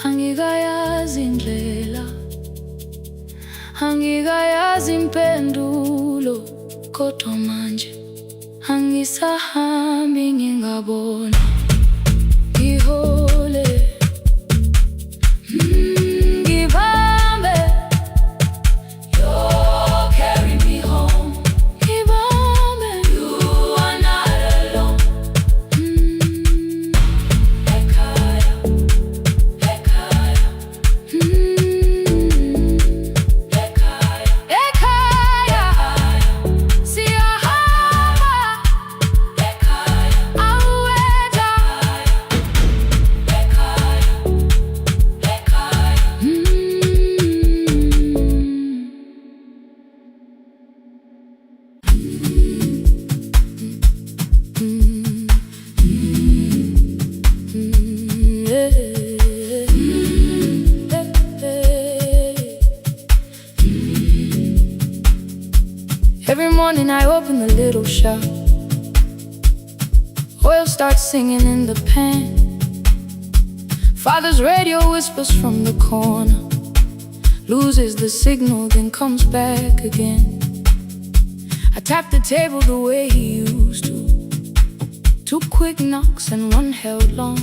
Angikayazi indlela, angikayazi impendulo, kodwa manje angisahambi ngingabona. Ngihole, ngibambe, you'll carry me home. Ngibambe, you are not alone. Ekhaya, ekhaya, ekhaya, ekhaya, siyahamba. Ekhaya, aweta. Ekhaya, ekhaya. Every morning I open the little shop. Oil starts singing in the pan. Father's radio whispers from the corner, loses the signal, then comes back again. I tap the table the way he used to. 2 quick knocks and 1 held long.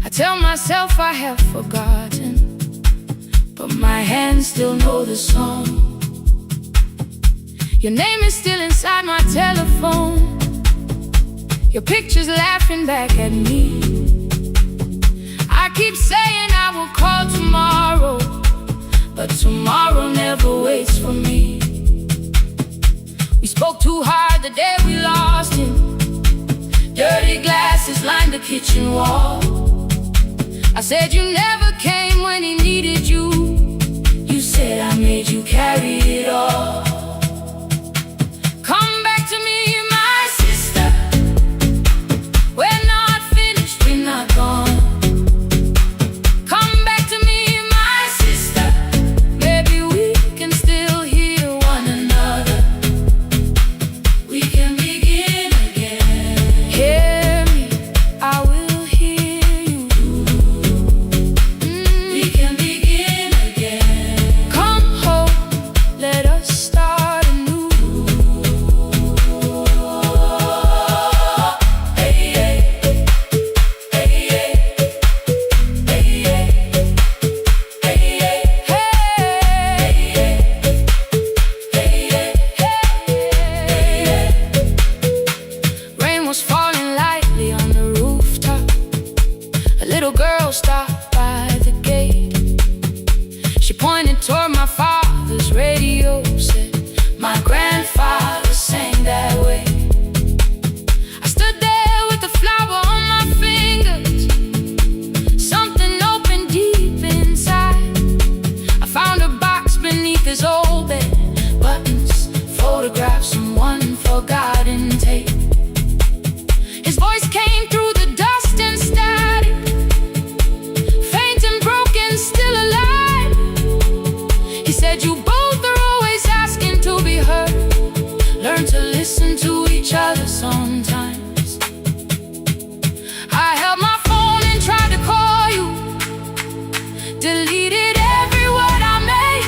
I tell myself I have forgotten, but my hands still know the song. Your name is still inside my telephone. Your picture's laughing back at me. I keep saying I will call tomorrow, but tomorrow never waits for me. We spoke too hard the day we lost him. Dirty glasses lined the kitchen wall. I said you never came when he needed you. You said I made you carry it all. Come back to me, my sister. We're not finished, we're not gone. Come back to me, my sister. Maybe we can still hear one another. We can begin again. Hear me, I will hear you. We can begin again. Come home, let us start anew. Hey, hey, hey, hey, hey, hey, hey. Rain was falling lightly on the rooftop. A little girl stopped by the gate. She pointed toward my father's radio, said my grandfather sang that way. I stood there with the flower on my fingers. Something opened deep inside. I found a box beneath his old bed. Buttons, photographs, and 1 forgotten tape. His voice came through the dust and static, faint and broken, still alive. He said you both are always asking to be heard. Learn to listen to each other sometimes. I held my phone and tried to call you, deleted every word I made.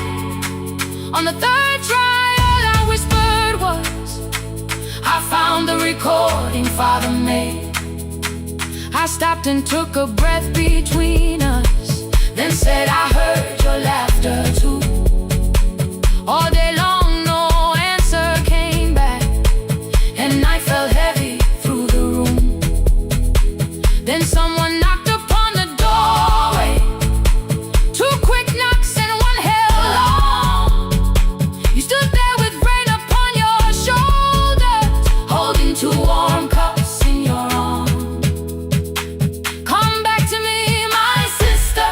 On the 3rd try, all I whispered was, I found the recording Father made. I stopped and took a breath between us, then said I heard your laughter too. All day long no answer came back, and night fell heavy through the room. Then someone knocked upon the doorway. 2 quick knocks and 1 held long. You stood there with rain upon your shoulders, holding 2 warm cups in your arms. Come back to me, my sister.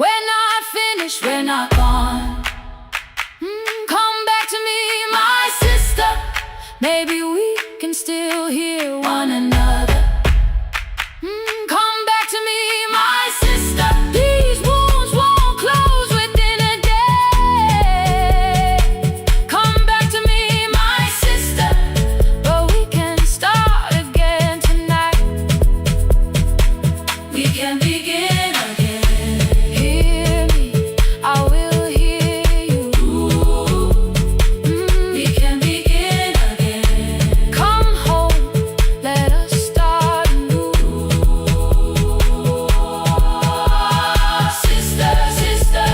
We're not finished, we're not gone. Come back to me, my sister. Maybe we can still hear one another. Come back to me, my sister. These wounds won't close within a day. Come back to me, my sister. But we can start again tonight. we can begin again. Hear me, I will hear you. We can begin again. Come home, let us start anew. Sister, sister,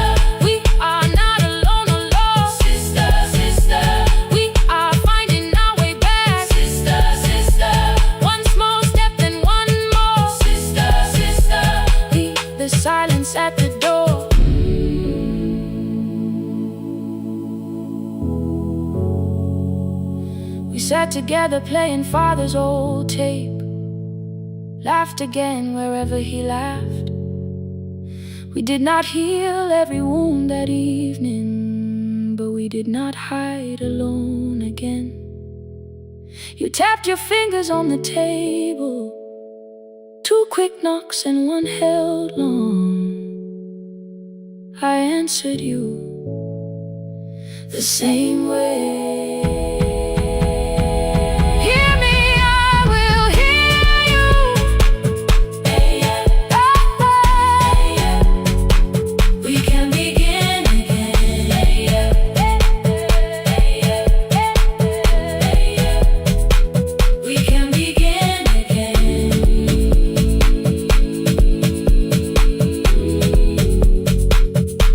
we are not alone, alone. Sister, sister, we are finding our way back. Sister, sister, one small step then one more. Sister, sister, leave the silence at the door. We sat together playing father's old tape, laughed again wherever he laughed. We did not heal every wound that evening, but we did not hide alone again. You tapped your fingers on the table, 2 quick knocks and 1 held long. I answered you the same way. Hear me, I will hear you. We can begin again. We can begin again.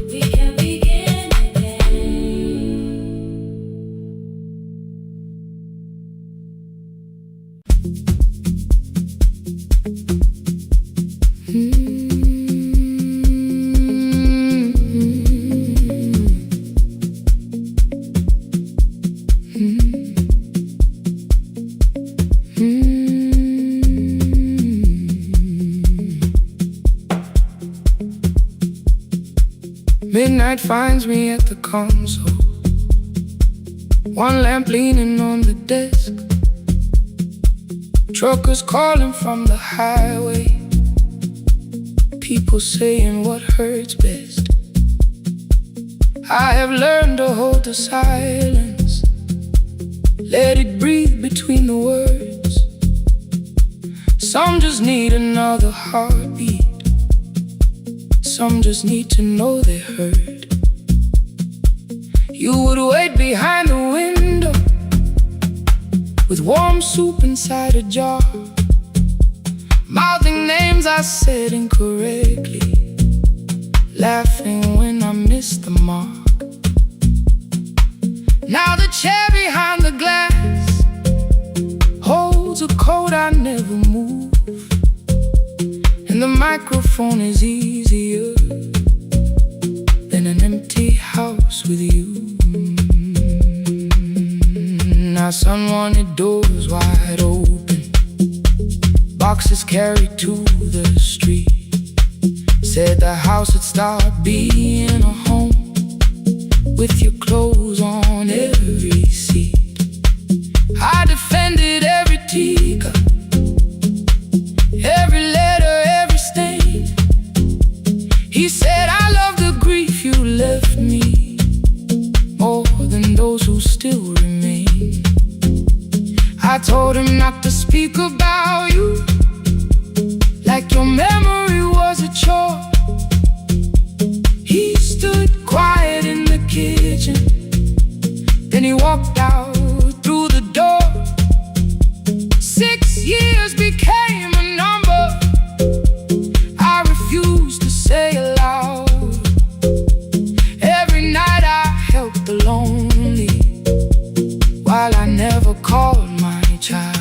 We can begin again. Midnight finds me at the console, 1 lamp leaning on the desk. Truckers calling from the highway, people saying what hurts best. I have learned to hold the silence, let it breathe between the words. Some just need another heartbeat, some just need to know they heard. You would wait behind the window with warm soup inside a jar, mouthing names I said incorrectly, laughing when I missed the mark. Now the chair behind the glass holds a coat I never move, and the microphone is easier than an empty house with you. Now someone wanted doors wide open, boxes carried to the street. Said the house would start being a home with your clothes on every seat. I defended every teacup, every letter, every stain. He said I love the grief you left me more than those who still remain. I told him not to speak about you like your memory was a chore. He stood quiet in the kitchen, then he walked out through the door. 6 years became a number I refused to say aloud. Every night I helped the lonely while I never called my child.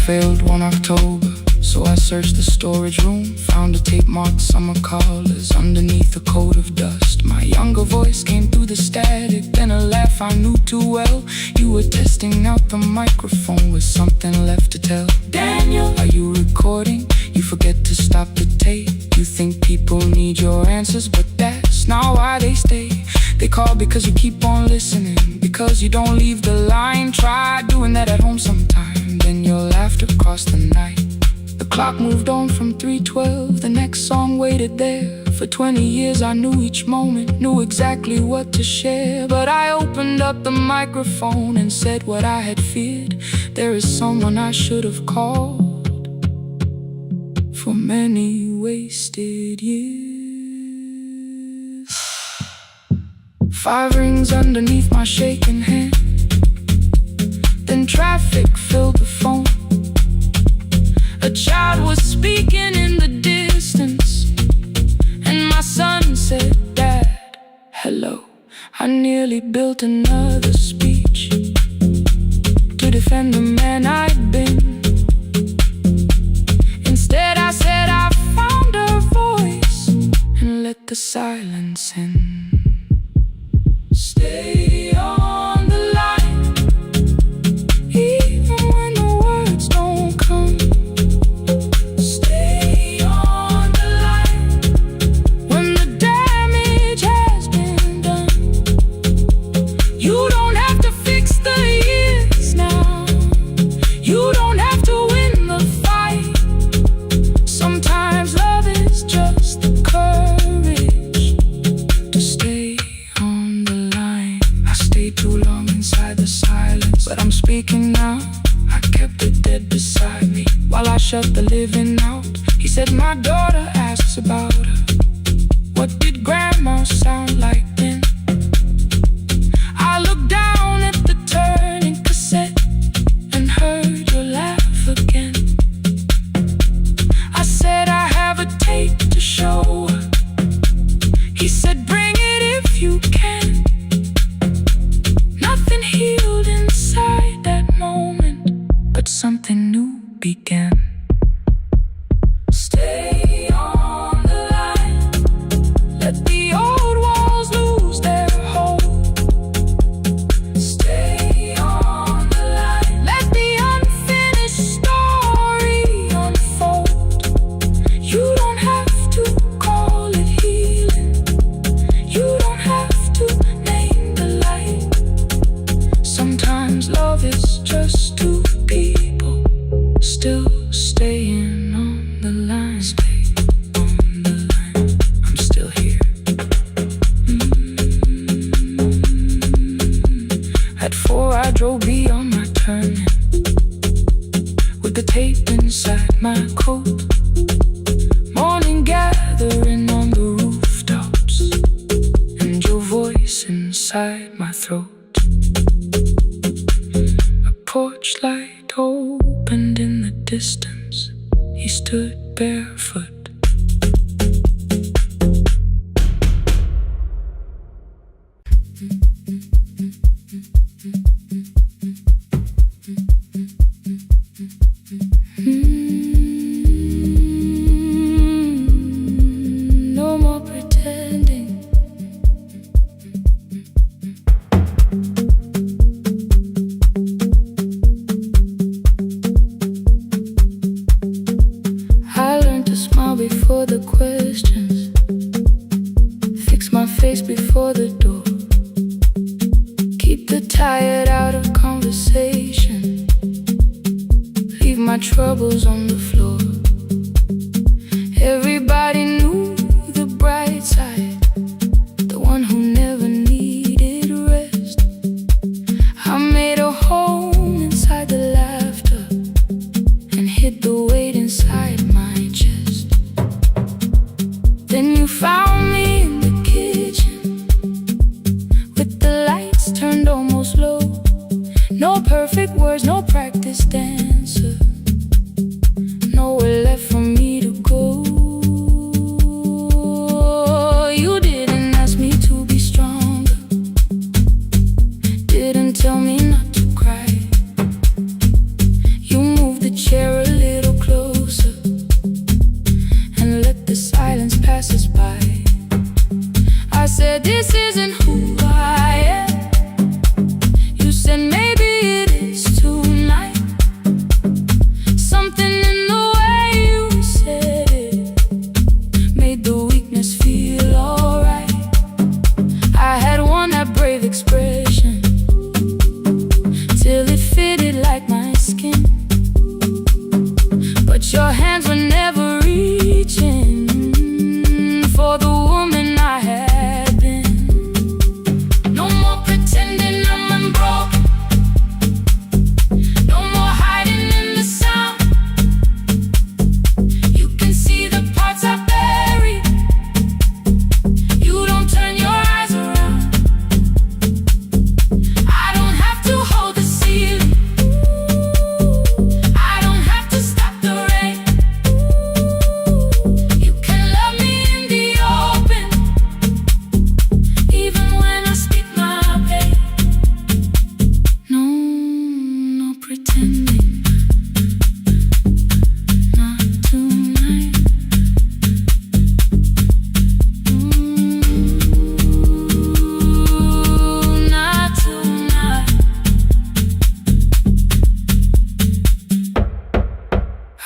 failed one October, so I searched the storage room, found a tape marked summer colors underneath a coat of dust. My younger voice came through the static, then a laugh I knew too well. You were testing out the microphone with something left to tell. Daniel, are you recording? You forget to stop the tape. You think people need your answers, but that's not why they stay. They call because you keep on listening, because you don't leave the line. Try doing that at home sometime, then you'll laugh across the night. The clock moved on from 3:12, the next song waited there. For 20 years I knew each moment, knew exactly what to share. But I opened up the microphone and said what I had feared. There is someone I should have called for many wasted years. 5 rings underneath my shaking hand, then traffic filled the phone. A child was speaking in the distance, and my son said, "Dad, hello." I nearly built another speech to defend the man I'd been. Instead I said I found a voice and let the silence in. Stay on the line, even when the words don't come. Stay on the line when the damage has been done. You don't have to fix the years now. You don't have to win the fight. Sometimes love is just the courage to stay on the line. I stayed too long inside the silence, but I'm speaking now. I kept it dead beside me while I shut the living out. He said, "My daughter asks about her. What did grandma sound like then?" I looked down at the turning cassette and heard your laugh again. I said, "I have a tape to show her." He said, "Bring it if you can." Nothing healed inside that moment, but something new began. Stay on the line, let the old walls lose their hold. Stay on the line, let the unfinished story unfold. You don't have to call it healing, you don't have to name the light. Sometimes love is just two people still staying on the line. Stay on the line, I'm still here. At 4 I drove beyond my turning, with the tape inside my coat. Morning gathering on the rooftops, and your voice inside my throat. A porch light opened in the distance. He stood barefoot. No more pretending. I learned to smile before the questions, fix my face before the door, keep the tired out of conversation, leave my troubles on the floor. Everybody knew the bright side, the one who never needed rest. I made a home inside the laughter and hid the weight inside my chest. Then you found me in the kitchen, with the lights turned almost low. No perfect words, no practice dancer, nowhere left for me to go. said this isn't who I am. You said maybe it is tonight. Something in the way you said it made the weakness feel alright. I had worn that brave expression till it fitted like my skin, but your hands were never reaching for the woman I had been. No more pretending I'm unbroken. No more hiding in the sound. You can see the parts I buried. You don't turn your eyes around. I don't have to hold the ceiling. I don't have to stop the rain. You can love me in the open, even when I speak my pain. No, no pretending, not tonight. Not tonight.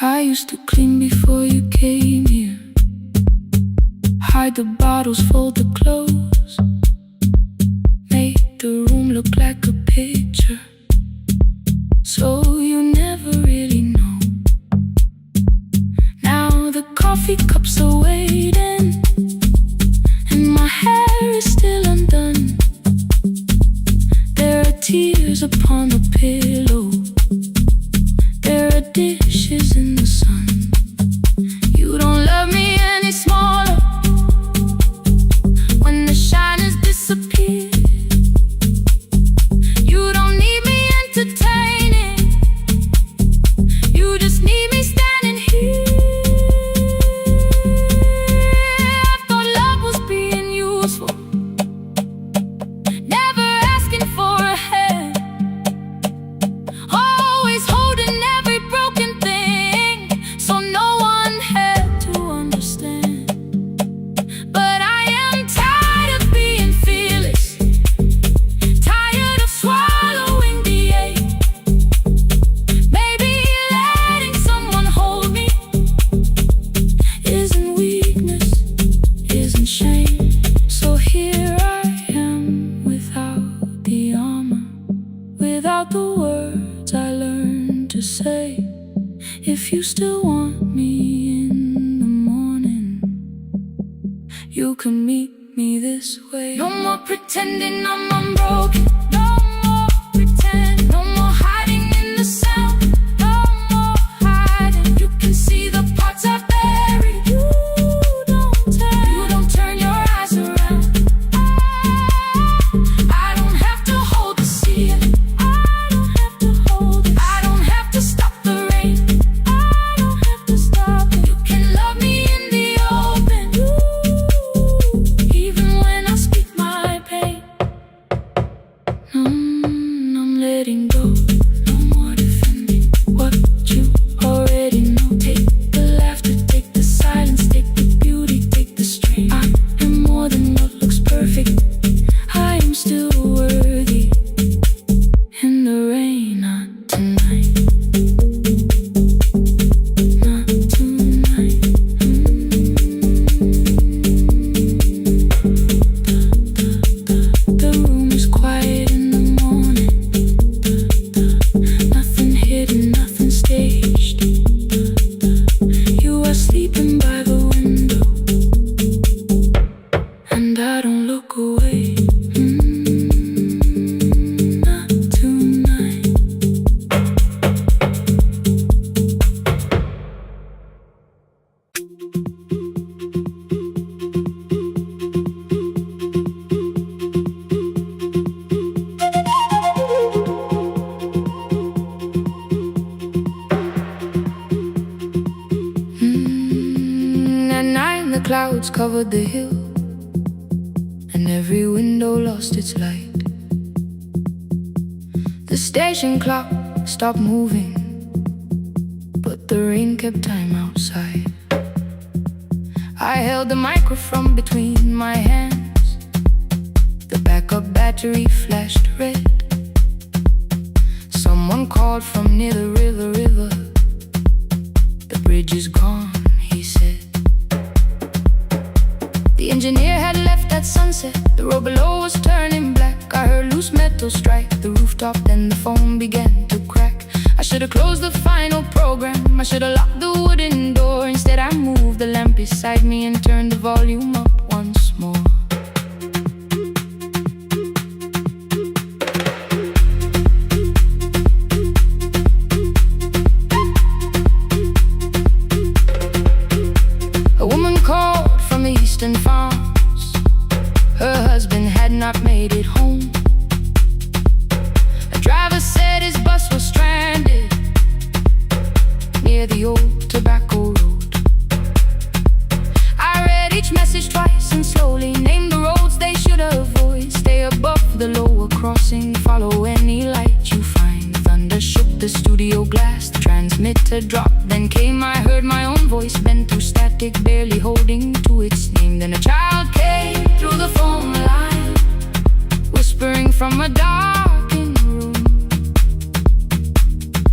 I used to clean before you came here, hide the bottles, fold the clothes, make the room look like a picture, so you never really know. Now the coffee cups are waiting, and my hair is still undone. There are tears upon the pillow. There are dishes in the sun. You don't love me any smaller when the shine has disappeared. You don't need me entertaining. You just need me standing here. I thought love was being useful, never asking for a hand, always holding every broken thing, so no one had to understand. But I am tired of being fearless, tired of swallowing the ache. Maybe letting someone hold me isn't weakness, isn't shame. So here I am without the armor, without the words I learned to say. If you still want me in the morning, you can meet me this way. No more pretending I'm unbroken. No more pretend. No more hiding in the sound. No more hiding. You can see the parts I buried. You don't turn your eyes around. I don't have to hold the ceiling. I don't have to hold it. I don't have to stop the rain. I don't have to stop it. You can love me in the open, even when I speak my pain. I'm letting go. No more defending what you already know. Take the laughter, take the silence, take the beauty, take the strain. I am more than what looks perfect. I am still worthy. In the rain, not tonight. Not tonight. The room is quiet in the morning. Nothing hidden, nothing staged. You are sleeping by the window, and I don't look away. Not tonight. At night the clouds covered the hill, and every window lost its light. The station clock stopped moving, but the rain kept time outside. I held the microphone between my hands, battery flashed red. Someone called from near the river. The bridge is gone, he said. The engineer had left at sunset. The road below was turning black. I heard loose metal strike the rooftop, then the phone began to crack. I should have closed the final program. I should have locked the wooden door. Instead I moved the lamp beside me and turned the volume up once more. A woman called from the eastern farms. Her husband had not made it home. A driver said his bus was stranded near the old tobacco road. I read each message twice and slowly named the roads they should avoid. Stay above the lower crossing, follow any light you find. Thunder shook the studio glass, the transmitter dropped. Then came, I heard my own voice bent through static, barely holding to its name. Then a child came through the phone line, whispering from a darkened room.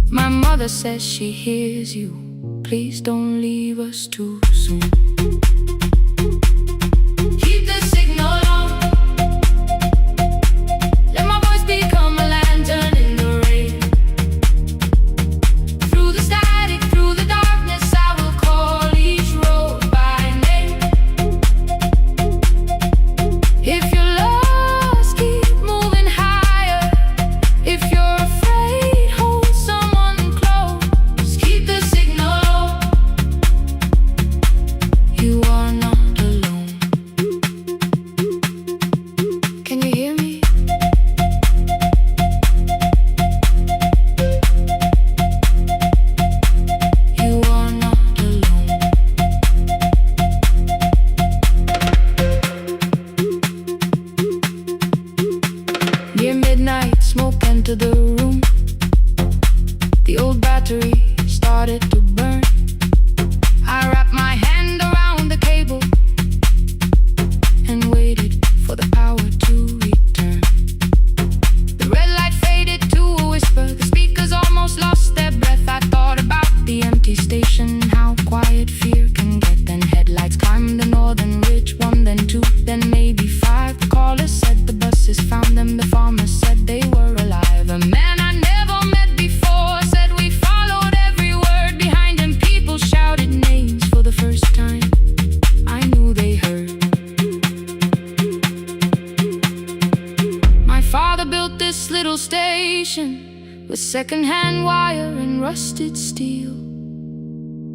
My mother says she hears you. Please don't leave us too soon. Keep the signal on. Let my voice become a lantern in the rain. Through the static, through the darkness, I will call each road by name. If you're lost, keep moving higher. If you're afraid, hold someone close. Keep the signal on. You are not alone. Can you hear me? You are not alone. Near midnight, smoke entered the room. The old battery started to burn. I wrapped my hand around the cable and waited for the power to return. The red light faded to a whisper. The speakers almost lost their breath. I thought about the empty station, how quiet fear can get. Then headlights climbed the northern ridge, one, then two, then maybe five. The caller said the buses found them. The farmer said they were alive. A man I never met before said we followed every word. Behind him people shouted names for the first time. I knew they heard. My father built this little station with second-hand wire and rusted steel.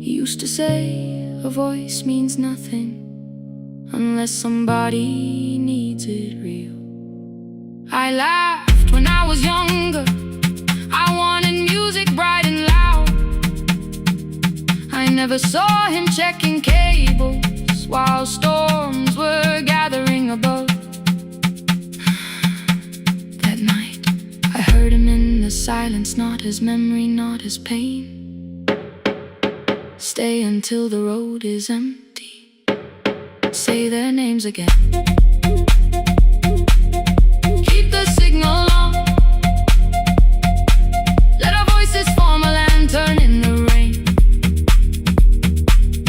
He used to say a voice means nothing unless somebody needs it real. I laughed when I was younger. I wanted music bright and loud. I never saw him checking cables while storms were gathering above. That night, I heard him in the silence, not his memory, not his pain. Stay until the road is empty. Say their names again. Keep the signal on. Let our voices form a lantern in the rain.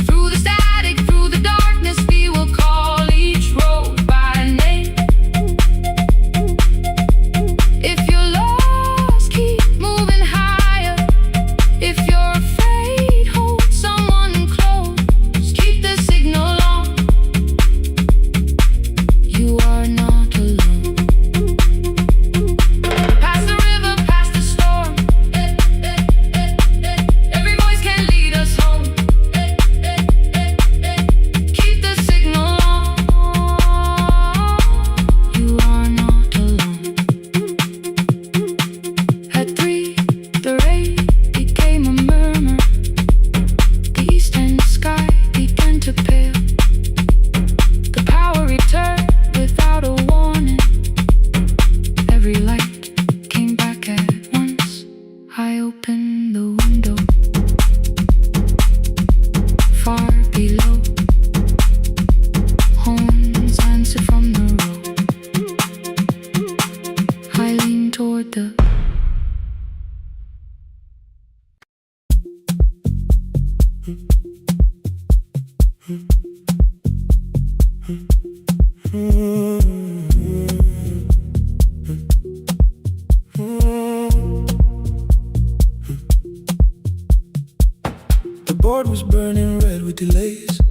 Through the static, through the darkness, we will call each road by name. If you're lost, keep moving higher. If you're afraid, hold someone close. Keep the signal on. You delays.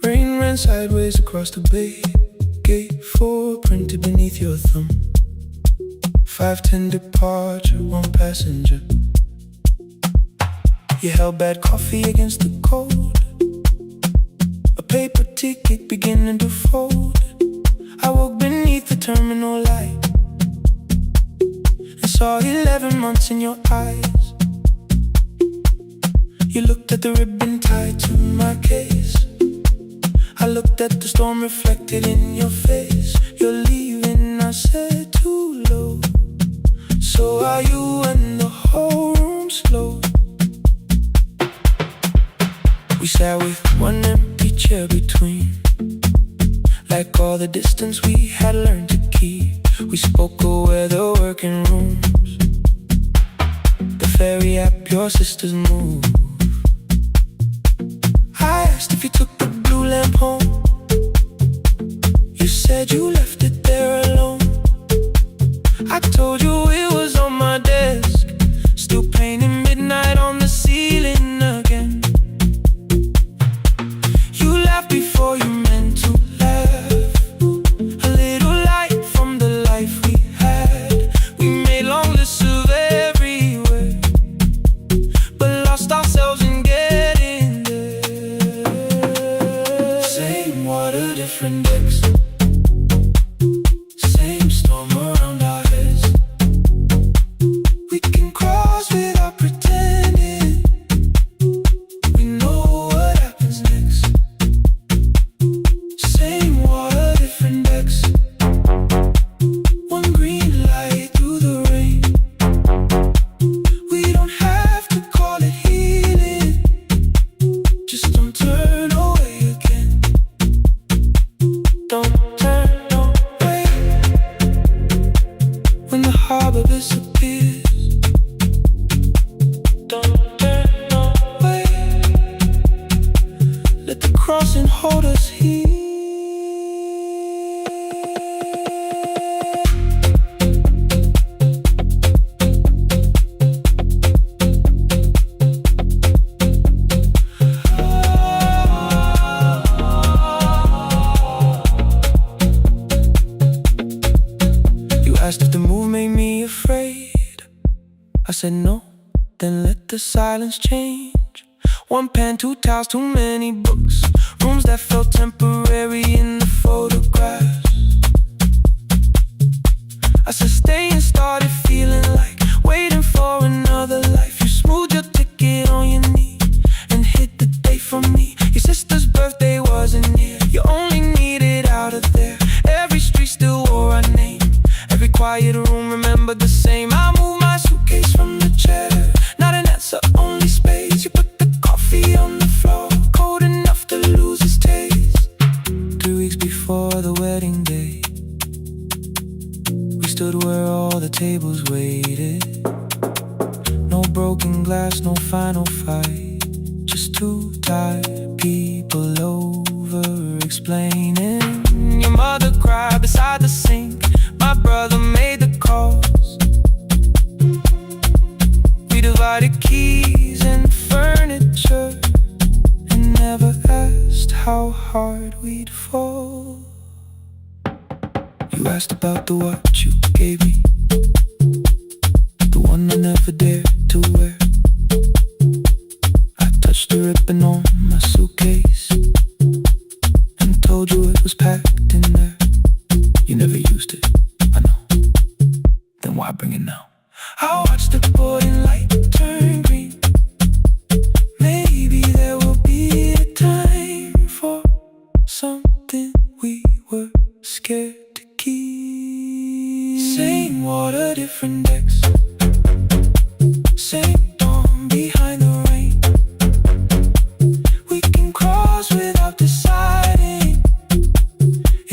Rain ran sideways across the bay. Gate 4 printed beneath your thumb. 5:10 departure, 1 passenger. You held bad coffee against the cold. A paper ticket beginning to fold. I woke beneath the terminal light and saw 11 months in your eyes. You looked at the ribbon tied to my case. I looked at the storm reflected in your face. You're leaving, I said, too low. So are you, and the whole room slowed. We sat with one empty chair between, like all the distance we had learned to keep. We spoke of weather, working rooms, the ferry app, your sister's move. I asked if you took the blue lamp home. You said you left it there alone. I told you it was on my desk, still painting midnight on the ceiling again. You laughed before you meant to laugh. A little light from the life we had. We made long lists of everywhere, but lost ourselves in getting there. Same water, different decks. Same storm around our heads. We can cross without pretending. We know what happens next. Same water, different decks. One green light through the rain. We don't have to call it healing. Just don't turn away again. Don't turn away. When the harbor disappears, don't turn away. Let the crossing hold us here. You asked if the move made me afraid. I said no, then let the silence change. One pen, 2 towels, too many books. Rooms that felt temporary in the photographs. I said stay and started feeling like waiting for another life. You smoothed your ticket on your knee and hid the date from me. Your sister's birthday wasn't near. You only needed out of there. Every street still wore our name. Every quiet room remembered the same. I moved my suitcase from the chair. Not an answer, only space. You put the coffee on the floor, cold enough to lose its taste. 3 weeks before the wedding day, we stood where all the tables waited. No broken glass, no final fight. Just 2 tired people over explaining. Your mother cried beside the sink. My brother made the calls. We divided keys and furniture and never asked how hard we'd fall. You asked about the watch you gave me, the one I never dared to wear. I touched the ribbon on my suitcase and told you it was packed in there. You never used it, I know. Then why bring it now? I watched the boarding light turn green. Maybe there will be a time for something we were scared to keep. Same water, different decks. Same dawn behind the rain. We can cross without deciding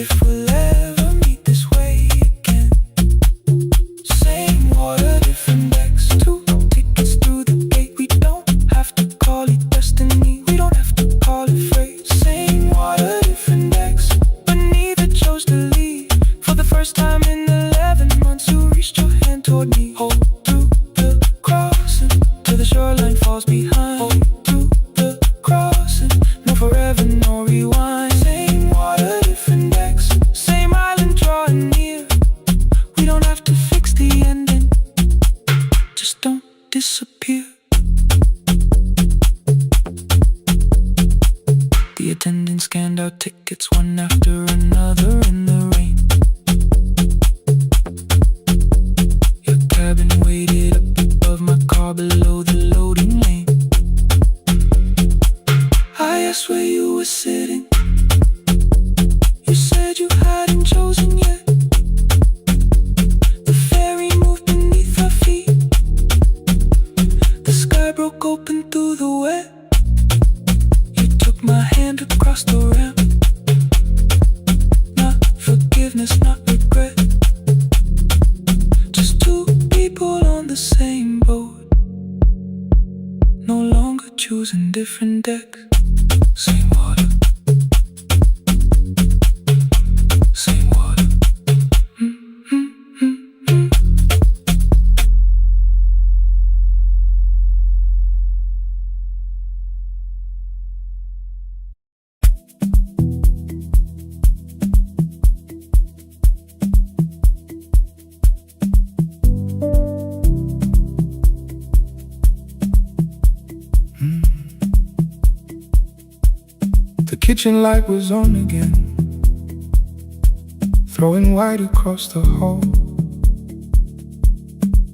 if we'll ever meet this way again. Same water, different decks. 2 tickets through the gate. We don't have to call it destiny. We don't have to call it fate. Same water, different decks. But neither chose to leave. For the first time in 11 months, you reached your hand toward me. Hold through the crossing till the shoreline falls behind. Hold through the crossing. forgiveness, not regret. Just two people on the same boat, no longer choosing different decks. Same water, same water. The kitchen light was on again, throwing white across the hall.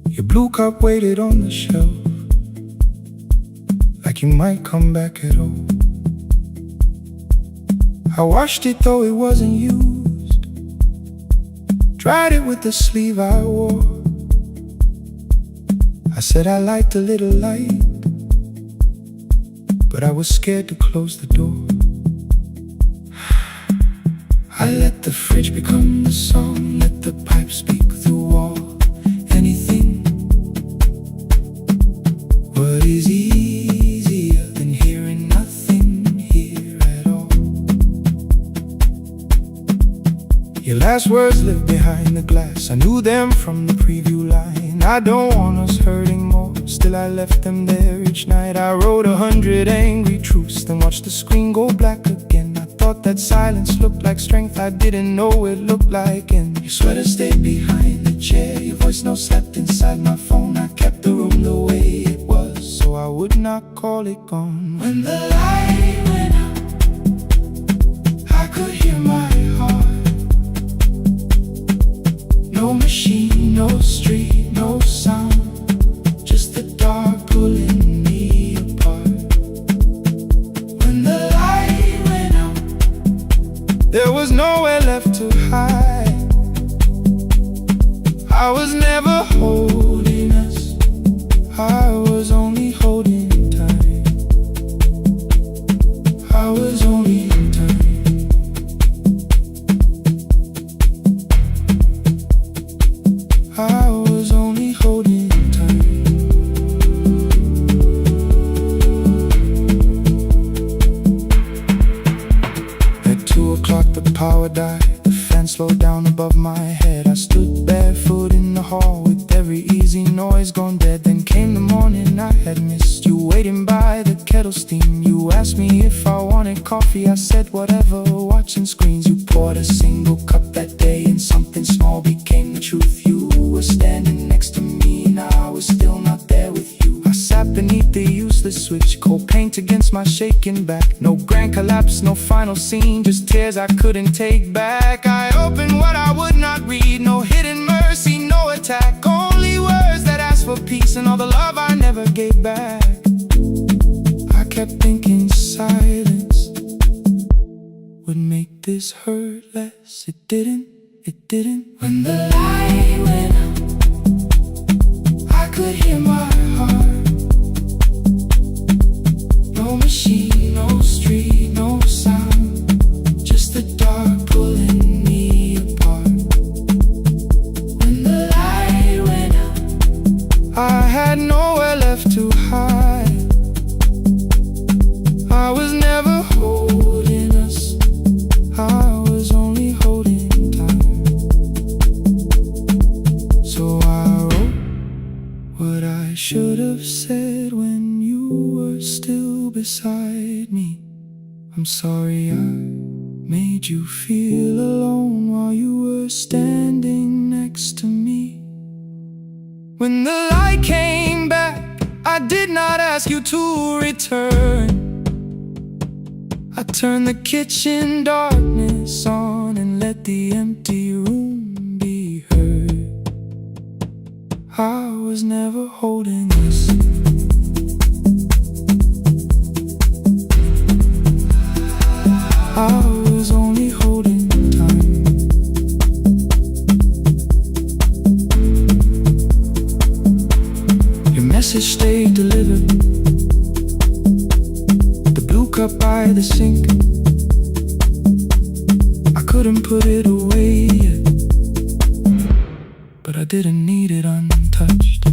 Your blue cup waited on the shelf, like you might come back at all. I washed it though it wasn't used, dried it with the sleeve I wore. I said I liked a little light, but I was scared to close the door. I let the fridge become the song, let the pipe speak through wall. Anything. What is easier than hearing nothing here at all? Your last words live behind the glass, I knew them from the preview line. I don't want us hurting more, still I left them there each night. I wrote 100 angry truths, then watched the screen go black again. I thought that silence looked like strength, I didn't know it looked like end. Your sweater stayed behind the chair, your voice note slept inside my phone. I kept the room the way it was, so I would not call it gone. When the light went out, I could hear my heart. No machine, no street, no sound, just the dark pulling me apart. When the light went out, there was nowhere left to hide. I was never holding us, I was only holding time. I was only in time. I was only holding time. At 2 o'clock the power died, the fan slowed down above my head. I stood barefoot in the hall with every easy noise gone dead. Then came the morning I had missed, you waiting by the kettle steam. You asked me if I wanted coffee, I said whatever, watching screens. You poured a single cup that day and something small became the truth. You were standing next to me and I was still not there with you. I sat beneath the useless switch, cold paint against my shaking back. No grand collapse, no final scene, just tears I couldn't take back. I opened what I would not read, no hidden mercy, no attack. Only words that asked for peace and all the love I never gave back. I kept thinking silence would make this hurt less. It didn't. When the light went out, I could hear my heart. No machine, no street, no sound, just the dark pulling me apart. When the light went out, I had nowhere left to hide. I was never holding us, I was only holding time. So I wrote what I should have said when you were still beside me. I'm sorry I made you feel alone while you were standing next to me. When the light came back, I did not ask you to return. I turned the kitchen darkness on and let the empty room be heard. I was never holding us, I was only holding time. Your message stayed delivered, the blue cup by the sink, I couldn't put it away yet. didn't need it untouched.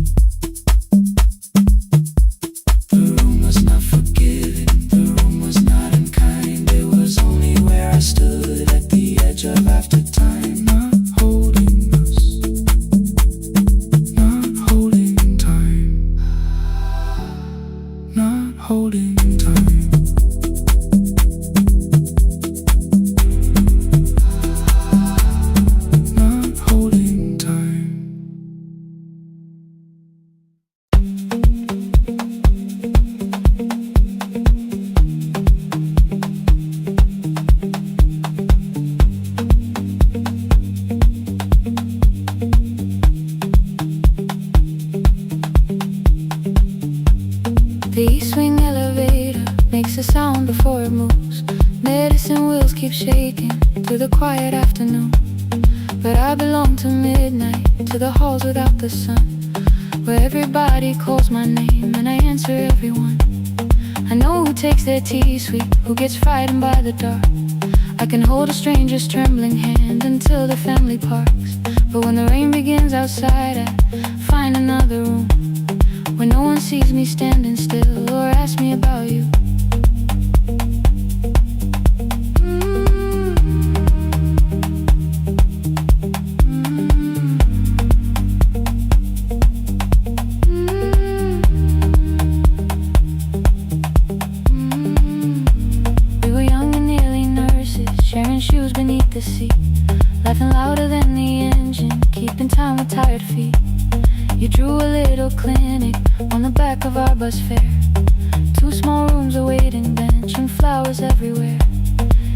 The room was not forgiving, the room was not unkind. It was only where I stood at the edge of after time. Not holding us, not holding time, not holding time. The east wing elevator makes a sound before it moves. Medicine wheels keep shaking through the quiet afternoon. But I belong to midnight, to the halls without the sun, where everybody calls my name and I answer everyone. I know who takes their tea sweet, who gets frightened by the dark. I can hold a stranger's trembling hand until the family parks. But when the rain begins outside, I find another room where no one sees me standing still or asks me about you. We were young and nearly nurses, sharing shoes beneath the seat, laughing louder than the engine, keeping time with tired feet. You drew a little clinic on the back of our bus fare. 2 small rooms, a waiting bench, and flowers everywhere.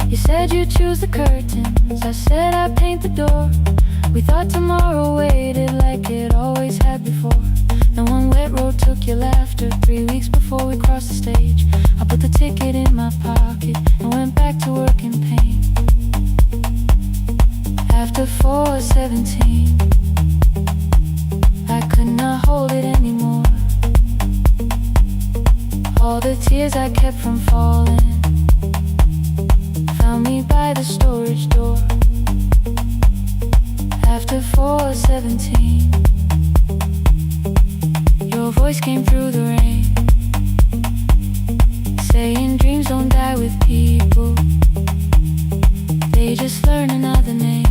You said you'd choose the curtains, I said I'd paint the door. We thought tomorrow waited like it always had before. Then one wet road took your laughter. 3 weeks before we crossed the stage, I put the ticket in my pocket and went back to work in pain. After 4:17, I could not hold it anymore. All the tears I kept from falling found me by the storage door. After 4:17, your voice came through the rain, saying dreams don't die with people, they just learn another name.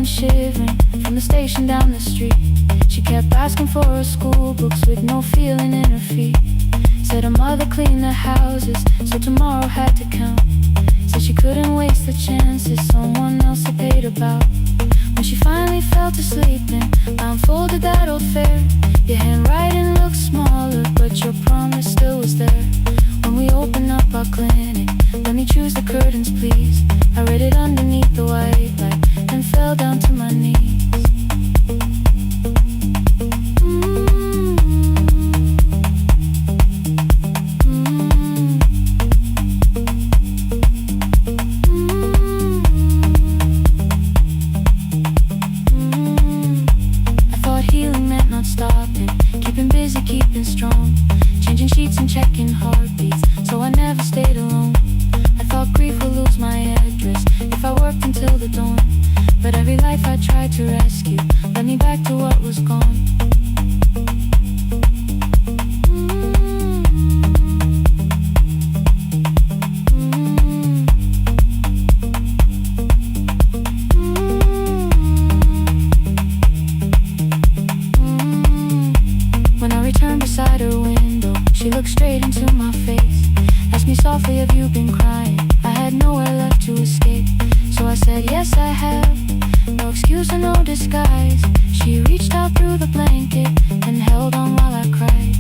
Shivering from the station down the street, she kept asking for her school books with no feeling in her feet. Said her mother cleaned the houses, so tomorrow had to count. Said she couldn't waste the chances someone else had paid about. When she finally fell to sleep and unfolded that old fare, your handwriting looked smaller, but your promise still was there. When we opened up our clinic, let me choose the curtains please. I read it underneath the white light and fell down to my knees. I thought healing meant not stopping, keeping busy, keeping strong, changing sheets and checking heartbeats, so I never stayed alone. I thought grief would lose my address if I worked until the dawn. But every life I tried to rescue led me back to what was gone. When I returned beside her window, she looked straight into my face, asked me softly, have you been crying? I had nowhere left to escape, so I said, yes I have. No excuse or no disguise. She reached out through the blanket and held on while I cried.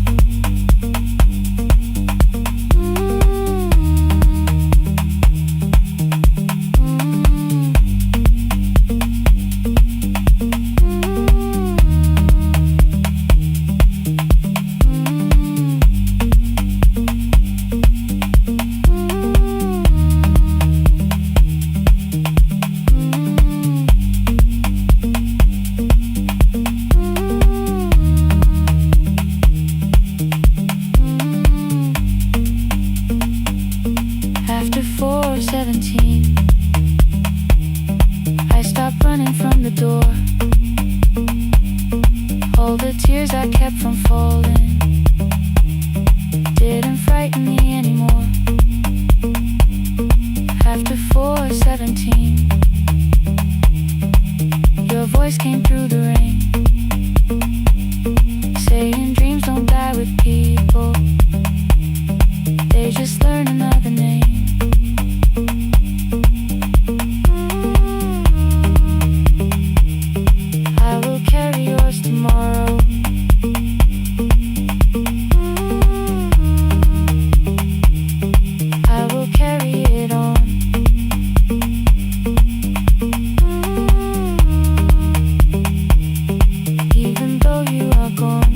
the door. All the tears I kept from falling didn't frighten me anymore. After 4:17, your voice came through the rain, saying dreams don't die with people, they just learn another name. I will carry yours tomorrow. I will carry it on. Even though you are gone.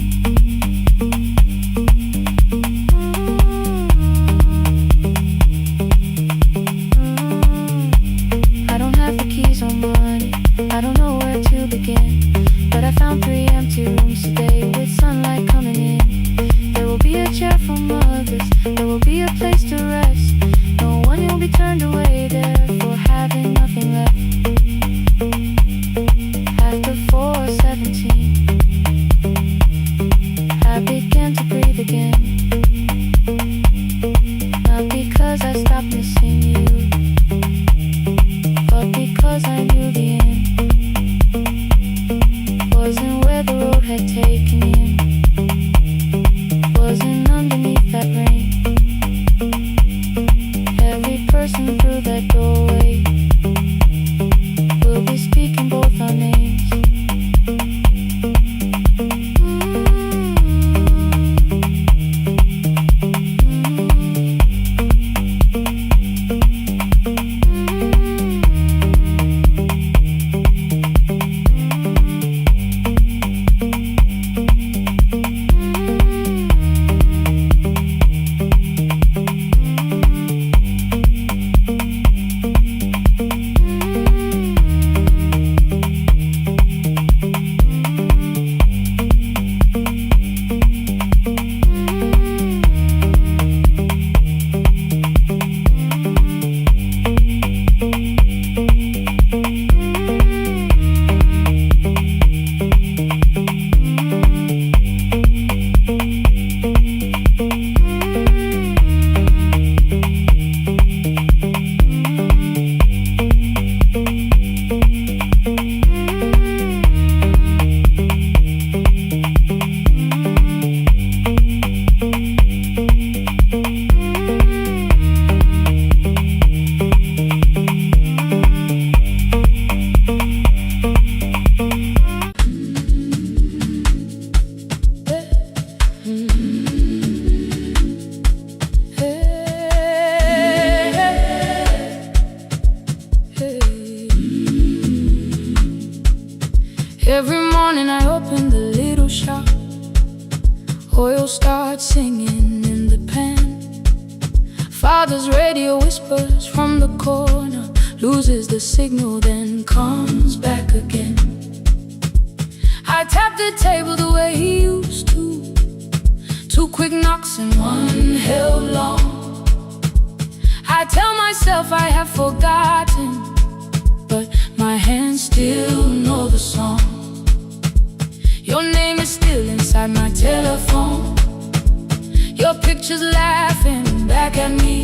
I don't have the keys or money, I don't know where to begin, but I found 3 empty rooms today with sunlight coming in. There will be a chair for mothers, there will be a place to rest. No one will be turned away there for having nothing left. After 4:17, I began to breathe again. Not because I stopped missing you, but because I knew the end wasn't where the road had taken him, wasn't underneath that rain. Every person through that doorway will be speaking both our names. Every morning I open the little shop, oil starts singing in the pan. Father's radio whispers from the corner, loses the signal then comes back again. I tap the table the way he used to, 2 quick knocks and 1 held long. I tell myself I have forgotten, but my hands still know the song. Your name is still inside my telephone, your picture's laughing back at me.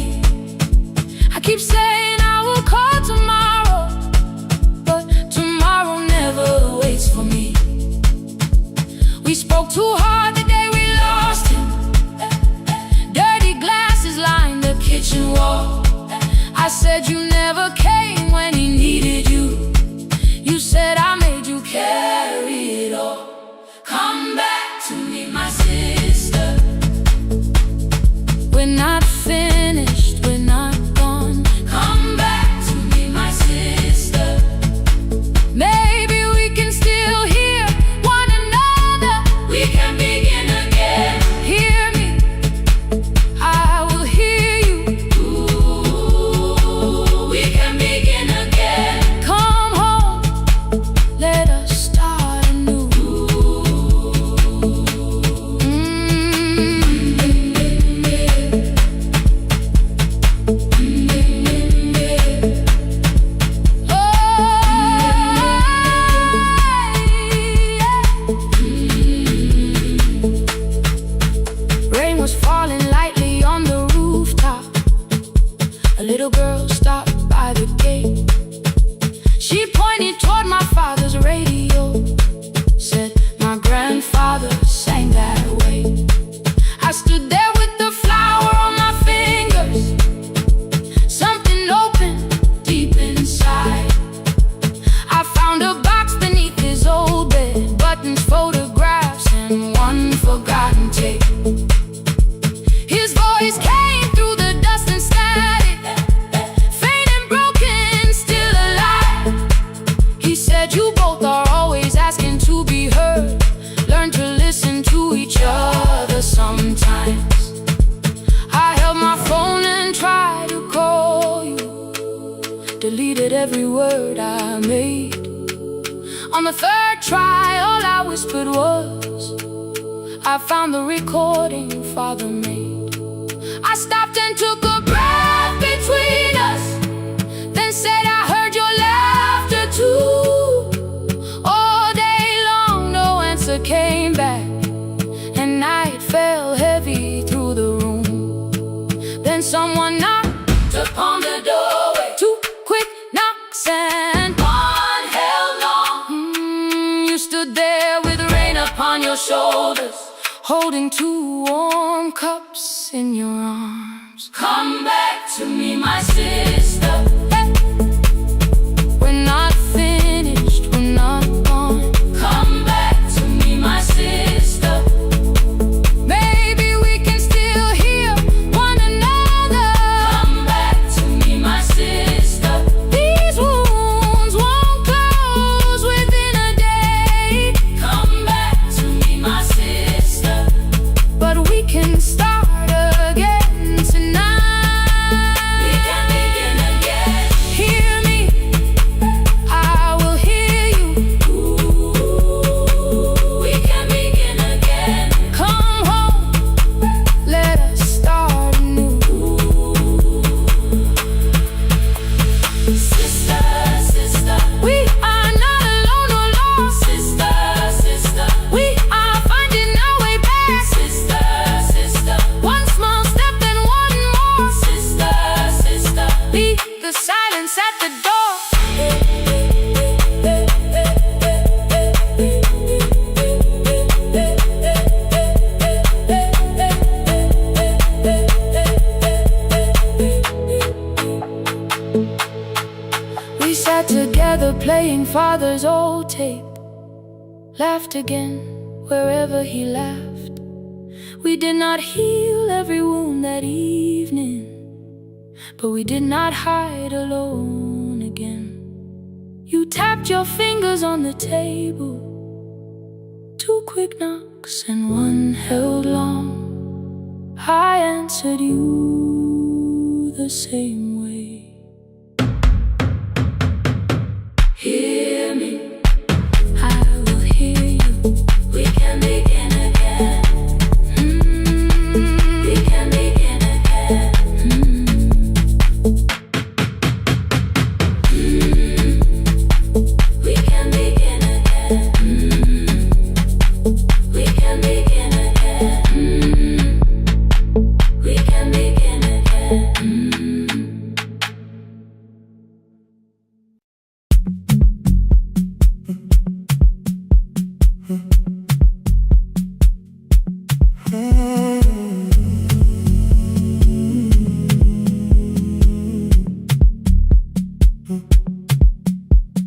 I keep saying I will call tomorrow, but tomorrow never waits for me. We spoke too hard the day we lost him, dirty glasses lined the kitchen wall. I said you never came when he needed you, you said I made you carry it all. Come back to me, my sister. We're not finished, we're not gone. Come back to me, my sister. Maybe we can still hear one another. We can begin again. Hear me, I will hear you. Ooh, we can begin again. deleted every word I made. On the third try, all I whispered was, I found the recording Father made. I stopped and took a breath between us, then said I heard your laughter too. All day long no answer came back, and night fell heavy through the room. Then someone knocked upon the doorway. Two quick knocks and one held long. You stood there with rain upon your shoulders, holding two warm cups in your arms. Come back to me, my sister. Hey. We're not finished, we're not gone. Come back to me, my sister. Maybe we can still hear one another. Come back to me, my sister. These wounds won't close within a day. Come back to me, my sister. But we can start again tonight. We can begin again. Hear me, I will hear you. We can begin again. Come home, let us start anew. Sister, sister, we are not alone or lost. Sister, sister, we are finding our way back. Sister, sister, one small step and one more. Sister, sister, leave the silence at the door. We sat together playing Father's old tape, laughed again wherever he laughed. We did not heal every wound that evening, but we did not hide alone again. You tapped your fingers on the table, two quick knocks and one held long. I answered you the same way. Hear me, I will hear you. We can begin again. We can begin again. We can begin again. We can begin again. We can begin again.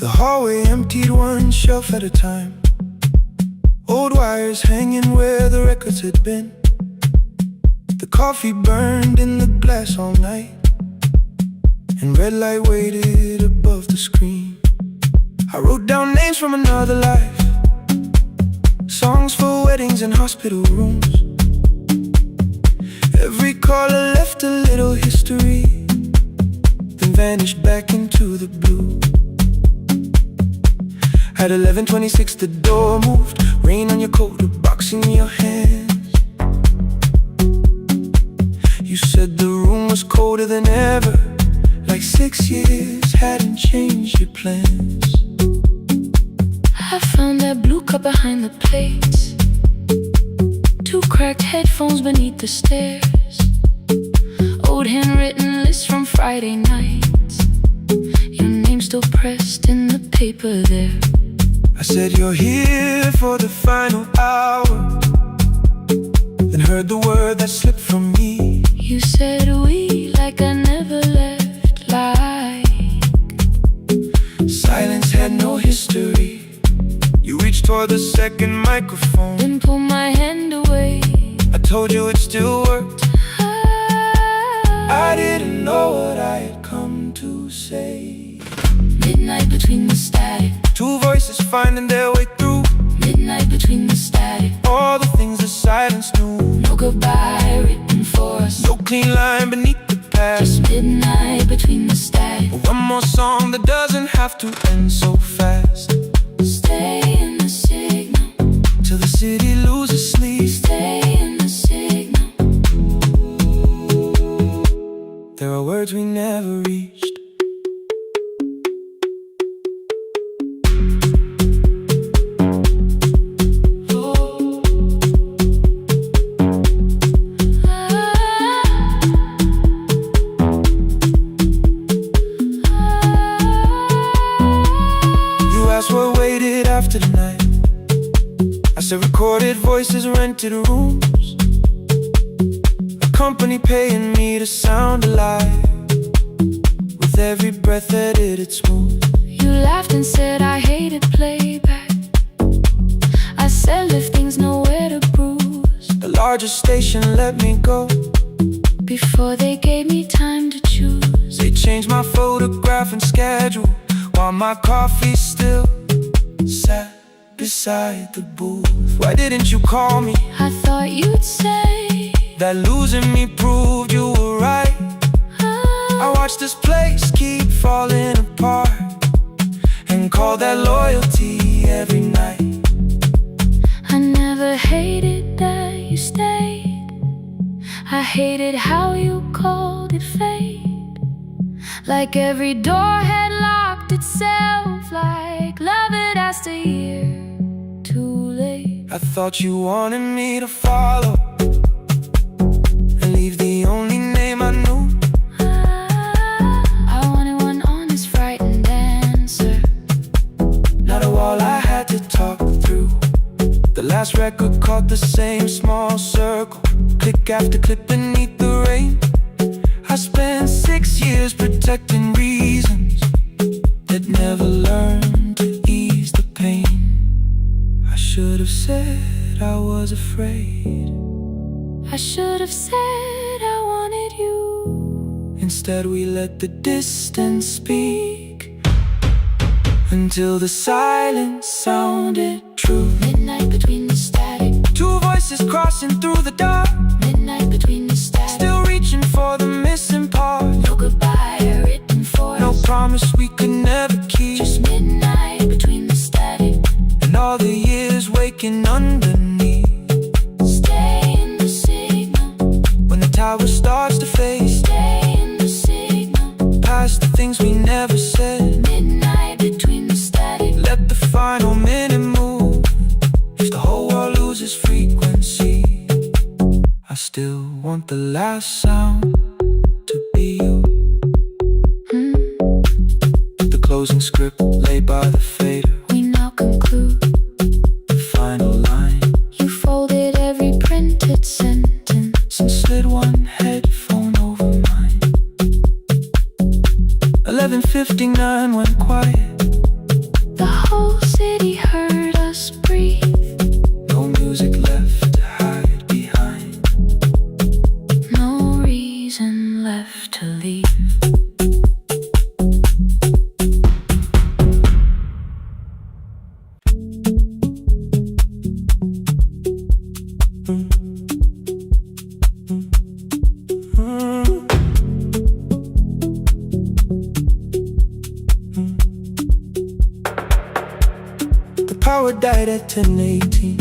The hallway emptied one shelf at a time, old wires hanging where the records had been. The coffee burned in the glass all night, and red light waited above the screen. I wrote down names from another life, songs for weddings and hospital rooms. Every caller left a little history, then vanished back into the blue. At 11:26 the door moved, rain on your coat, a box in your hands. You said the room was colder than ever, like 6 years hadn't changed your plans. I found that blue cup behind the plates, two cracked headphones beneath the stairs, old handwritten lists from Friday nights, your name still pressed in the paper there. I said you're here for the final hour, then heard the word that slipped from me. You said we like I never left, like silence had no history. You reached toward the second microphone, then pulled my hand away. I told you it still worked. I didn't know what I had come to say. Midnight between the static, two voices finding their way through. Midnight between the static, all the things the silence knew. no goodbye written for us, no clean line beneath the past. just midnight between the static. One more song that doesn't have to end so fast. Stay in the signal till the city loses sleep. Stay in the signal. There are words we never reached. After the night, I said recorded voices, rented rooms, a company paying me to sound alive, with every breath edited smooth. You laughed and said I hated playback. I said if things nowhere to bruise. The largest station let me go before they gave me time to choose. They changed my photograph and schedule, while my coffee still sat beside the booth. Why didn't you call me? I thought you'd say that losing me proved you were right. I watched this place keep falling apart and call that loyalty every night. I never hated that you stayed. I hated how you called it fate. Like every door had locked itself, like love had asked a year too late. I thought you wanted me to follow and leave the only name I knew. I wanted one honest, frightened answer, not a wall I had to talk through. The last record caught the same small circle, click after click beneath the rain. I spent 6 years protecting reasons that never learned to ease the pain. I should have said I was afraid. I should have said I wanted you. Instead we let the distance speak until the silence sounded true. Midnight between the static, two voices crossing through the dark. Midnight between the static, still reaching for the missing part. no goodbye written for us, no promise we could never keep. just midnight between the static and all the years waking underneath. Stay in the signal when the tower starts to fade. Stay in the signal past the things we never said. Midnight between the static, let the final minute move. If the whole world loses frequency, I still want the last sound to be you. The closing script laid by the fader, we now conclude the final line. You folded every printed sentence and slid one headphone over mine. 11:59 went quiet. The whole city heard us breathe. No music left to hide behind. No reason left to leave. Power died at 10:18.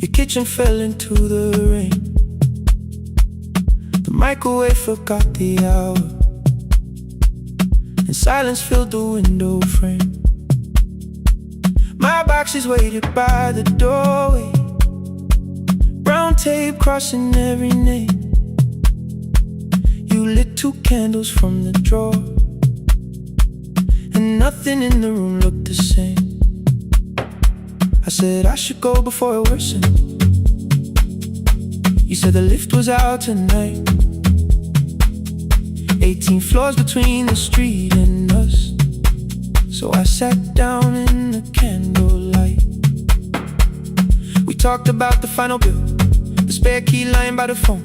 Your kitchen fell into the rain. The microwave forgot the hour, and silence filled the window frame. My boxes waited by the doorway, brown tape crossing every name. You lit 2 candles from the drawer, and nothing in the room looked the same. I said I should go before it worsened. You said the lift was out tonight. 18 floors between the street and us. So I sat down in the candlelight. We talked about the final bill, the spare key lying by the phone,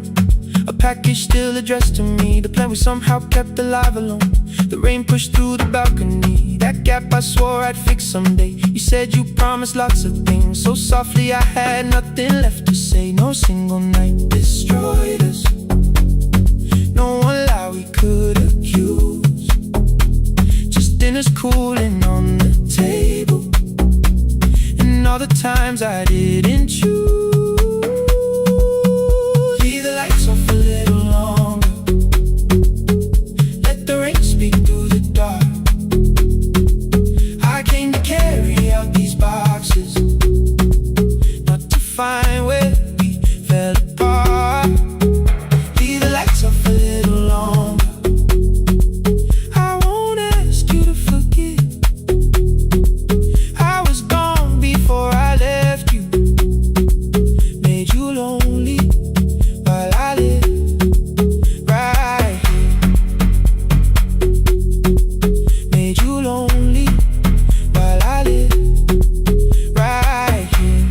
a package still addressed to me, the plan we somehow kept alive alone. The rain pushed through the balcony, that gap I swore I'd fix someday. You said you promised lots of things, so softly I had nothing left to say. No single night destroyed us, no one lie we could accuse. dinner's cooling on the table, and all the times I didn't choose. Leave the lights off a little longer, let the rain speak through the dark. I came to carry out these boxes, not to find where we fell apart. Leave the lights off a little longer, I won't ask you to forget. I was gone before I left you, made you lonely while I lived right here. Made you lonely while I lived right here.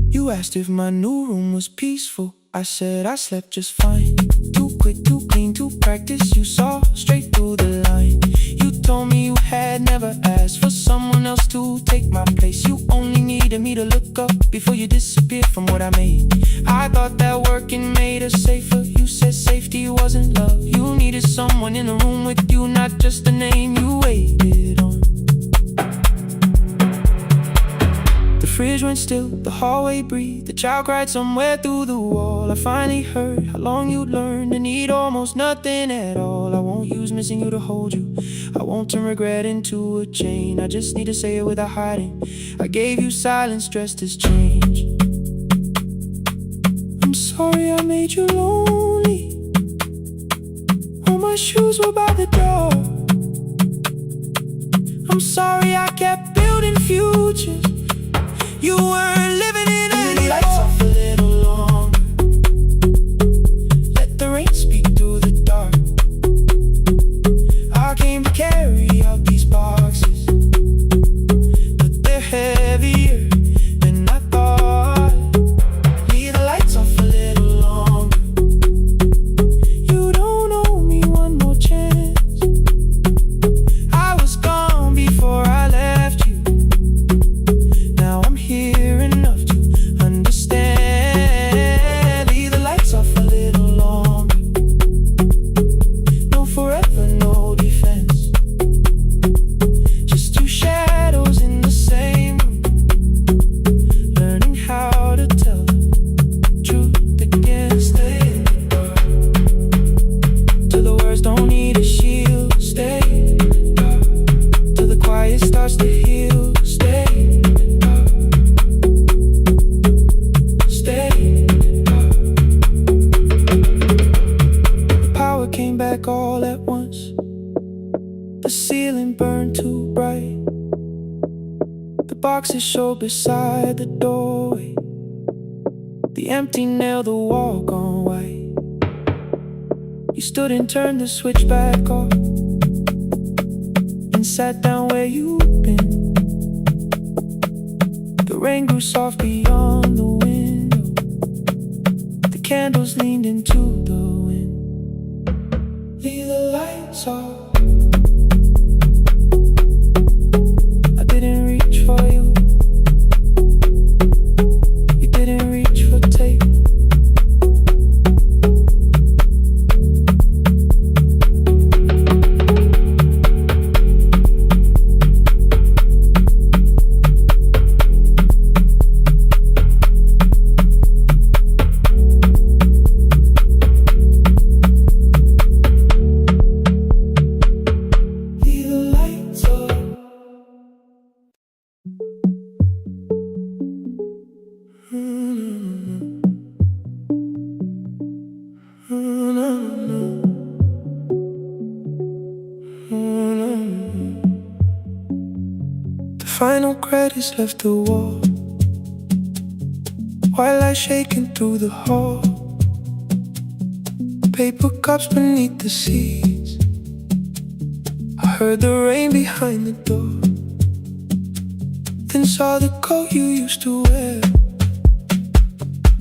You asked if my new room was peaceful. I said I slept just fine. Too quick, too clean, too practiced. You saw straight through the line. You told me you had never asked for someone else to take my place. You only needed me to look up before you disappeared from what I made. I thought that working made us safer. You said safety wasn't love. You needed someone in the room with you, not just a name you waited on. The fridge went still, the hallway breathed, the child cried somewhere through the wall. I finally heard how long you'd learned to need almost nothing at all. I won't use missing you to hold you, I won't turn regret into a chain. I just need to say it without hiding. I gave you silence dressed as change. I'm sorry I made you lonely, all my shoes were by the door. I'm sorry I kept building futures you weren't living in anymore. Lights off a little longer, let the rain speak through the dark. I came to carry out these boxes, but they're heavier than I thought. Leave the lights off a little longer, you don't owe me one more chance. I was gone before I left you, now I'm here enough to understand. Leave the lights off a little longer, no forever, no defense, just two shadows in the same room, learning how to tell the truth again. Stay in the dark till the words don't need a shield. Stay in the dark till the quiet starts to heal. Stay in the dark, stay in the dark. The power came back all at once, the ceiling burned too bright, the boxes showed beside the doorway, the empty nail, the wall gone white. You stood and turned the switch back off, and sat down where you'd been. The rain grew soft beyond the window, the candles leaned into the wind. Leave the lights off, I didn't reach for you, you didn't reach for tape. Leave the lights off. The final credits left the wall, white light shaking through the hall, paper cups beneath the seats. I heard the rain behind the door, then saw the coat you used to wear,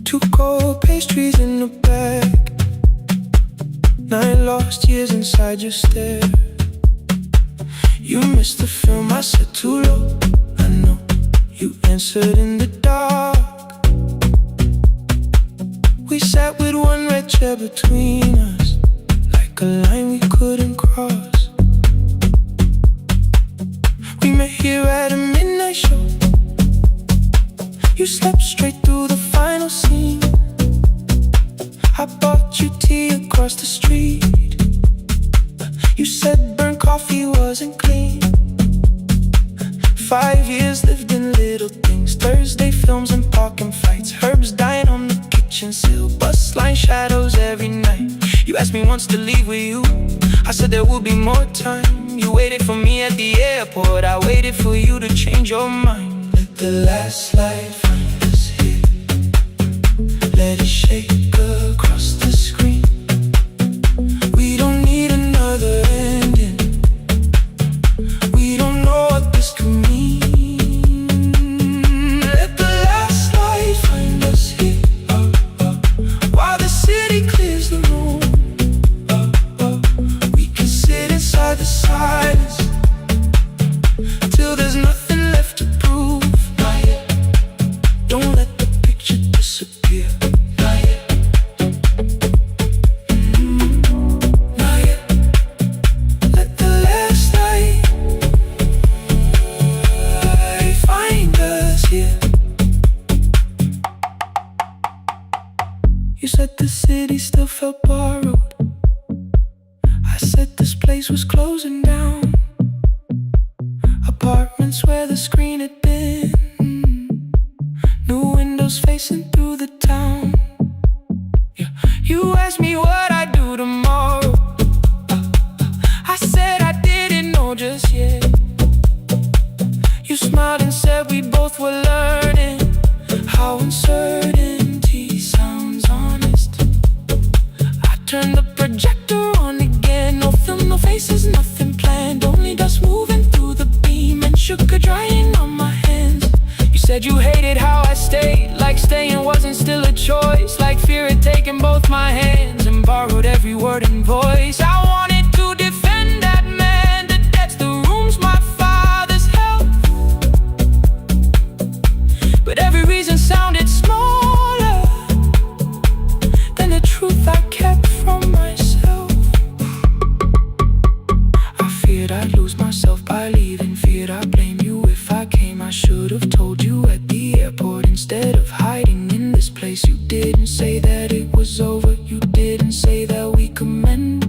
two cold pastries in a bag, 9 lost years inside your stare. You missed the film, I said too low, I know. You answered in the dark We sat with one red chair between us, like a line we couldn't cross. We met here at a midnight show. You slept straight through the final scene. I bought you tea across the street. You said burnt coffee wasn't clean. 5 years lived in little things. Thursday films and parking fights. Herbs dying on the kitchen sill. Bus line shadows every night. You asked me once to leave with you. I said there would be more time. You waited for me at the airport. I waited for you to change your mind. Let the last light find us here. Let it shake across the screen. We don't need another ending. We don't know what this could mean. Let the last light find us here, while the city clears the room. We can sit inside the silence till there's nothing left to prove. Not yet. Don't let the picture disappear. Not yet. Not yet. Let the last light find us here. You said the city still felt borrowed. I said this place was closing down. Apartments where the screen had been. New windows facing through the town. Yeah. You asked me what I'd do tomorrow. I said I didn't know just yet. You smiled and said we both were learning how uncertainty sounds honest. I turned the projector on again. No film, no faces, nothing planned. Only dust moving through the beam and sugar drying on my hands. You said you hated how I stayed, like staying wasn't still a choice, like fear had taken both my hands and borrowed every word and voice. I wanted to defend that man. The debts, the rooms, my father's health, but every reason sounded smaller than the truth I kept from myself. I feared I'd lose myself by leaving. Feared I'd blame you if I came. I should have told you at the airport instead of hiding in this place. You didn't say that it was over. You didn't say that we could mend.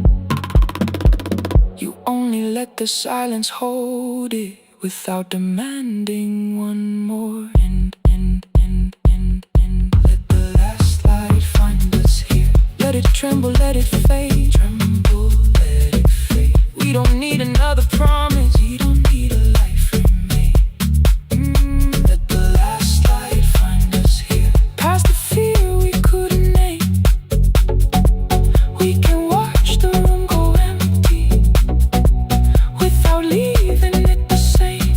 You only let the silence hold it without demanding one more end. Let the last light find us here. Let it tremble, let it fade. Tremble, let it fade. We don't need another promise. We don't need a life remade. Let the last light find us here. Past the fear we couldn't name. We can watch the room go empty without leaving it the same.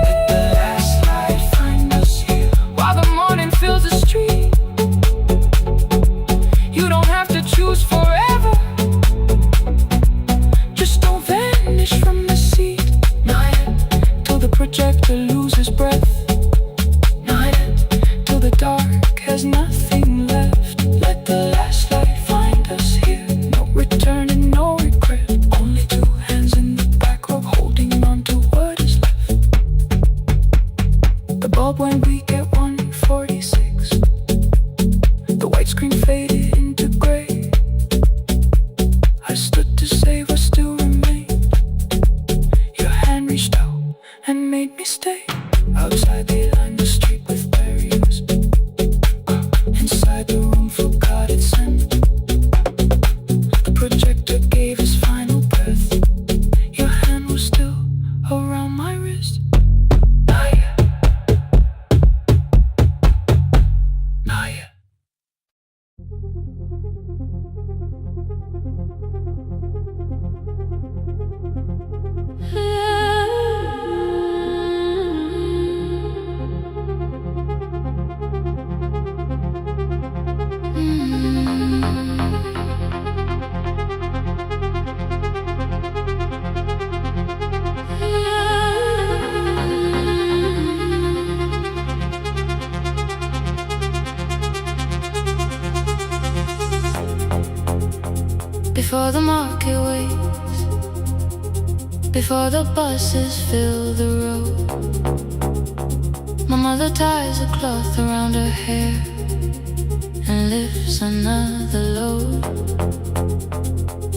Let the last light find us here, while the morning fills the street. before the market waits, before the buses fill the road. My mother ties a cloth around her hair and lifts another load.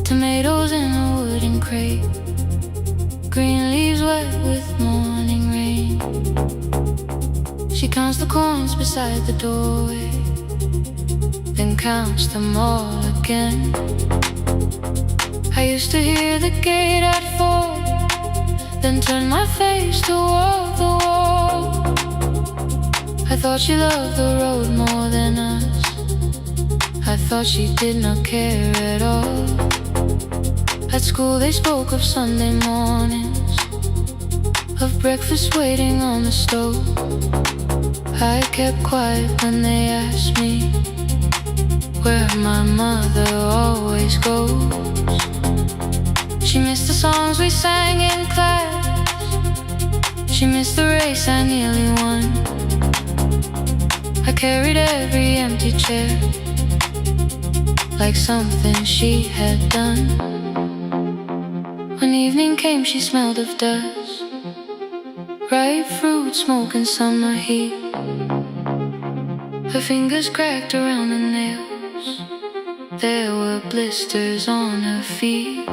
Tomatoes in a wooden crate, green leaves wet with morning rain. She counts the coins beside the doorway, then counts them all again. I used to hear the gate at 4, then turn my face toward the wall. I thought she loved the road more than us. I thought she did not care at all. At school they spoke of Sunday mornings, of breakfast waiting on the stove. I kept quiet when they asked me where my mother always goes. She missed the songs we sang in class, she missed the race I nearly won. I carried every empty chair like something she had done. When evening came she smelled of dust, ripe fruit, smoke and summer heat. Her fingers cracked around the nails, there were blisters on her feet.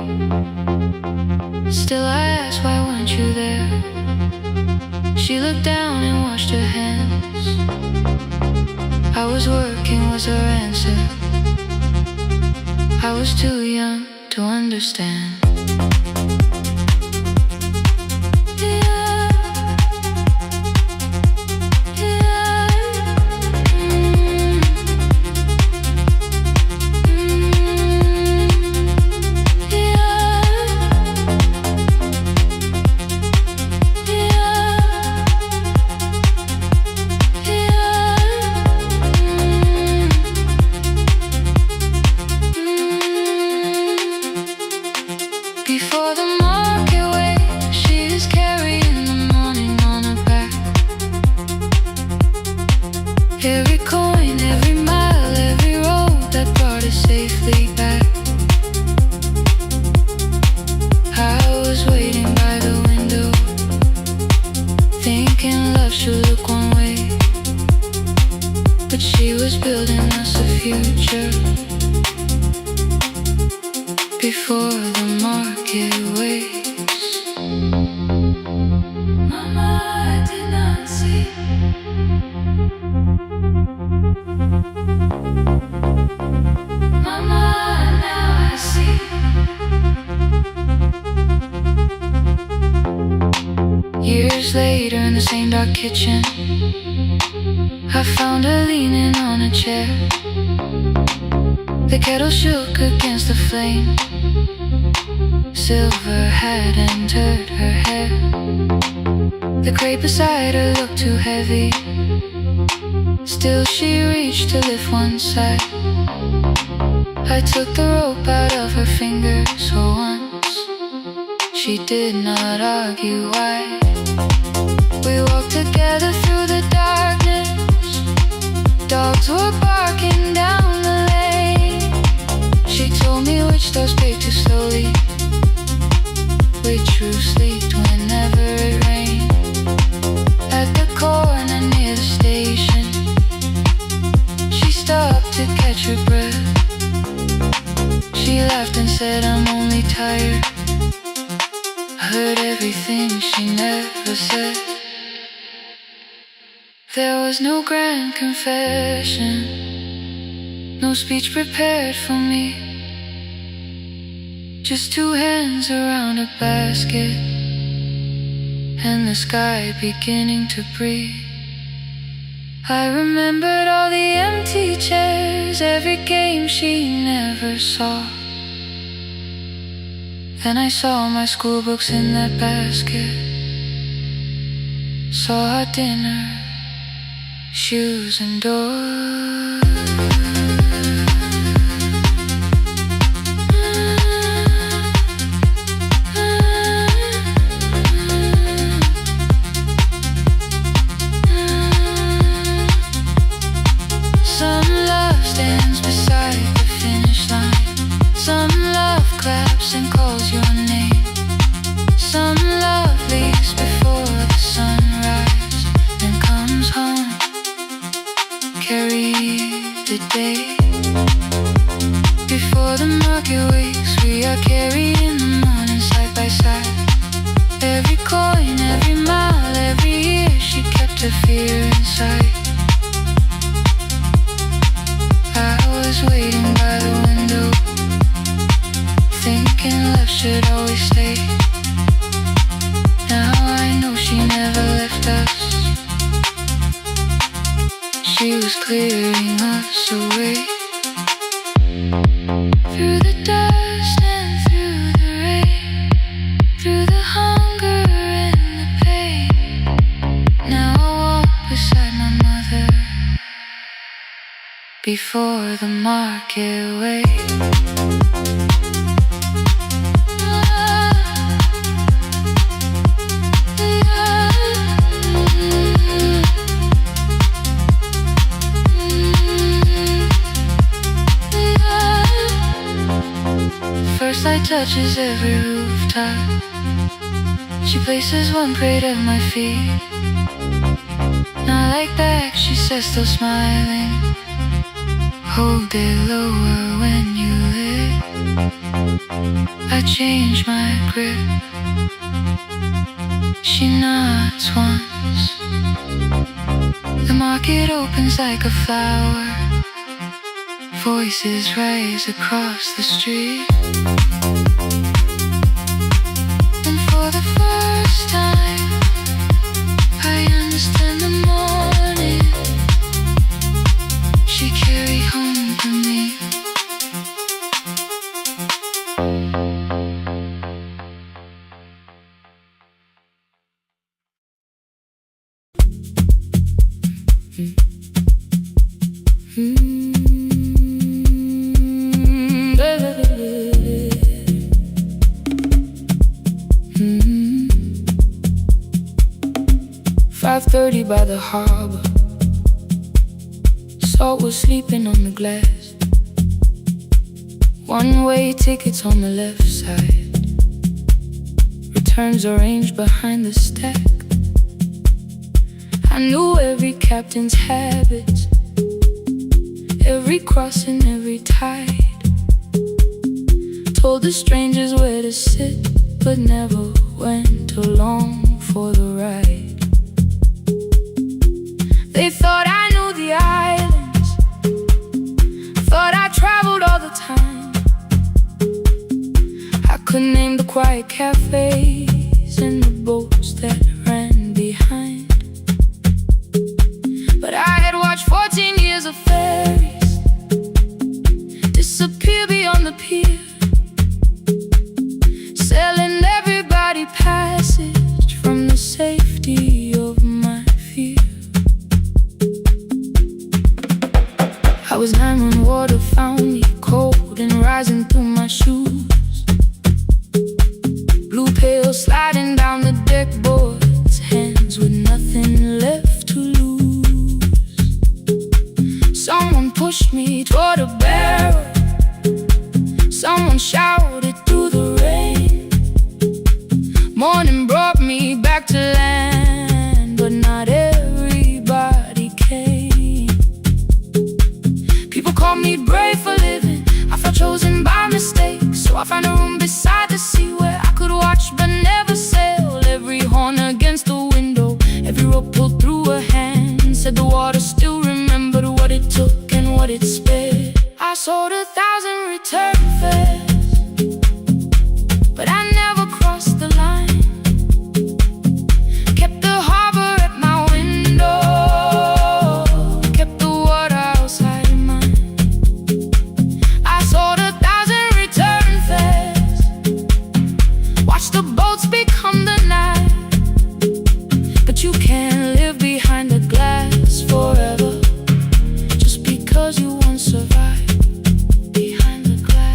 Still I asked, why weren't you there? She looked down and washed her hands. I was working was her answer. I was too young to understand. Before the market waits, she's carrying the morning on her back. Every coin, every mile, every road that brought us safely back. I was waiting by the window, thinking love should look one way, but she was building us a future. Before the market waits, Mama, I did not see. Mama, now I see. Years later in the same dark kitchen, I found her leaning on a chair. The kettle shook against the flame, silver had entered her hair. The crate beside her looked too heavy, still she reached to lift one side. I took the rope out of her fingers for once, she did not argue why. We walked together through the darkness, dogs were barking down the lane. She told me which doors paved too slowly, which roofs leaked whenever it rained. At the corner near the station, she stopped to catch her breath. She laughed and said, I'm only tired. I heard everything she never said. There was no grand confession, no speech prepared for me, just two hands around a basket and the sky beginning to breathe. I remembered all the empty chairs, every game she never saw. Then I saw my school books in that basket, saw our dinner, shoes and doors. Some love stands beside the finish line, some love day. Before the market wakes, we are carrying the morning side by side. Every coin, every mile, every year, she kept her fear inside. I was waiting by the window, thinking love should always stay. Now I know she never left us. She was clearing us away. Through the dust and through the rain, through the hunger and the pain. Now I walk beside my mother before the market waits. First light touches every rooftop. She places one plate at my feet. Not like that, she says, still smiling. Hold it lower when you lit. I change my grip. She nods once. The market opens like a flower. Voices rise across the street. And for the first time, I understand the morning she carried home to me. .30 by the harbor. Salt was sleeping on the glass. One-way tickets on the left side. Returns arranged behind the stack. I knew every captain's habits, every crossing, every tide. Told the strangers where to sit, but never went along for the ride. They thought I knew the islands, thought I traveled all the time. I could name the quiet cafes and the boats that ran behind. But I had watched 14 years of ferries disappear beyond the pier, selling everybody passage from the safety of my fear. I was 9 when water found me, cold and rising through my shoes. Blue pail sliding down the deck boards, hands with nothing left to lose. Someone pushed me toward a barrel, someone shouted through the rain. Morning brought me back to land, but not everybody came. People call me brave for living, I felt chosen by mistake. So I found a room beside the sea where I could watch but never sail. Every horn against the window, every rope pulled through a hand, said the water still remembered what it took and what it spared. I sold 1,000 return fares, but I never crossed the line. Kept the harbor at my window, kept the water outside of mine. I sold 1,000 return fares, watched the boats become the night. But you can't live behind the glass forever, just because you once survived behind the glass.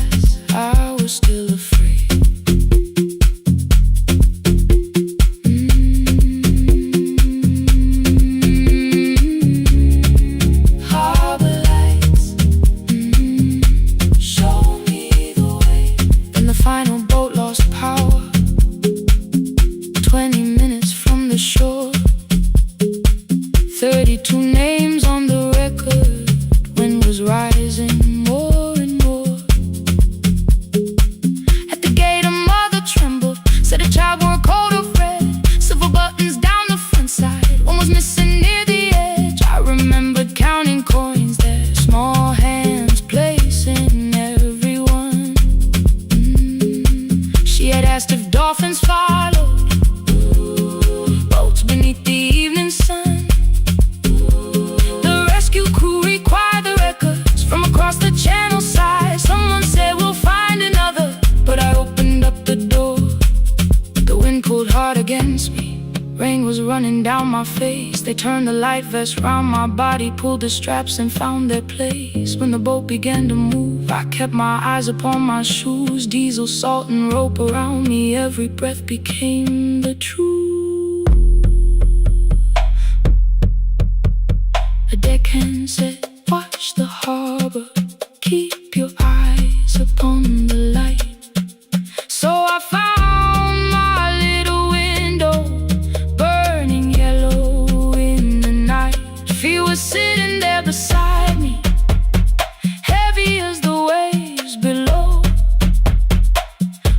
They turned the light vest round my body, pulled the straps and found their place. When the boat began to move, I kept my eyes upon my shoes. Diesel, salt and rope around me, every breath became the truth. A deckhand said, watch the harbor, keep your eyes upon the light. So I found my little window, burning yellow in the night. She was sitting there beside me, heavy as the waves below,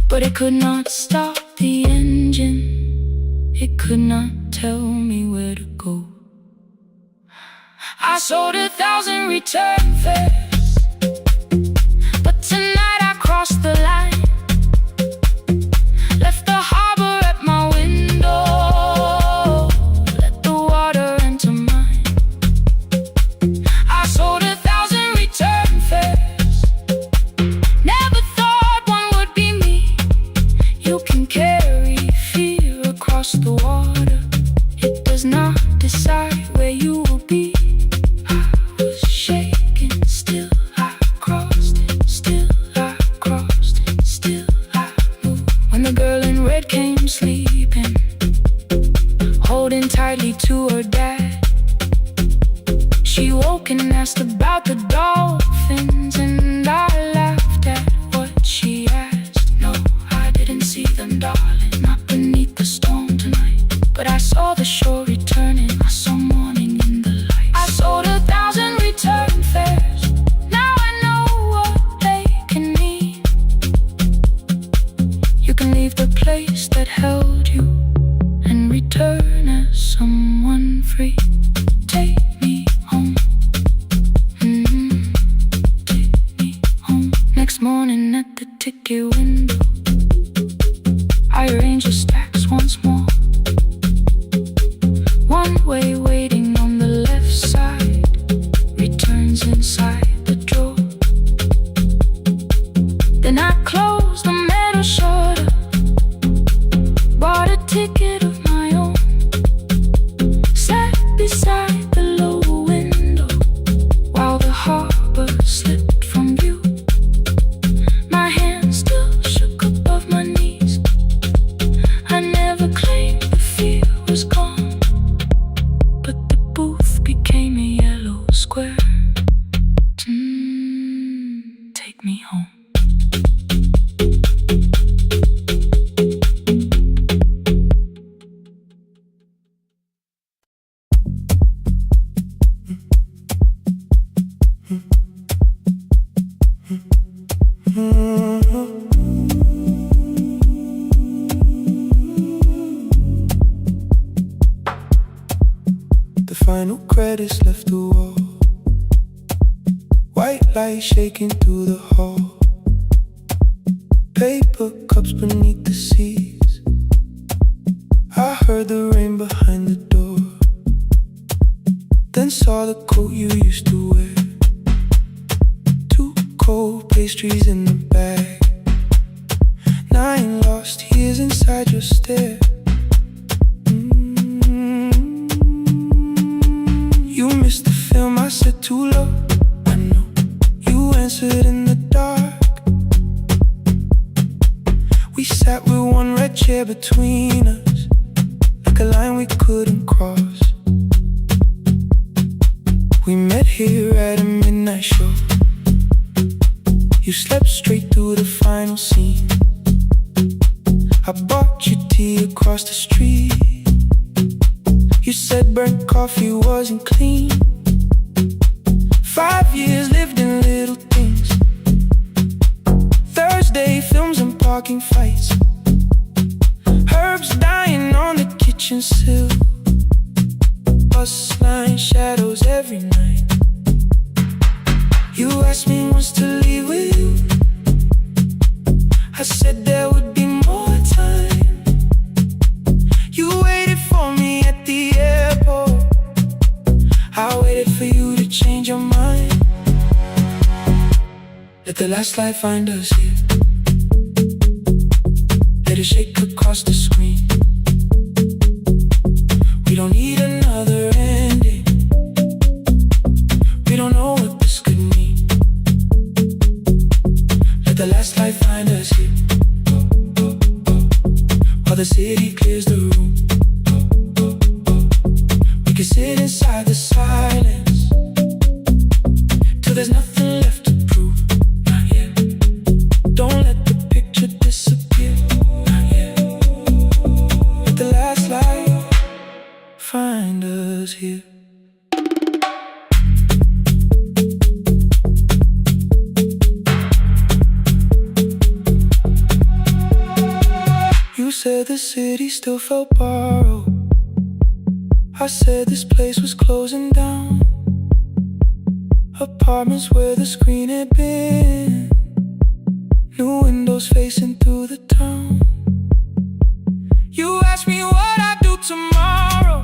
but it could not stop the engine. It could not tell me where to go. I sold 1,000 return fares, but tonight I crossed the line. Left the harbor at my window, let the water enter mine. I sold 1,000 return fares, never thought one would be me. You can carry fear across the water, it does not decide where you will be. Sleeping, holding tightly to her dad. She woke and asked about the dolphins, and I laughed at what she asked. No, I didn't see them, darling, not beneath the storm tonight. But I saw the shore returning, I saw morning in the light. I sold 1,000 return fares, now I know what they can mean. You can leave the place that held you and return as someone free. Take me home, take me home. Next morning at the ticket window, I arrange the stacks once more. One way waiting on the left side, returns inside the drawer. Then I close the metal shutter, bought a ticket of my own, sat beside the low window while the harbor slipped from view. My hands still shook above my knees. I never claimed the fear was gone, but the booth became a yellow square. Take me home. The final credits left the wall, white light shaking through the hall. Paper cups beneath the seas, I heard the rain behind the door. Then saw the coat you used to wear, 2 cold pastries in the bag, 9 lost years inside your stare. You missed the film, I said too low. I know you answered in the dark. We sat with one red chair between us, like a line we couldn't cross. We met here at a midnight show. You slept straight through the final scene. I bought you tea across the street. You said burnt coffee wasn't clean. 5 years lived in little things, Thursday films and parking fights, herbs dying on the kitchen sill, bus line shadows every night. You asked me once to leave with you. I said there would be more time. You waited for me at the airport. I waited for you to change your mind. Let the last light find us here. Let it shake across the screen. We don't need another end. We don't know what this could mean. Let the last light find us here, while the city clears the room. We can sit inside the silence till there's nothing left to prove. Not yet. Don't let the picture disappear. Not yet. Let the last light find us here. You said the city still felt borrowed. I said this place was closing down. Apartments where the screen had been, new windows facing through the town. You asked me what I'd do tomorrow.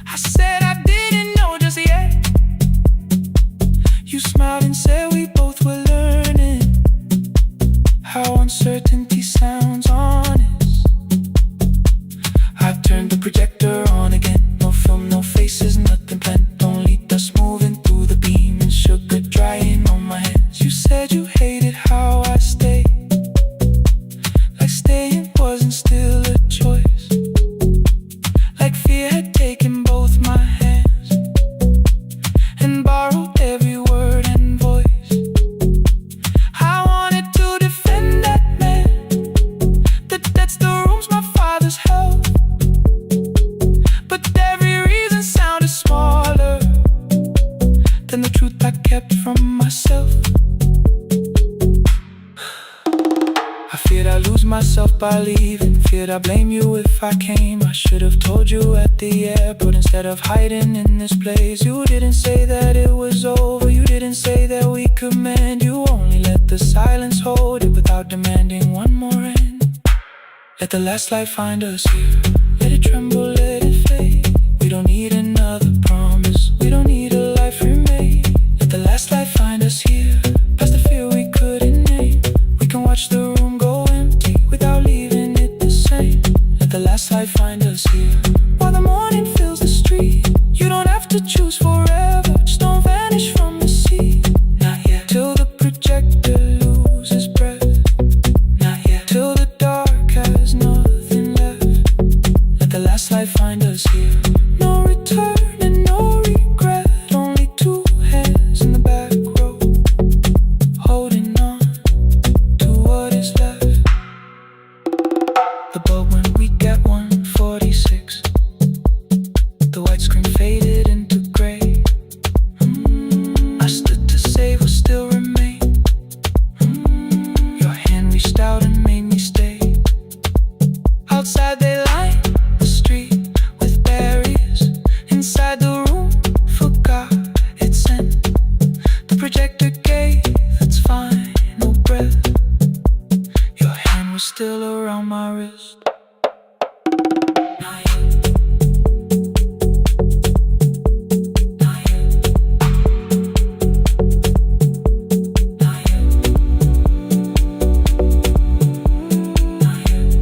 I said I didn't know just yet. You smiled and said we both were learning how uncertainty sounds honest. I turned the projector on again. No film, no faces, nothing planned. Only dust moving through the beam and sugar drying on my hands. You said you hated how I stayed, like staying wasn't still a choice, like fear had taken both my hands and borrowed every word and voice. I wanted to defend that man that's the rooms my father's held, but every reason sounded smaller than the truth I kept from myself. I feared I'd lose myself by leaving, feared I'd blame you if I came. I should have told you at the airport instead of hiding in this place. You didn't say that it was over, you didn't say that we could mend. You only let the silence hold it without demanding one more end. Let the last light find us here. Let it tremble, let it fade. We don't need another promise, we don't need a life remade. Let the last light find us here, past the fear we couldn't name. We can watch the room go empty without leaving it the same. Let the last light find us here, while the morning fills the street. You don't have to choose forever, just don't vanish from the sea. Not yet. Till the projector loses breath. Not yet. Till the dark has nothing left. Let the last light find us here. No return and no regret. Only two hands in the back row, holding on to what is left. The bulb when we get 146. The white screen faded into gray. I stood to save what still remained. Your hand reached out and made me stay. Outside they line the street with barriers. Inside the room forgot its end. The projector gave its final breath. Your hand was still around my wrist. Not yet. Not yet. Not yet. Not yet.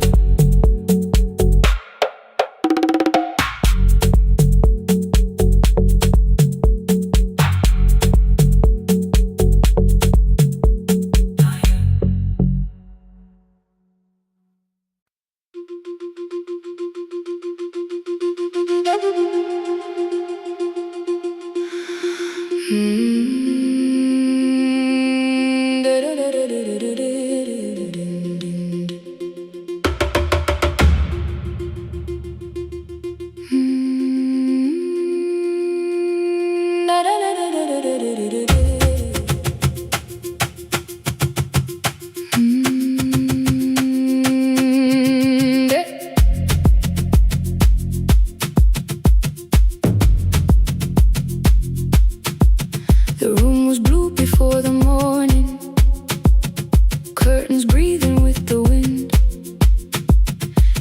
The room was blue before the morning, curtains breathing with the wind.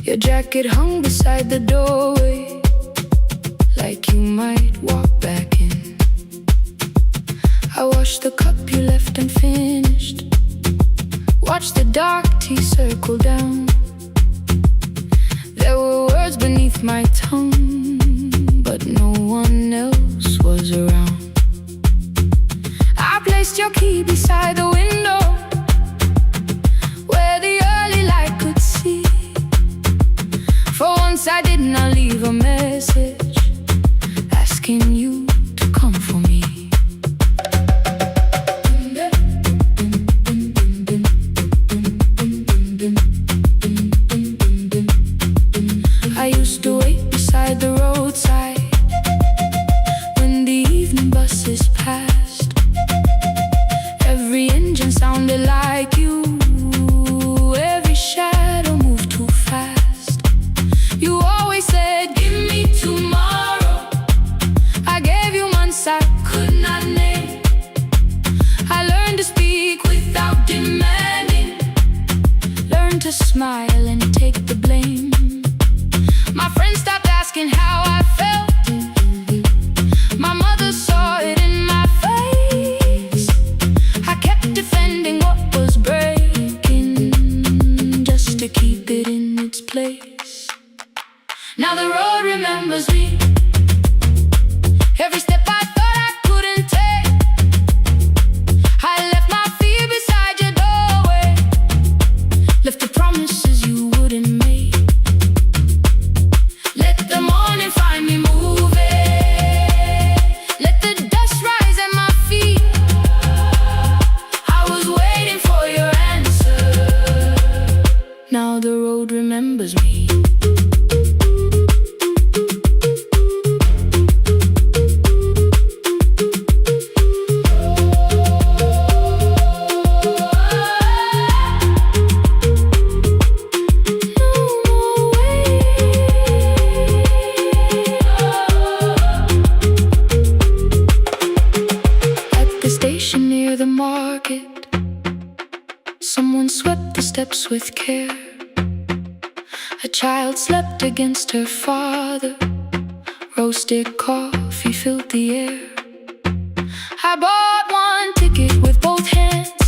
Your jacket hung beside the doorway, like you might walk back in. I washed the cup you left unfinished, watched the dark tea circle down. There were words beneath my tongue, but no one else was around. me beside the window where the early light could see. For once I did not leave a message asking you to come for me. I used to wait beside the roadside when the evening buses passed. Every engine sounded like you, every shadow moved too fast. You always said, give me tomorrow. I gave you months I could not name. I learned to speak without demanding, learned to smile and take the blame. My friends stopped asking how I felt. My mother saw it in my face. I kept defending what was breaking just to keep it in its place. Now the road remembers me. Every step I thought I couldn't take, I left my fear beside your doorway, left the promises you wouldn't make. Let the morning find me moving, let the dust rise at my feet. I was waiting for your answer. Now the road remembers me. Near the market, someone swept the steps with care. A child slept against her father. Roasted coffee filled the air. I bought one ticket with both hands,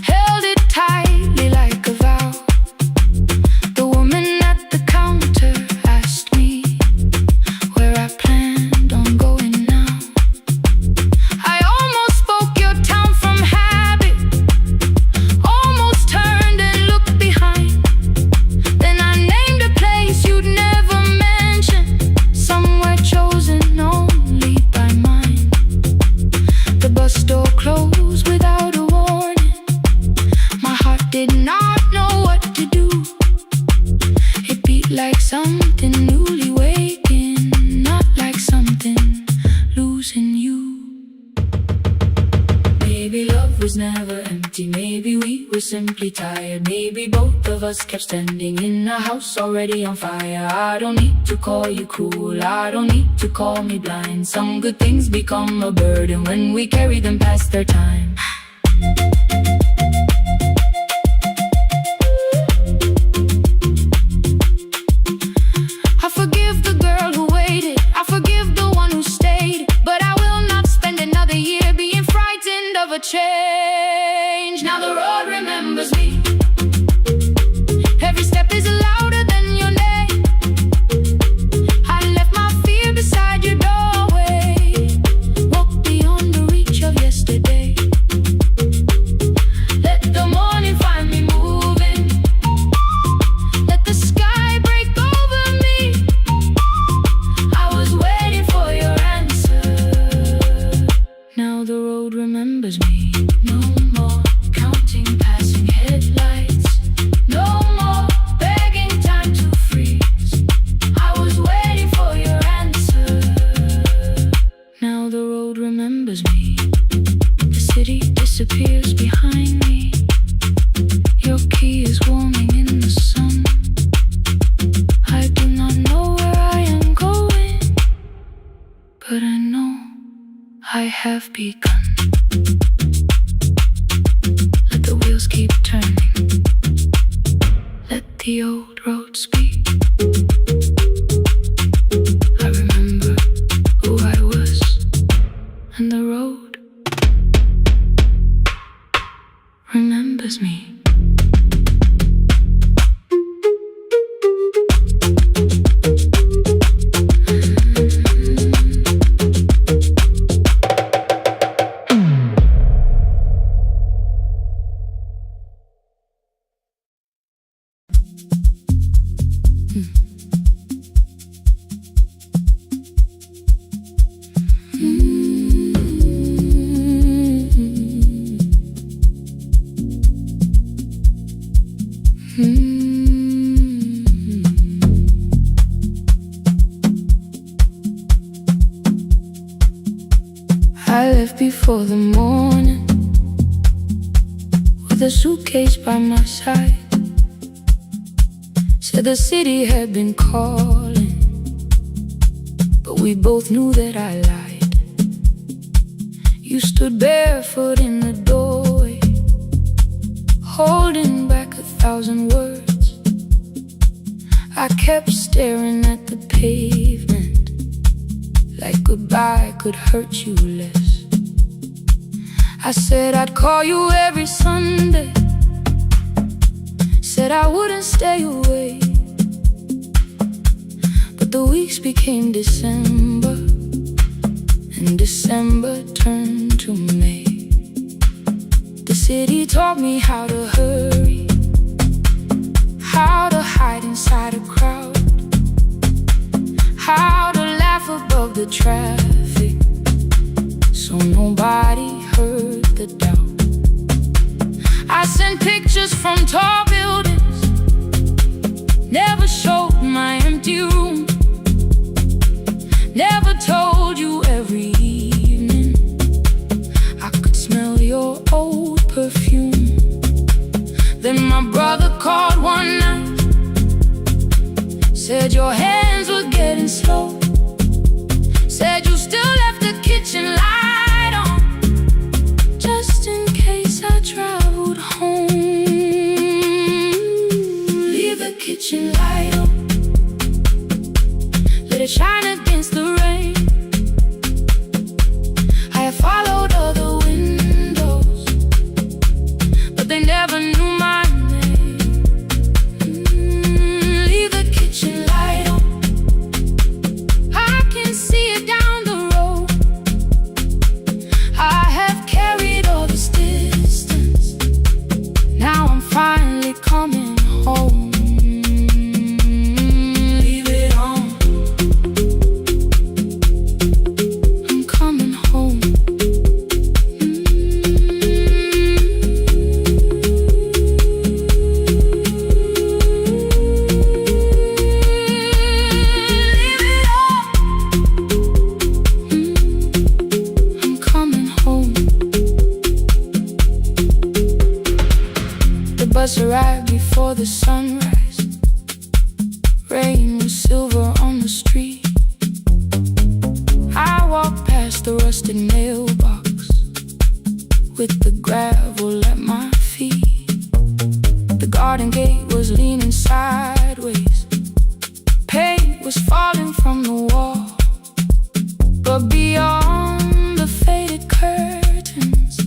held it tightly like a vow. The woman at the counter asked me where I planned on going now. I almost spoke your town from habit, almost turned and looked behind. Then I named a place you'd never mention, somewhere chosen only by mine. The bus door closed without a warning. My heart did not know what to do. It beat like something newly waking, not like something losing you. Maybe love was never empty, maybe we were simply tired. Maybe both of us kept standing in a house already on fire. I don't need to call you cruel, I don't need to call me blind. Some good things become a burden when we carry them past their time. I forgive the girl who waited, I forgive the one who stayed, but I will not spend another year being frightened of a change. Now the road remembers me. Every step is louder than your name. I left my fear beside your doorway, walked beyond the reach of yesterday. Let the morning find me moving, let the sky break over me. I was waiting for your answer. Now the road remembers me. No more counting passing headlights, no more begging time to freeze. I was waiting for your answer. Now the road remembers me. The city disappears behind me. Your key is warming in the sun. I do not know where I am going, but I know I have begun. Let the wheels keep turning, let the old road speak. I remember who I was, and the road remembers me. I left before the morning with a suitcase by my side. Said the city had been calling, but we both knew that I lied. You stood barefoot in the doorway, holding back 1,000 words. I kept staring at the pavement, like goodbye could hurt you less. I said I'd call you every Sunday, said I wouldn't stay away. But the weeks became December, and December turned to May. The city taught me how to hurry, how to hide inside a crowd, how to laugh above the traffic, so nobody heard the doubt. I sent pictures from tall buildings, never showed my empty room, never told you every evening I could smell your old perfume. Then my brother called one night, said your hands were getting slow, said you still left the kitchen light on, just in case I traveled home. Leave the kitchen light on, let it shine against the rain. I have followed other windows, but they never knew my name. Leave the kitchen light on, I can see it down the road. I have carried all this distance, now I'm finally coming home. Leave it on, I'm coming home. Leave it on, I'm coming home. The bus arrived before the sunrise. Rain was silver on the street. I walked past the rusted mailbox with the gravel at my feet. The garden gate was leaning sideways, paint was falling from the wall, but beyond the faded curtains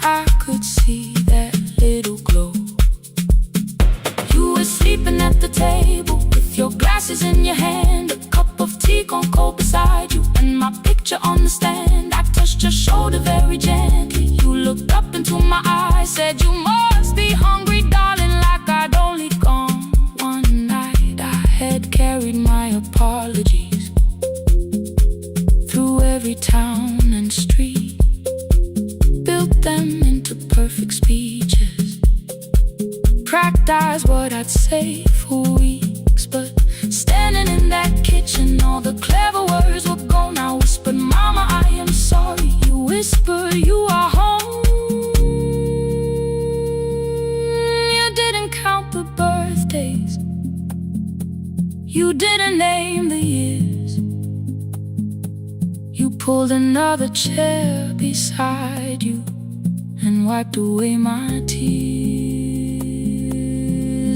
I could see that little glow. You were sleeping at the table with your glasses in your hand, a cup of tea gone cold beside you, and my picture on the stand. I touched your shoulder very gently. You looked up into my eyes, said you must be hungry, darling, like I'd only gone one night. I had carried my apologies through every town and street, built them into perfect speeches, practiced what I'd say for weeks. But standing in that kitchen, all the clever words were gone. I whispered, Mama, I am sorry. You whispered, you are home. You didn't count the birthdays, you didn't name the years. You pulled another chair beside you and wiped away my tears.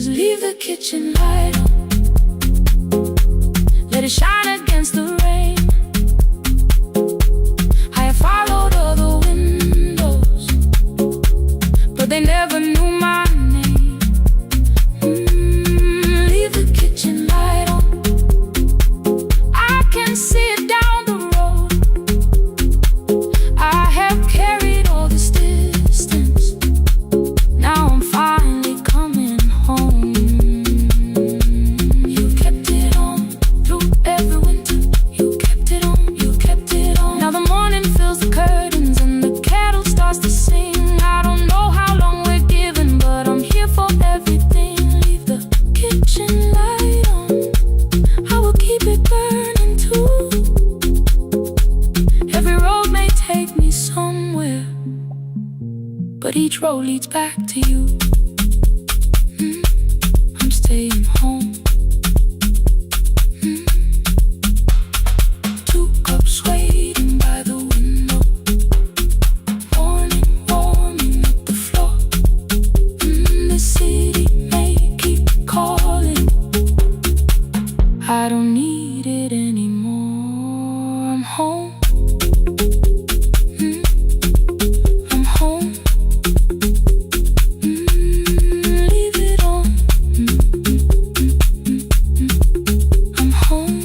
Leave the kitchen light on, let it shine against the rain. I have followed other windows, but they never knew my name. Leave the kitchen light on, I can see it down the road. I have carried all this distance, now I'm finally coming home. You kept it on through every winter, you kept it on, you kept it on. Now the morning fills the curtains and the kettle starts to sing. I don't know how long we're take me somewhere, but each road leads back to you. I'm staying home. 2 cups waiting by the window, morning warming up the floor. The city may keep calling, I don't need it anymore. I'm home. I'm home. Leave it on. I'm home.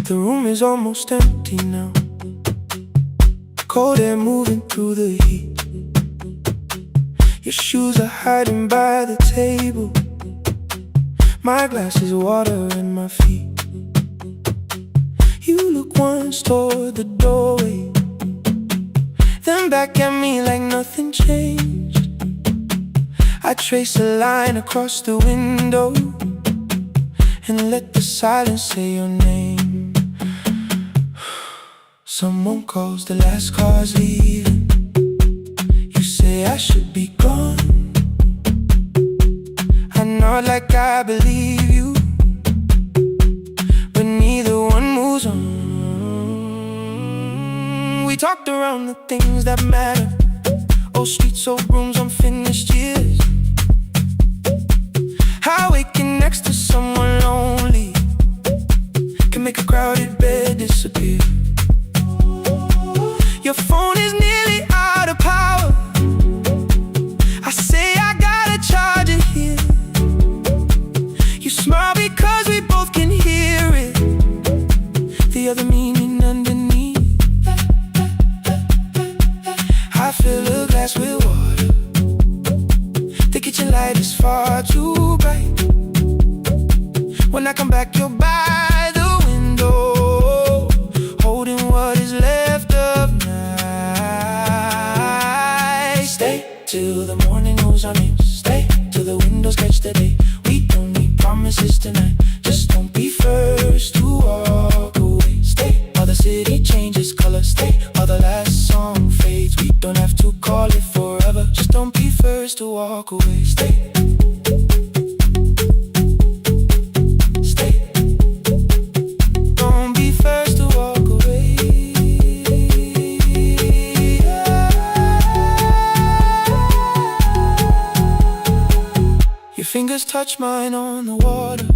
The room is almost empty now, cold air moving through the heat. Your shoes are hiding by the table, my glass is water in my feet. You look once toward the doorway, then back at me like nothing changed. I trace a line across the window and let the silence say your name. Someone calls, the last car's leaving. You say I should be gone. I nod like I believe you, but neither one moves on. We talked around the things that matter, old streets, old rooms, unfinished years. How waking next to someone lonely can make a crowded bed disappear. Your phone is nearly out of power, I say I gotta charge it here. You smile because we both can hear it, the other meaning underneath. I fill a glass with water, the kitchen light is far too bright. When I come back you're by the window, holding what is left of night. Stay till the morning knows our names, stay till the windows catch the day. We don't need promises tonight, just don't be first to walk away. Stay while the city changes color, stay while the last song fades. We don't have to call it forever, just don't be first to walk away. Stay. Fingers touch mine on the water,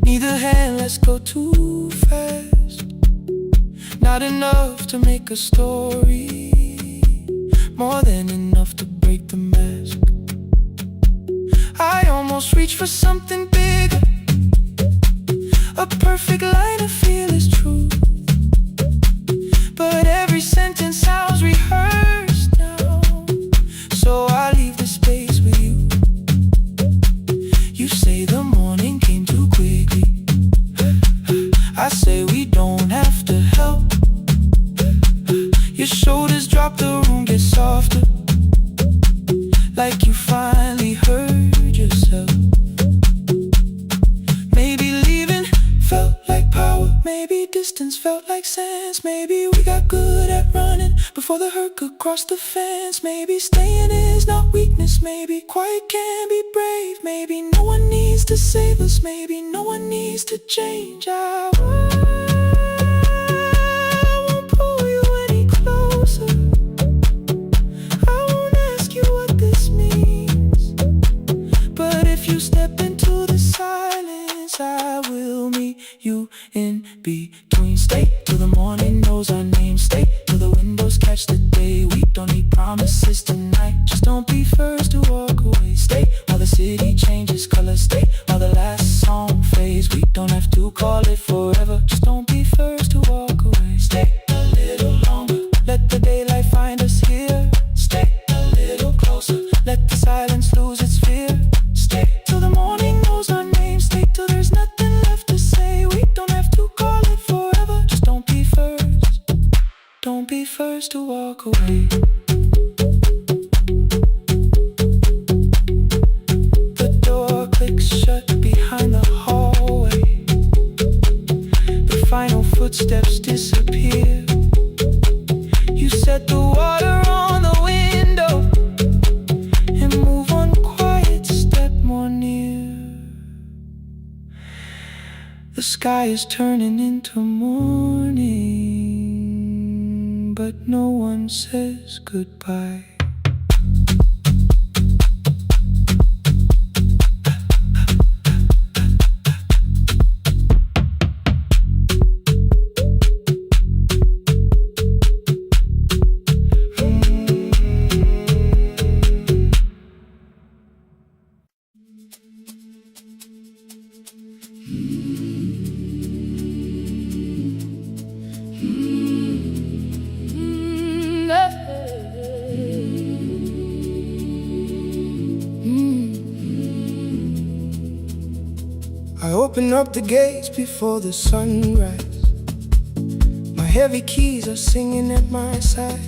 neither hand lets go too fast. Not enough to make a story, more than enough to break the mask. I almost reach for something bigger, a perfect line of fearless truth, but every sentence sounds rehearsed now, so I leave the space with you. You say the morning came too quickly, I say we don't have to help. Your shoulders drop, the room gets softer, like you finally heard yourself. Maybe leaving felt like power, maybe distance felt like sense. Maybe we got good at running before the hurt could cross the fence. Maybe staying is not weakness, maybe quiet can be brave. Maybe no one needs to save us, maybe no one needs to change. I won't pull you any closer, I won't ask you what this means, but if you step into the silence, I will meet you in between. Stay till the morning knows our names, stay till the windows catch the day. We don't need promises tonight, just don't be first to walk away. Stay while the city changes color, stay while the last song fades. We don't have to call it forever, just don't be first to walk away. Stay a little longer, let the daylight find us here. Stay a little closer, let the silence lose its fear. Stay till the turns to walk away. The door clicks shut behind the hallway. The final footsteps disappear. You set the water on the window and move one quiet step more near. The sky is turning into morning, but no one says goodbye. I open up the gates before the sunrise. My heavy keys are singing at my side.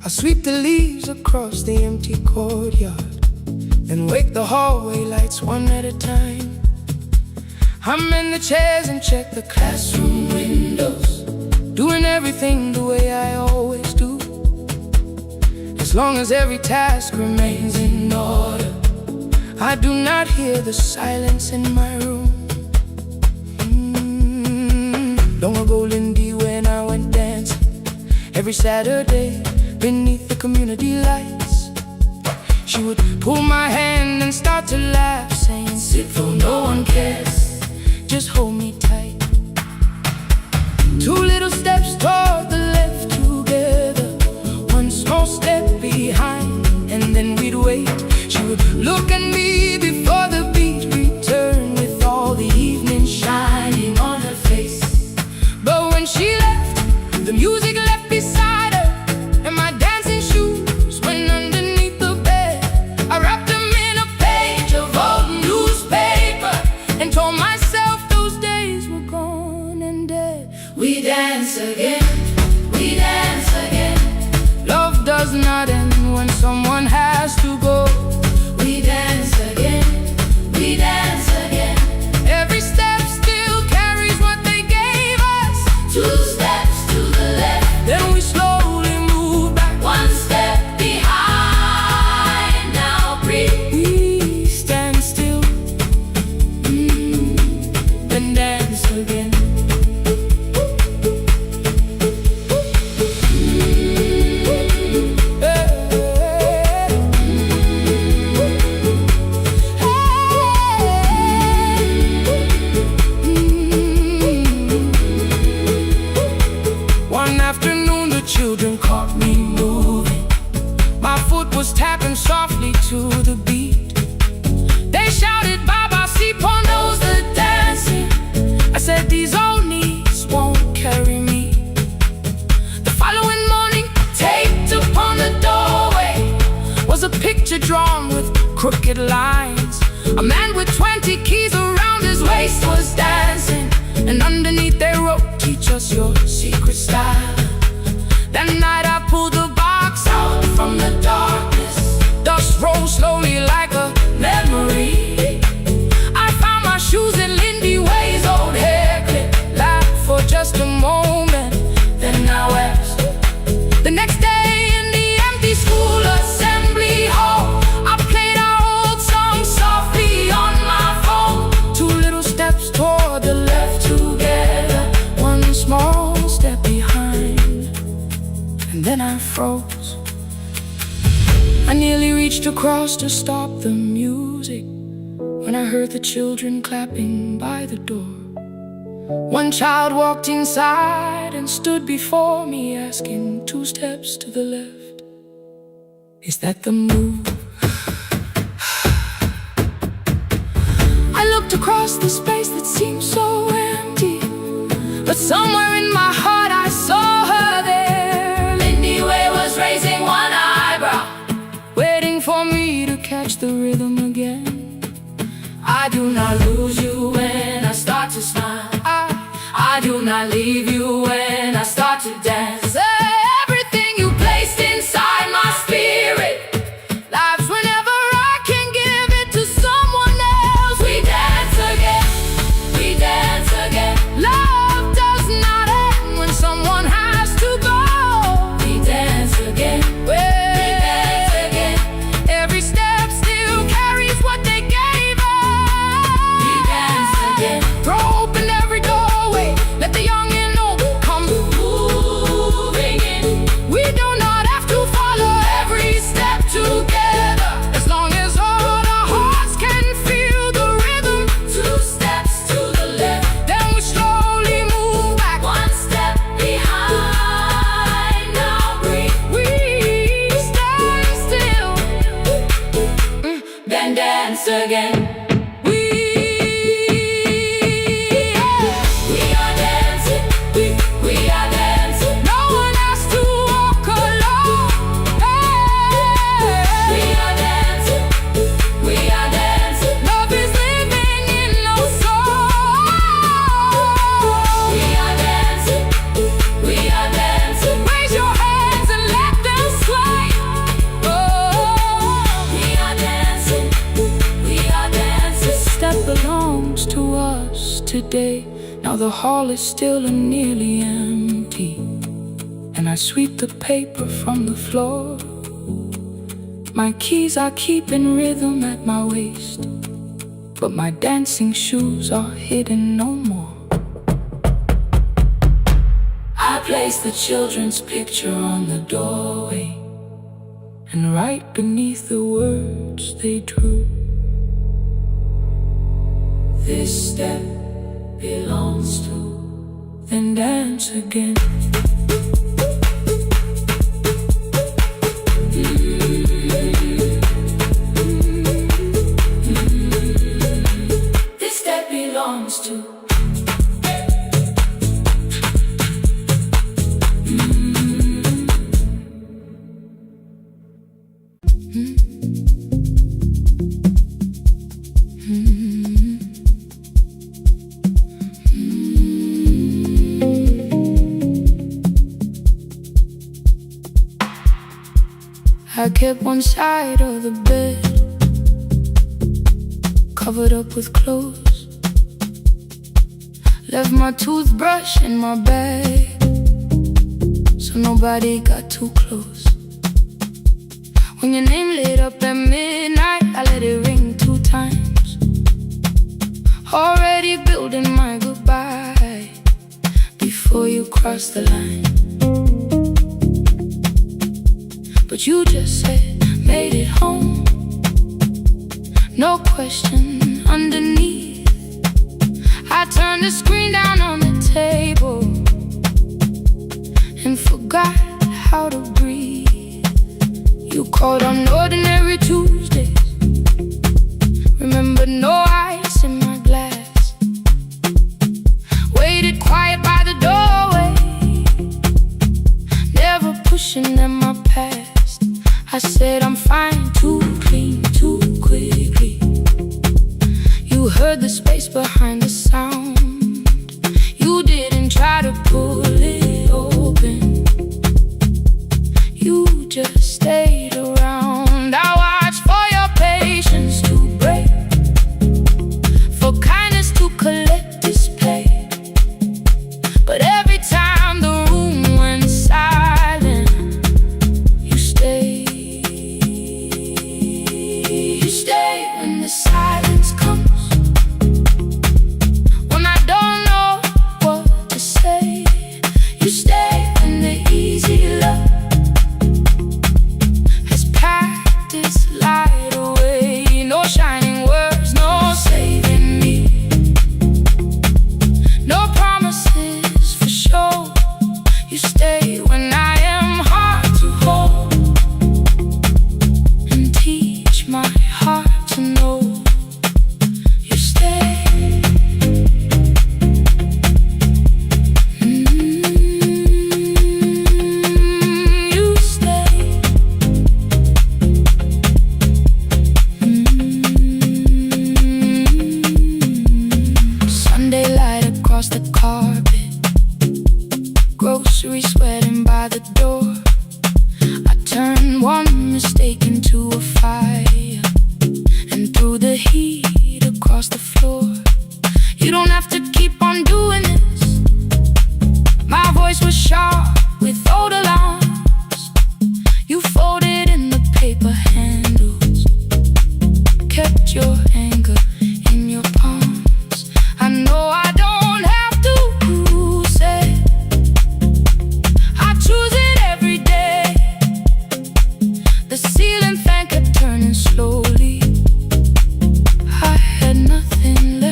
I sweep the leaves across the empty courtyard, then wake the hallway lights one at a time. I'm in the chairs and check the classroom windows, doing everything the way I always do. As long as every task remains in order, I do not hear the silence in my room. Long ago, Lindy, when I went dancing every Saturday beneath the community lights, she would pull my hand and start to laugh, saying, "Sit though no one cares, just hold me tight." Two little steps toward the left together, one small step behind, and then we'd wait. She would look at me before the beat returned, with all the evening shining on her face. But when she left, the music left beside her, and my dancing shoes went underneath the bed. I wrapped them in a page of old newspaper and told myself those days were gone and dead. We dance again, we dance again. Love does not end when someone has to go. We dance again, we dance again. Every step still carries what they gave us. Two steps to the left, then we slowly move back. One step behind, now breathe. We stand still, then dance again. Children caught me moving. My foot was tapping softly to the beat. They shouted, "Baba, see, knows the dancing." I said, "These old knees won't carry me." The following morning, taped upon the doorway was a picture drawn with crooked lines. A man with 20 keys around his waist was dancing, and underneath they wrote, "Teach us your secret style." That night I pulled the box out from the darkness. Dust rose slowly like a memory. I found my shoes in Lindy Way's old hair clip. Laughed for just a moment, then I wept. The next day in the empty school assembly hall, I played our old song softly on my phone. Two little steps toward the left together, one small step behind. And then I froze. I nearly reached across to stop the music when I heard the children clapping by the door. One child walked inside and stood before me, asking, "Two steps to the left, is that the move?" I looked across the space that seemed so empty, but somewhere in my heart I saw her there. Raising one eyebrow, waiting for me to catch the rhythm again. I do not lose you when I start to smile. I do not leave you when I start to dance. again. Today, now the hall is still and nearly empty, and I sweep the paper from the floor. My keys I keep in rhythm at my waist, but my dancing shoes are hidden no more. I place the children's picture on the doorway, and right beneath the words they drew, this step belongs to, then dance again. This step belongs to. I kept one side of the bed covered up with clothes, left my toothbrush in my bag so nobody got too close. When your name lit up at midnight, I let it ring 2 times, already building my goodbye before you cross the line. But you just said, made it home, no question underneath. I turned the screen down on the table and forgot how to breathe. You called on ordinary Tuesdays, remember no ice in my glass. Waited quiet by the doorway, never pushing at my past. I said I'm fine, too clean, too quickly. You heard the space behind the sound. You didn't try to pull it open, you just stayed around. I watched for your patience to break, for kindness to collect display. But every time the room went silent, you stayed. When the silence comes, when I don't know what to say, you stay. When the easy love has packed its light away, no shining words, no saving me, no promises for sure. You stay when I am hard to hold, and teach my heart to know. You stay. You stay. Sunday light across the carpet, groceries sweating by the door. I turned one mistake into a fire, and through the heat across the floor. You don't have to keep on doing this. My voice was sharp with old alarms. You folded in the paper handles, kept your anger in your palms. I know I don't have to say, I choose it every day. The ceiling fan kept turning slowly. I had nothing left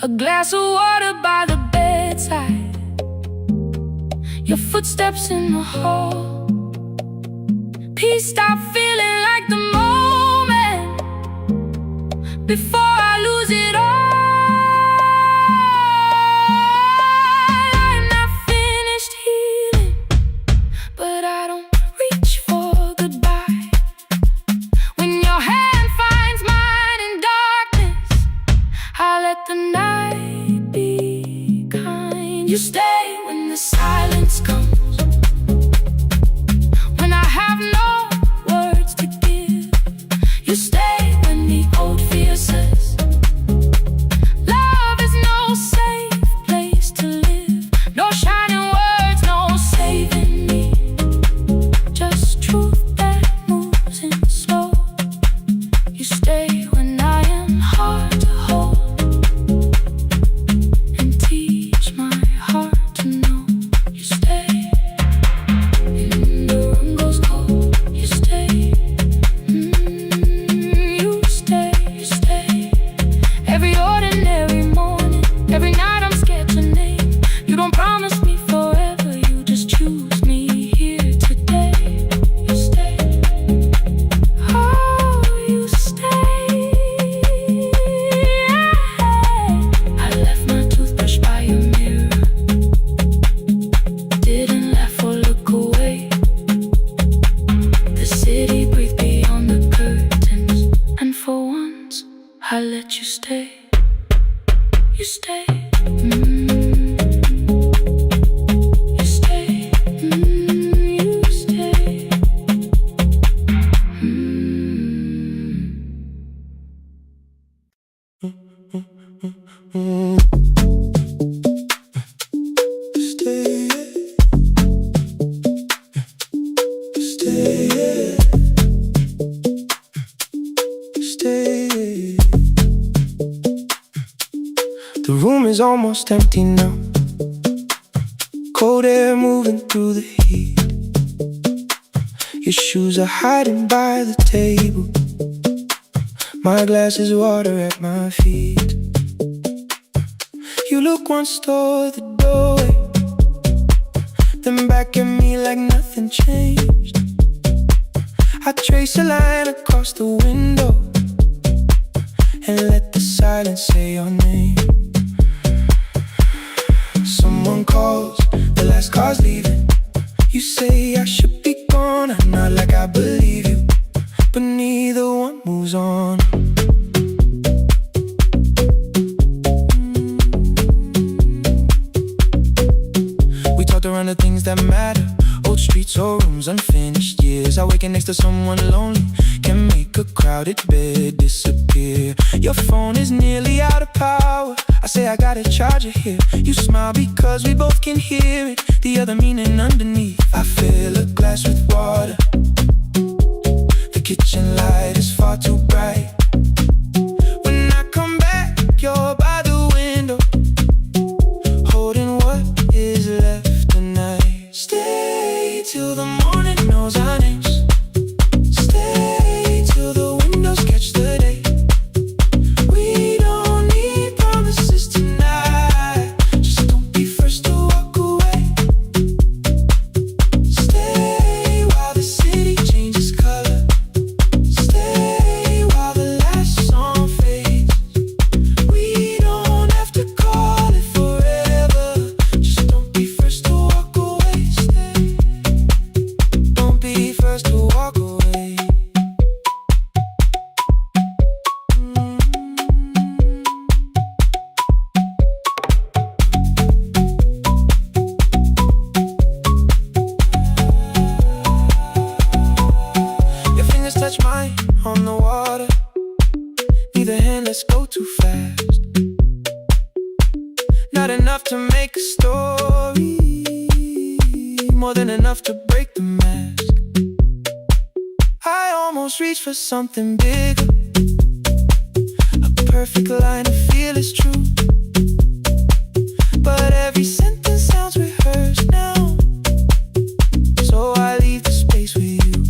A glass of water by the bedside, your footsteps in the hall. Peace, stop feeling like the moment before I lose it all. I'm not finished healing, but I don't reach for goodbye. When your hand finds mine in darkness, I let the night be kind. You stay when the silence comes, when I have no words to give. You stay when the old fear says love is no safe place to live. No shining words, no saving me, just truth that moves in slow. You stay when I am hard to hold, and teach my heart to know. You stay when the room goes cold. You stay, you stay, you stay. Every ordinary morning, every night I'm scared to name. You don't promise me forever, you just choose me here today. You stay, oh, you stay. I left my toothbrush by your mirror, didn't laugh or look away. The city breathed beyond the curtains, and for once I let you stay. You stay, you stay, you stay. Stay, stay, stay. The room is almost empty now, cold air moving through the heat. Your shoes are hiding by the table, my glass is water at my feet. You look once toward the doorway, then back at me like nothing changed. I trace a line across the window and let the silence say your name. Someone calls, the last car's leaving. You say I should be gone, I nod like I believe you, but neither one moves on. We talked around the things that matter, old streets or rooms, unfinished years. I waking next to someone lonely can make a crowded bed disappear. Your phone is nearly out of power, I say I gotta charge it here. You smile because we both can hear it, the other meaning underneath. I fill a glass with water, the kitchen light is far too bright. When I come back, you're by the window, holding what is left tonight. Stay till the morning knows our names. Stay till the windows catch the day. We don't need promises tonight, just don't be first to walk away. Stay while the city changes color. Stay while the last song fades. We don't have to call it forever, just don't be first to walk away. Stay, don't be first to walk away. Your fingers touch mine on the water, neither hand, let's go too fast. Not enough to make a story, more than enough to break the mask. I almost reached for something bigger, a perfect line to feel is true, but every sentence sounds rehearsed now, so I leave the space with you.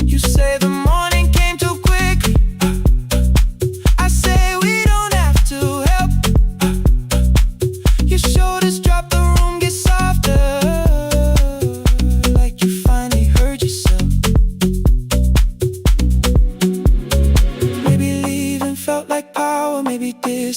You say the morning came too quickly, I say we don't have to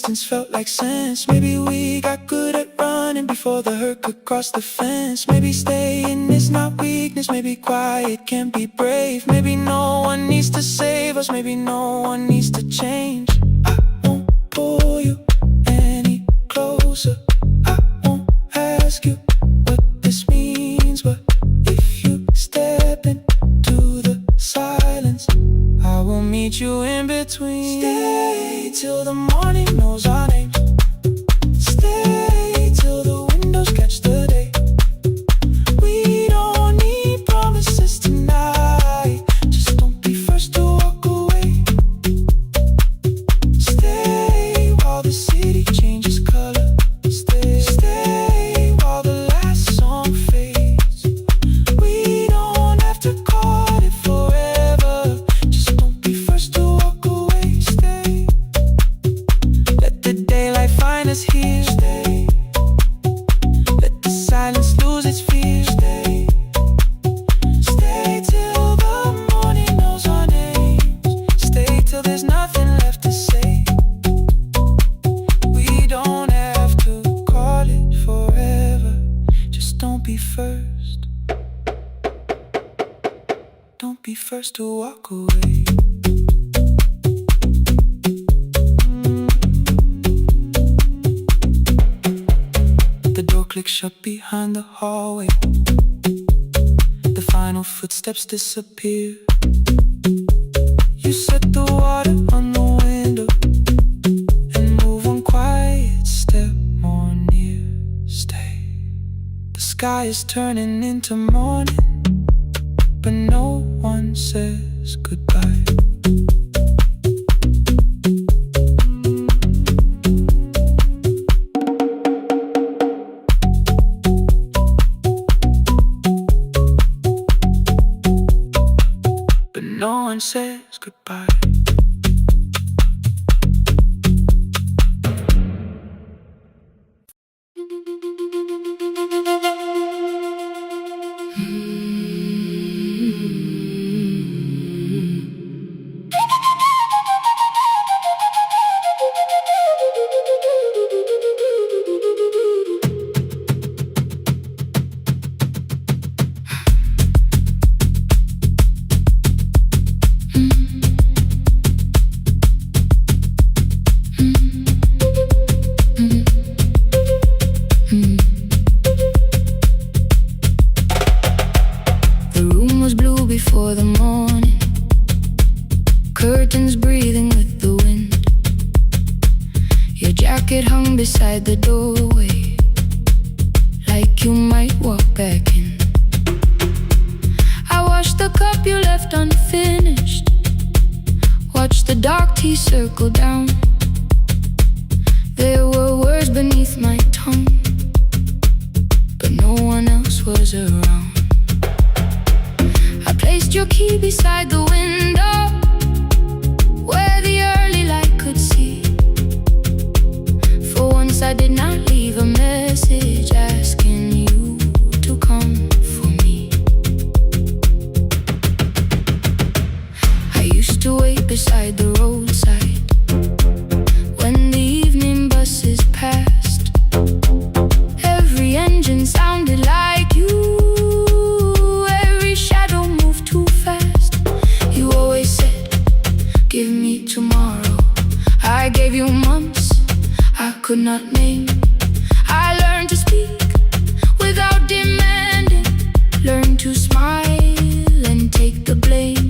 distance felt like sense. Maybe we got good at running before the hurt could cross the fence. Maybe staying is not weakness, maybe quiet can be brave. Maybe no one needs to save us, maybe no one needs to change. I won't pull you any closer, I won't ask you what this means, but if you step into the silence, I will meet you in between. Stay till the morning knows our names. Stay till the windows catch the day. We don't need promises tonight, just don't be first to walk away. Stay while the city changes color. Stay while the last song fades. We don't have to call it forever, just don't be first to walk away. Stay, let the daylight find us here. Stay, let the silence lose its fear. Stay, stay till the morning knows our names. Stay till there's nothing left to say. We don't have to call it forever, just don't be first. Don't be first to walk away. The door clicks shut behind the hallway. The final footsteps disappear. You set the water on the window and move one quiet step more near. Stay. The sky is turning into morning, but no one says goodbye. But no one says goodbye. The room was blue before the morning, curtains breathing with the wind. Your jacket hung beside the doorway, like you might walk back in. I washed the cup you left unfinished, watched the dark tea circle down. There were words beneath my tongue, but no one else was around. I placed your key beside the window, where the early light could see. For once I did not leave a message asking you to come for me. I used to wait beside the roadside when the evening buses passed. Every engine sounded like you, every shadow moved too fast. You always said, give me tomorrow. I gave you months I could not name. I learned to speak without demanding, learned to smile and take the blame.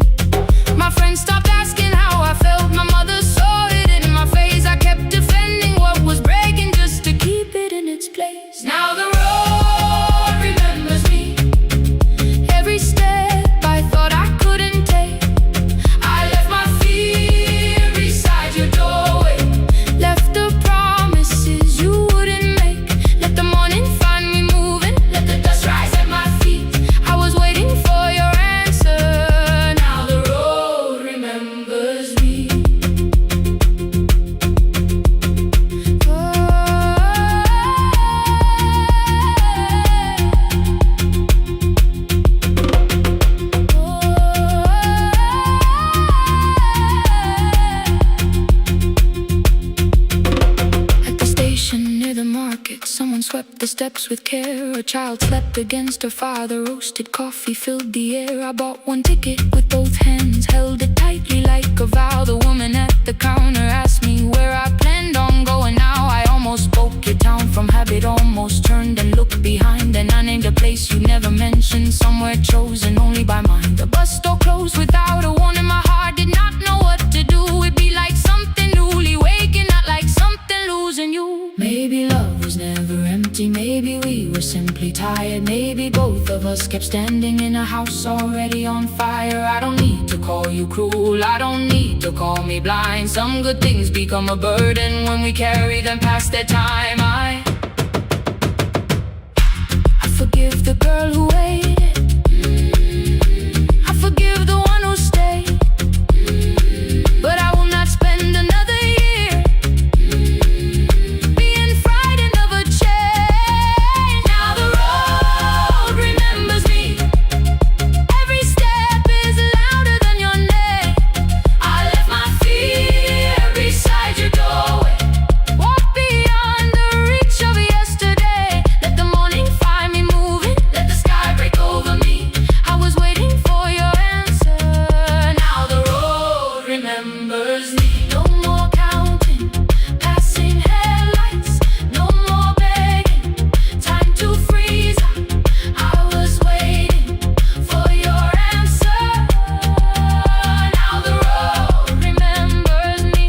My friends stopped asking how I felt, my mother saw it in my face. I kept defending what was breaking just to keep it in its place. Now the road remembers me, every step I thought I couldn't take. I left my fear beside your doorway, left the promises you wouldn't books with care. A child slept against her father. Roasted coffee filled the air. I bought one ticket with both hands, held it tightly like a vow. The woman at the counter asked me where I planned on going now. I almost spoke your town from habit, almost turned and looked behind. And I named a place you never mentioned, somewhere chosen only by mine. The bus door closed without a warning. My heart did not know what to do. It'd be like something newly waking, not like something losing you. Maybe love was never empty, maybe we were simply tired. Maybe both of us kept standing in a house already on fire. I don't need to call you cruel, I don't need to call me blind. Some good things become a burden when we carry them past their time. I forgive the girl who waited, I forgive the one who stayed, but I will not spend another year being frightened of a change. Now the road remembers me, every step is louder than your name. I left my fear beside your doorway, walk beyond the reach of yesterday. Let the morning find me moving, let the sky break over me. I was waiting for your answer. Now the road remembers me. No more counting passing headlights, no more begging, time to freeze up. I was waiting for your answer. Now the road remembers me.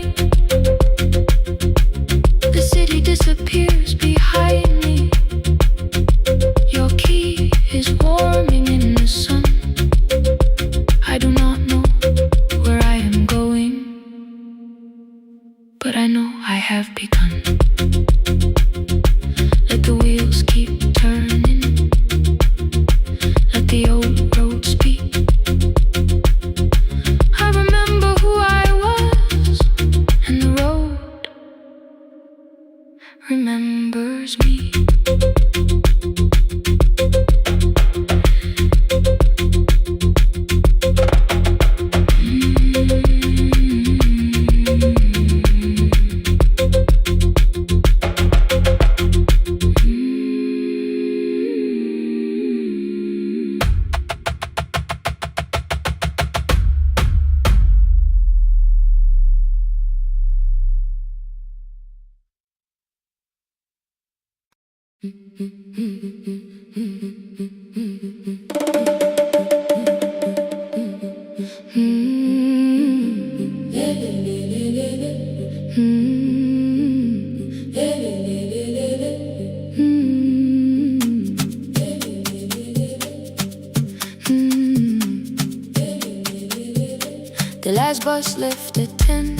The city disappears behind me. Your key is warming in the sun. I do not know where I am going, but I know I have begun. Let the wheels keep turning, let the old road speak. I remember who I was, and the road remembers me. The last bus left at 10.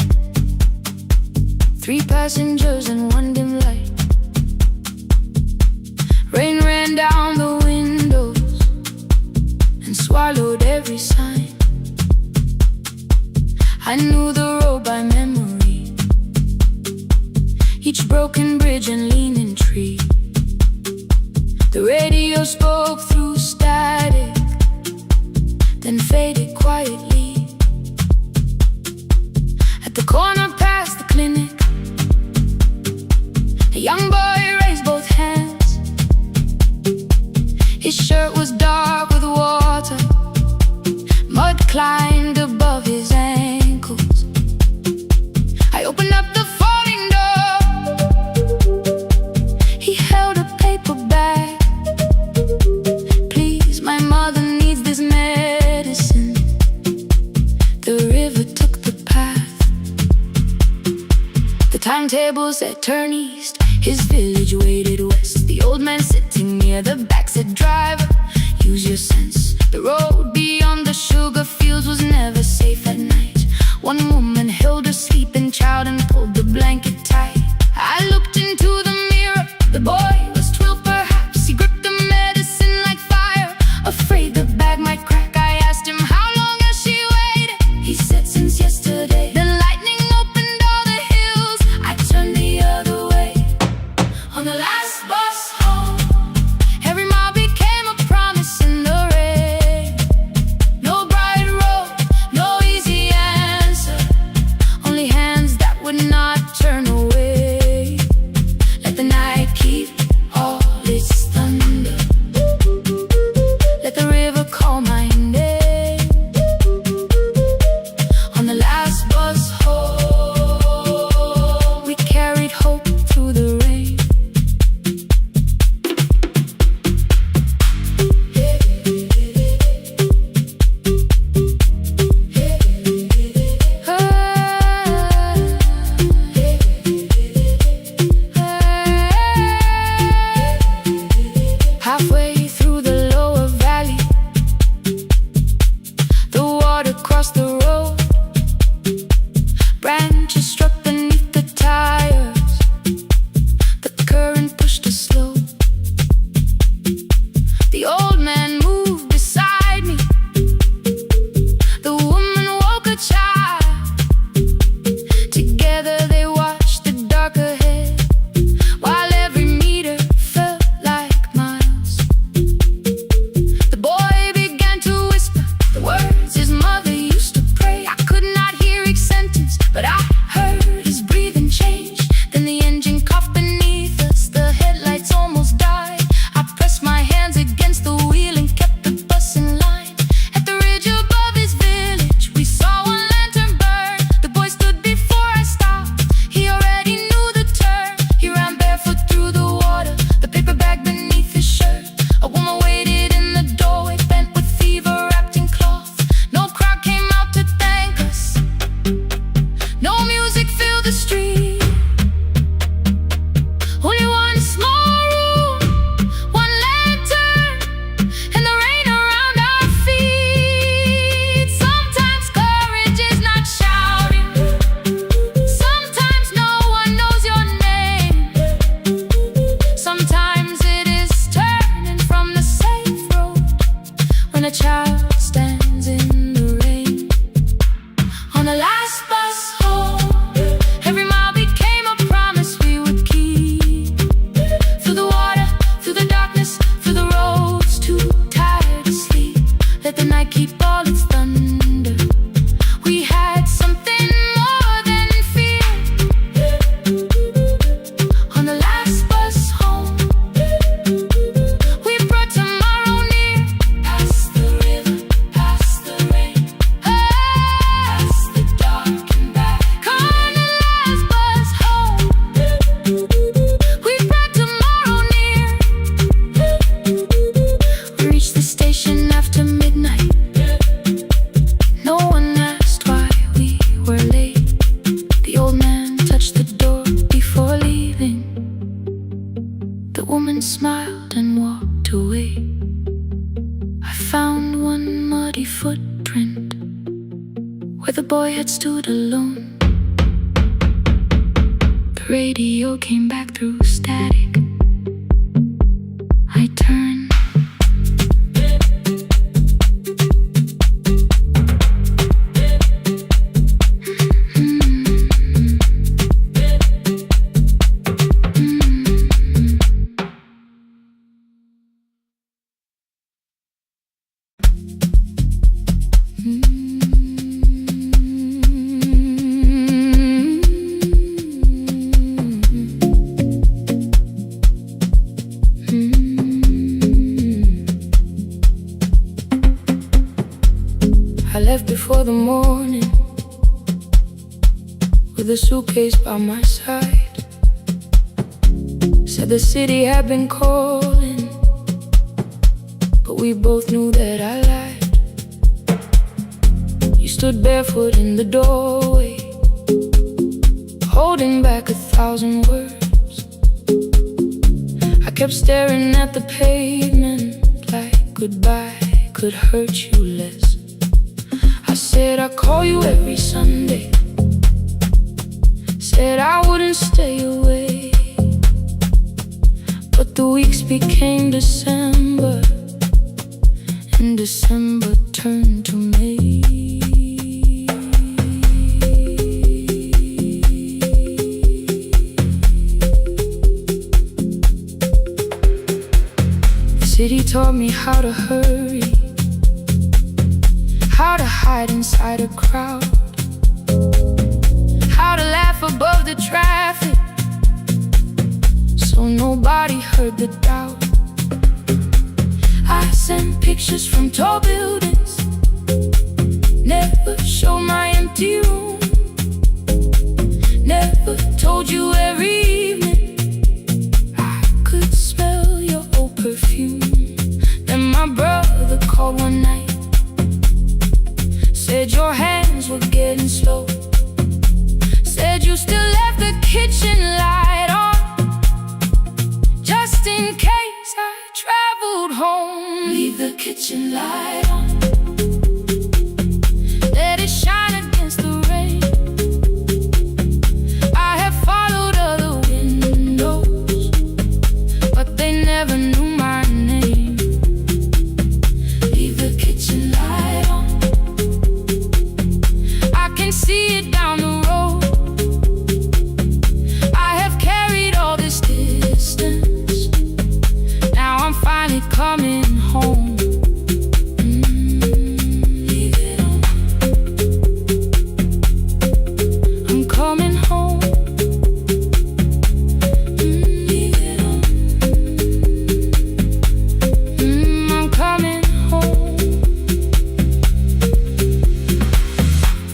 3 passengers and 1 dim light. Rain ran down the windows and swallowed every sign. I knew the road by memory, each broken bridge and leaning tree. The radio spoke through static, then faded quietly. At the corner past the clinic, a young boy raised both hands. His shirt was dark with water, mud climbed above his ankles. I opened up the folding door. He held a paper bag. Please, my mother needs this medicine. The river took the path. The timetable said turn east. His village waited west. The old man sitting near the back said, driver, use your sense. The road beyond the sugar fields was never safe at night. One woman held her sleeping child and pulled the blanket tight. I looked into the mirror. The boy was 12 perhaps. He gripped the medicine like fire, afraid the bag might crack. I asked him, how long has she waited? He said, since yesterday. The lightning opened all the hills. I turned the other way. On the last bus home, every mile became a promise in the rain. had stood alone. The radio came back through static. I turned. I left before the morning with a suitcase by my side. Said the city had been calling, but we both knew that I lied. You stood barefoot in the doorway, holding back 1,000 words. I kept staring at the pavement like goodbye could hurt you less. I said I'd call you every Sunday, said I wouldn't stay away. But the weeks became December, and December turned to May. The city taught me how to hurry, how to hide inside a crowd, how to laugh above the traffic so nobody heard the doubt. I sent pictures from tall buildings, never showed my empty room, never told you every evening I could smell your old perfume. Then my brother called one night, said your hands were getting slow, said you still left the kitchen light on, just in case I traveled home. Leave the kitchen light on, let it shine against the rain. I have followed other windows, but they never knew my name. Leave the kitchen light on, I can see it down the road. I have carried all this distance, now I'm finally coming home. Leave it on, I'm coming home. Leave it on, I'm coming home.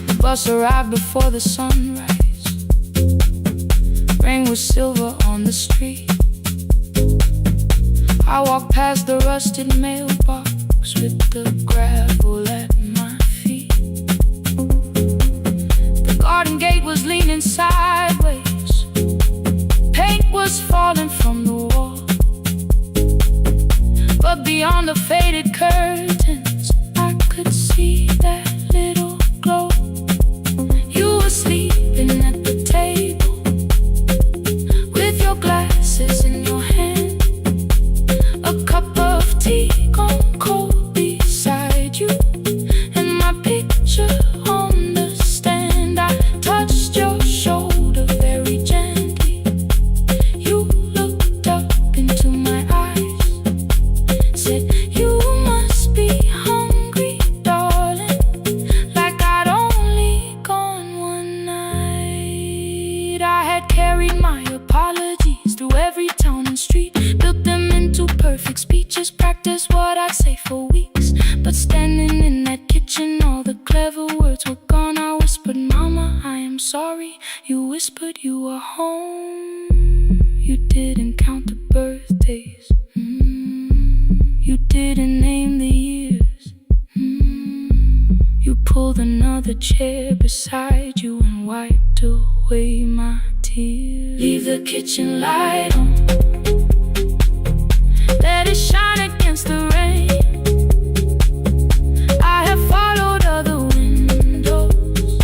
The bus arrived before the sunrise, rain was silver on the street. I walked past the rusted mailbox with the gravel at my feet. The garden gate was leaning sideways, paint was falling from the wall, but beyond the faded curtains I could see that little glow. You were sleeping at the table with your glasses in your hand, a cup of tea gone cold beside you, and my picture on the stand. I touched your shoulder very gently. You looked up into my eyes, said you must be hungry, darling, like I'd only gone one night. I had carried my apologies through every town and street, built them into perfect speeches, practiced what I'd say for weeks. But standing in that kitchen, all the clever words were gone. I whispered, Mama, I am sorry. You whispered you were home. You didn't count the birthdays, you didn't name the years. You pulled another chair beside you and wiped away my tears. Leave the kitchen light on, let it shine against the rain. I have followed other windows,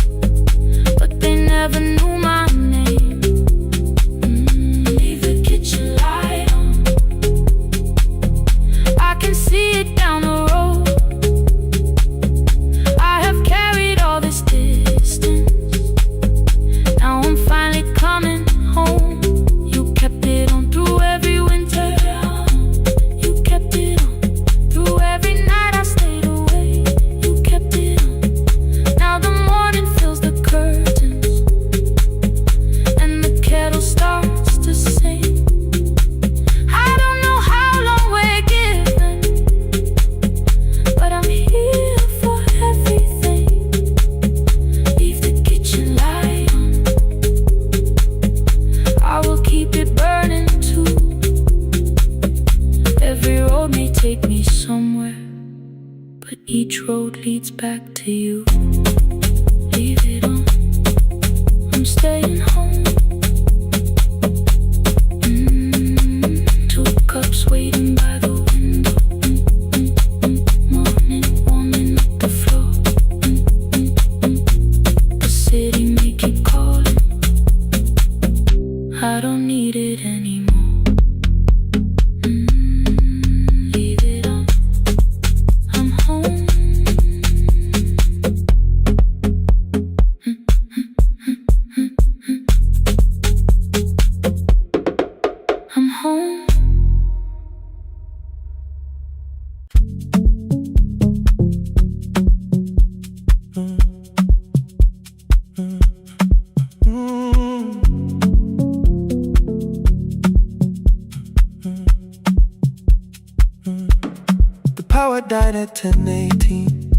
night at 10:18.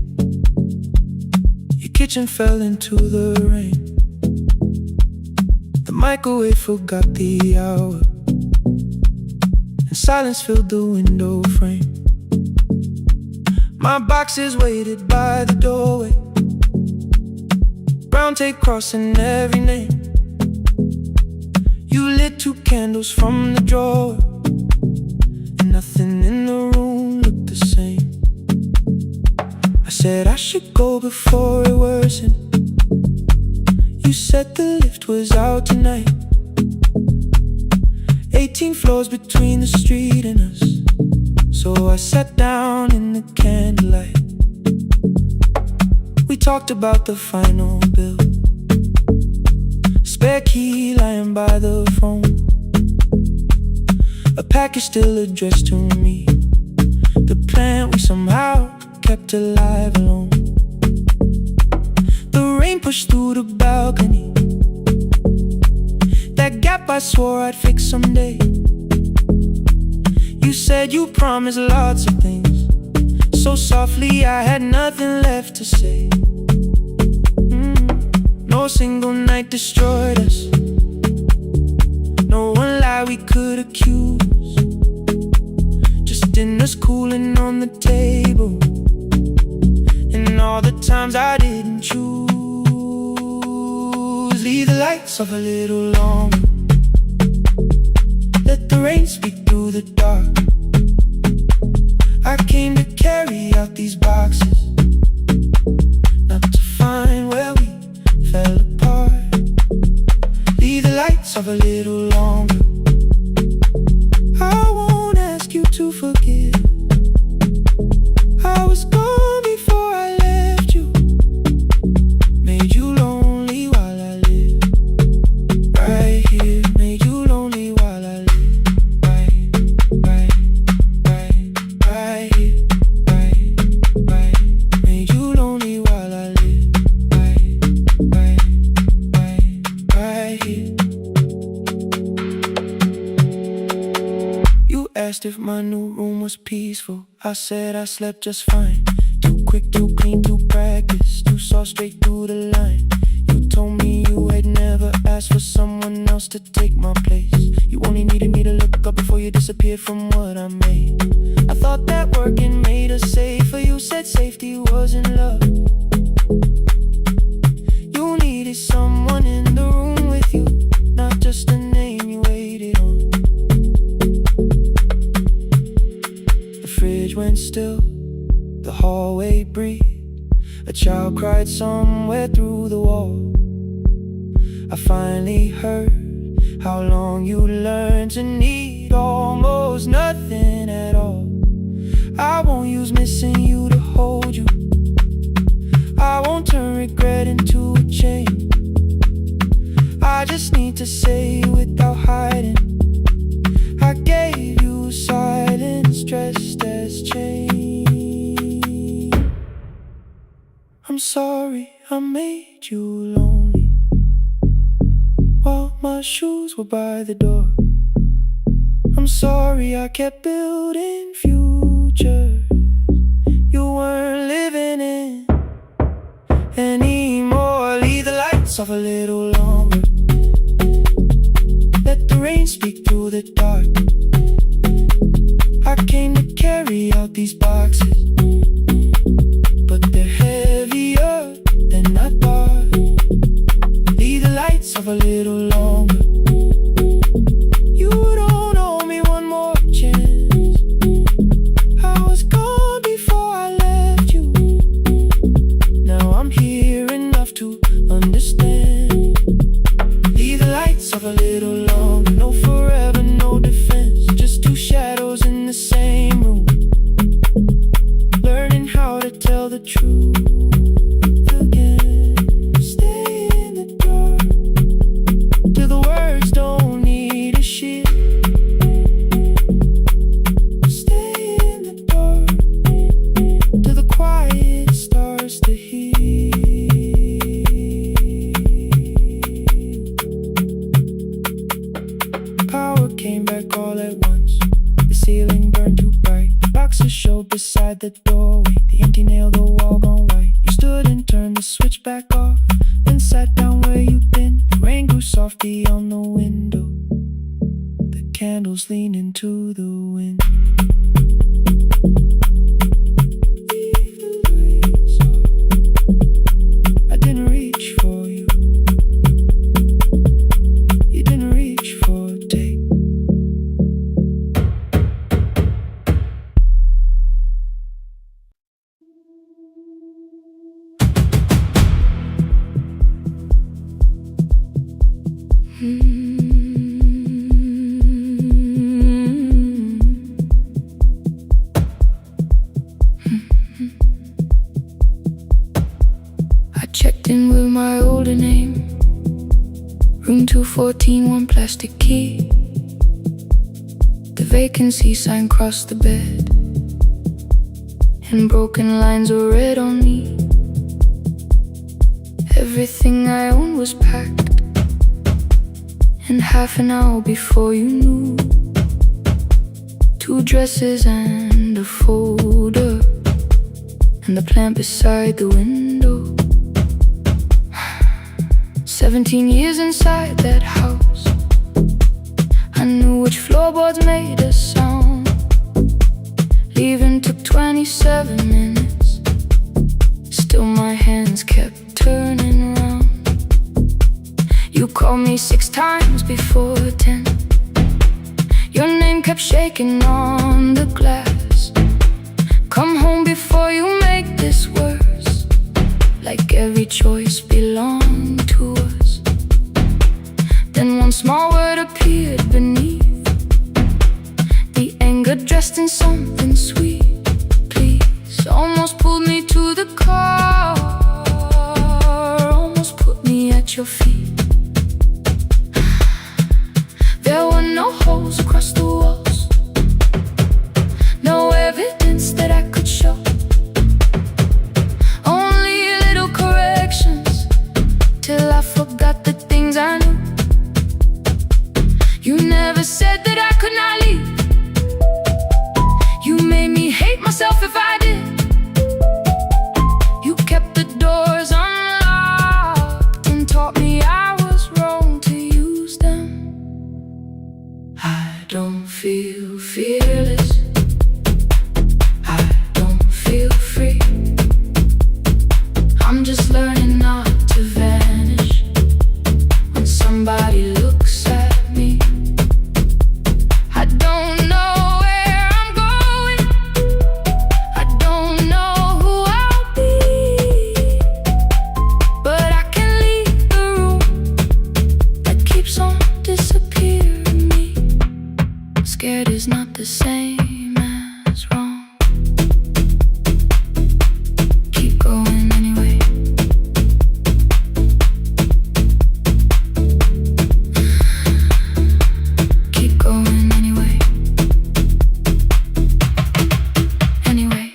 Your kitchen fell into the rain. The microwave forgot the hour, and silence filled the window frame. My boxes waited by the doorway, brown tape crossing every name. You lit 2 candles from the drawer, and nothing in the room looked the same. I said I should go before it worsened. You said the lift was out tonight. 18 floors between the street and us, so I sat down in the candlelight. We talked about the final bill, spare key lying by the phone, a package still addressed to me, the plant we somehow kept alive alone. The rain pushed through the balcony, that gap I swore I'd fix someday. You said you promised lots of things, so softly I had nothing left to say. No single night destroyed us, no one lie we could accuse, just dinners cooling on the table, and all the times I didn't choose. Leave the lights off a little longer, let the rain speak through the dark. I came to carry out these boxes, not to find where we fell apart. Leave the lights off a little longer. I won't ask you to forgive. I was gone before I left you, made you lonely while I lived right here, made you lonely while I lived right here, right, made you lonely while I lived right here. You asked if my new room was peaceful. I said I slept just fine. Too quick, too clean, too practiced, too saw straight through the line. You told me you had never asked for someone else to take my place. You only needed me to look up before you disappeared from what I made. I thought that working made us safer. You said safety wasn't love. You needed someone in the room with you, not just a name you waited on. The fridge went still, the hallway breathed, a child cried somewhere through the wall. I finally heard how long you learned to need almost nothing at all. I won't use missing you to hold you, I won't turn regret into a chain. I just need to say without hiding, I gave you silence dressed as change. I'm sorry I made you lonely while my shoes were by the door. I'm sorry I kept building futures you weren't living in anymore. Leave the lights off a little longer, let the rain speak through the dark. I came to carry out these boxes, but they're heavier than I thought. Leave the lights off a little longer. You don't owe me one more chance. I was gone before I left you, now I'm here enough to understand. Leave the lights off a little longer. No forever, no defense, just 2 shadows in the same room, learning how to tell the truth again. Stay in the dark, the doorway, the empty nail, the wall gone white. You stood and turned the switch back off, then sat down where you'd been. The rain grew softly on the window, the candles leaned into the wind. I didn't reach for you, you didn't reach for a take. I checked in with my older name, room 214, one plastic key. The vacancy sign crossed the bed, and broken lines were read on me. Everything I owned was packed, and half an hour before you knew, 2 dresses and a folder, and the plant beside the window. 17 years inside that house, I knew which floorboards made a sound. Leaving took 27 minutes, still my hands kept turning round. You called me 6 times before 10, your name kept shaking on the glass. Come home before you make this worse, like every choice belonged to us. Then one small word appeared beneath, the anger dressed in something sweet. Please, almost pulled me to the car, almost put me at your feet. There were no holes across the walls, no evidence that I could show, only little corrections, till I forgot the things I knew. You never said that I could not leave, you made me hate myself if I did. You kept the doors unlocked and taught me I was wrong to use them. I don't feel fearless, I don't feel free. I'm just learning not to vanish when somebody looks at me. I don't know where I'm going, I don't know who I'll be, but I can leave the room that keeps on disappearing me. Scared is not the same as wrong. Keep going anyway. Keep going anyway. Anyway,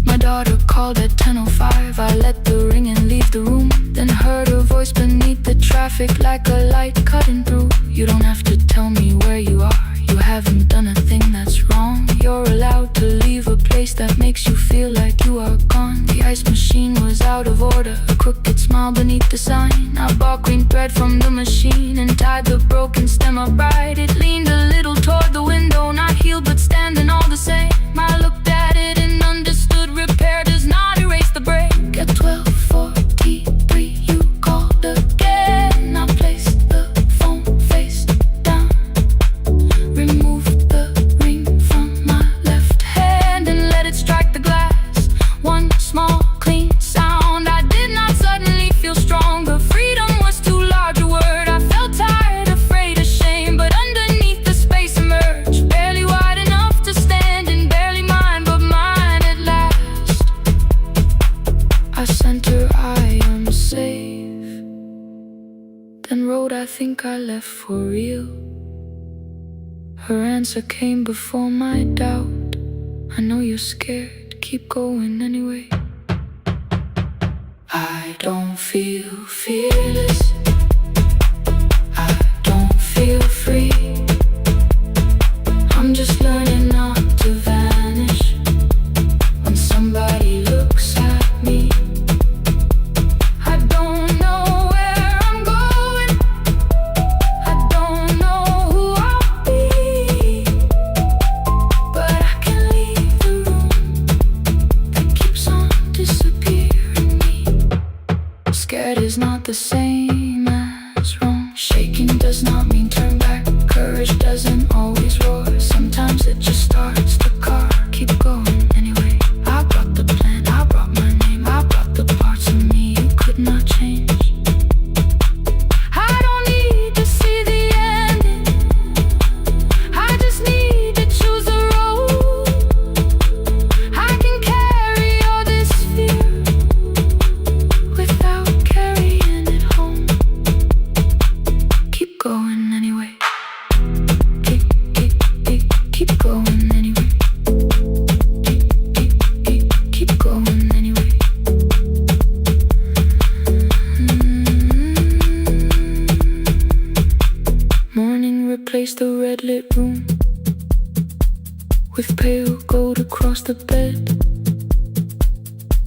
my daughter called at 10:05. I let the ring and leave the room, then heard her voice beneath the traffic like a light cutting through. You don't have to tell me where you are, you haven't done a thing that's wrong. You're allowed to leave a place that makes you feel like you are gone. The ice machine was out of order, a crooked smile beneath the sign. I bought green thread from the machine and tied the broken stem upright. It leaned a little toward the window, not healed but standing all the same. I looked at it and understood, repair does not erase the break. At 12:43 you called again. I placed the phone face down, removed the ring from my left hand and let it strike the glass. One small clean sound. I did not suddenly feel stronger, freedom was too large a word. I felt tired, afraid, ashamed, but underneath the space emerged, barely wide enough to stand and barely mine, but mine at last. I sent her, I am safe, then wrote, I think I left for real. Her answer came before my doubt. I know you're scared, keep going anyway. I don't feel fearless, I don't feel free. I'm just learning not to vanish when the same as wrong. Shaking does not mean turn back. Courage doesn't always roar. Sometimes it just starts the car. Keep going anyway. I brought the plan, I brought my name, I brought the parts of me you could not change. I don't need to see the ending, I just need to choose the road. I can carry all this fear without carrying it home. Keep going anyway. Keep going anyway. Keep going anyway. Morning replaced the red lit room with pale gold across the bed.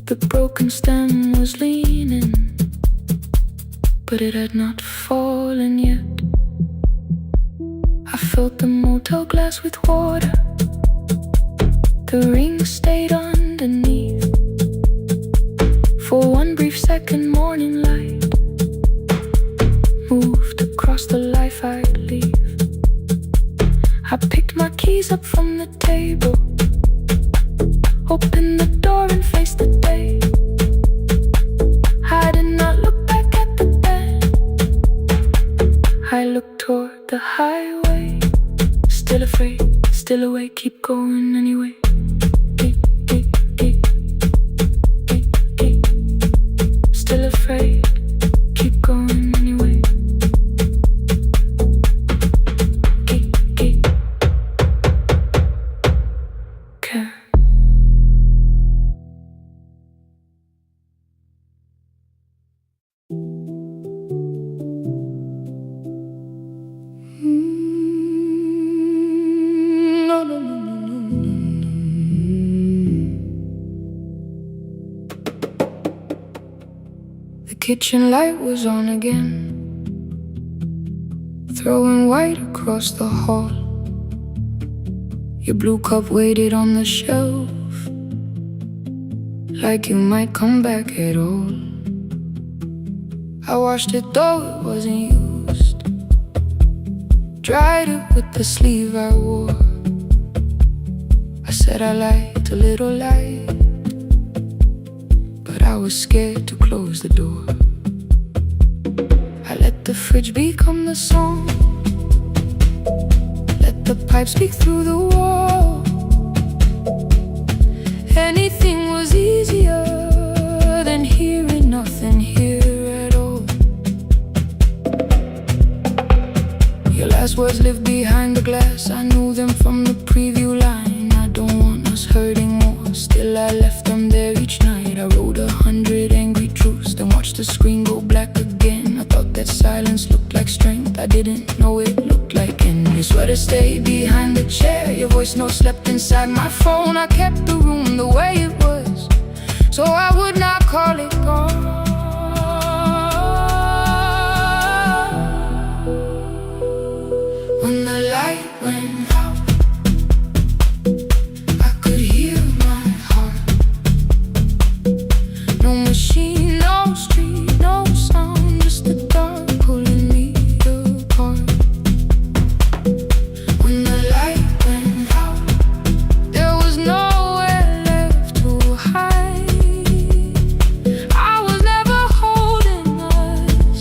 The broken stem was leaning, but it had not fallen yet. I filled the motel glass with water. The ring stayed underneath for one brief second. Morning light moved across the life I'd leave. I picked my keys up from the table, opened the door and faced the day. I did not look back at the bed, I looked toward the highway. Still afraid, still awake, keep going anyway. Still afraid, keep going anyway. Care. The kitchen light was on again, throwing white across the hall. Your blue cup waited on the shelf, like you might come back at all. I washed it though it wasn't used, dried it with the sleeve I wore. I said I liked a little light, but I was scared to close the door. I let the fridge become the song, let the pipe speak through the wall. Anything was easier than hearing nothing here at all. Your last words lived behind the glass, I knew them from the preview line. I don't want us hurting more, still I left them there each night. I wrote 100 angry truths, then watched the screen go black again. I thought that silence looked like strength, I didn't know it looked like end. Your sweater stayed behind the chair, your voice note slept inside my phone. I kept the room the way it was, so I would not call it gone. When the light went out, I could hear my heart. No machine, no street, no sound, just the dark pulling me apart. When the light went out, there was nowhere left to hide. I was never holding us,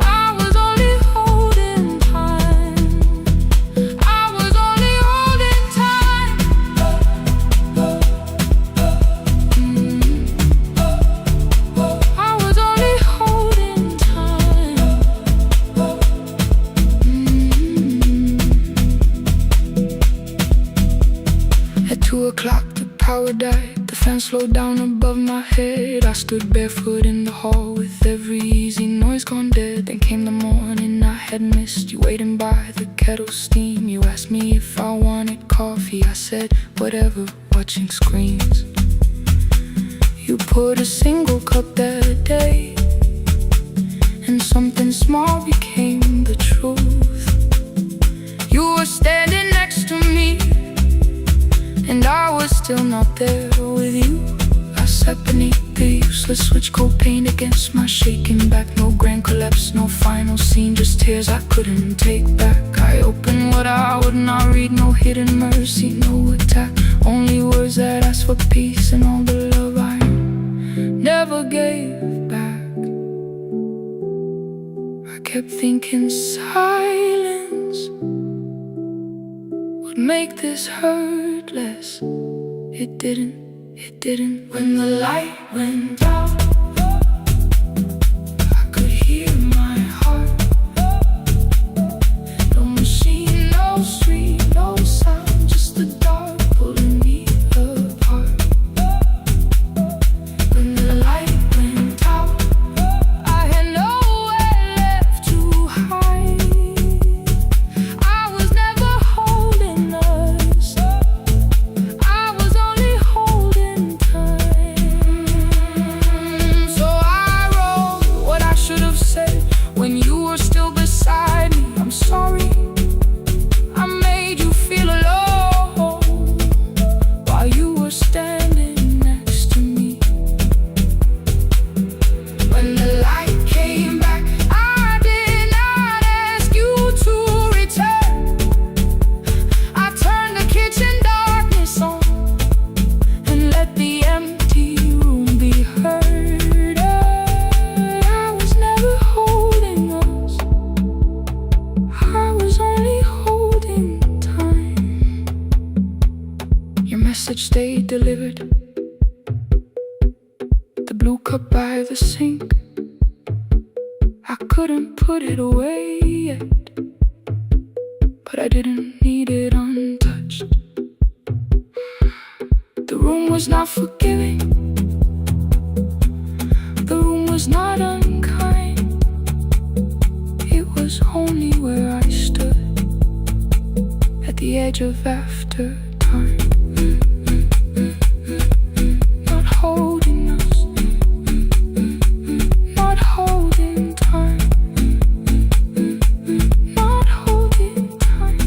I was only holding time. I was only holding time. I was only holding time. At 2 o'clock the power died, the fan slowed down above my head. I stood barefoot in the hall with every easy noise gone dead. Then came the morning I had missed, you waiting by the kettle steam. You asked me if I wanted coffee, I said whatever, watching screens. You poured a single cup that day, and something small became the truth. You were standing next to me, and I was still not there with you. I sat beneath the useless switch coat paint against my shaking back. No grand collapse, no final scene, just tears I couldn't take back. I opened what I would not read, no hidden mercy, no attack. Only words that ask for peace and all the love I never gave back. I kept thinking silence would make this hurt less. It didn't. When the light went out, I could hear my heart. No machine, no street, no sound, just the dark pulling me apart. When the light went out, I had nowhere left to hide. I was never holding us, I was only holding time. So I wrote what I should have said when you were still beside me. I'm sorry I made you feel alone while you were standing next to me. When the light came back, I did not ask you to return. I turned the kitchen darkness on and let the empty room be heard. I was never holding us, I was only holding time. Your message stayed delivered. The blue cup by the sink, I couldn't put it away yet, but I didn't need it untouched. The room was not forgiving, the room was not unkind. It was only where I stood at the edge of after time. Not holding us, not holding time, not holding time.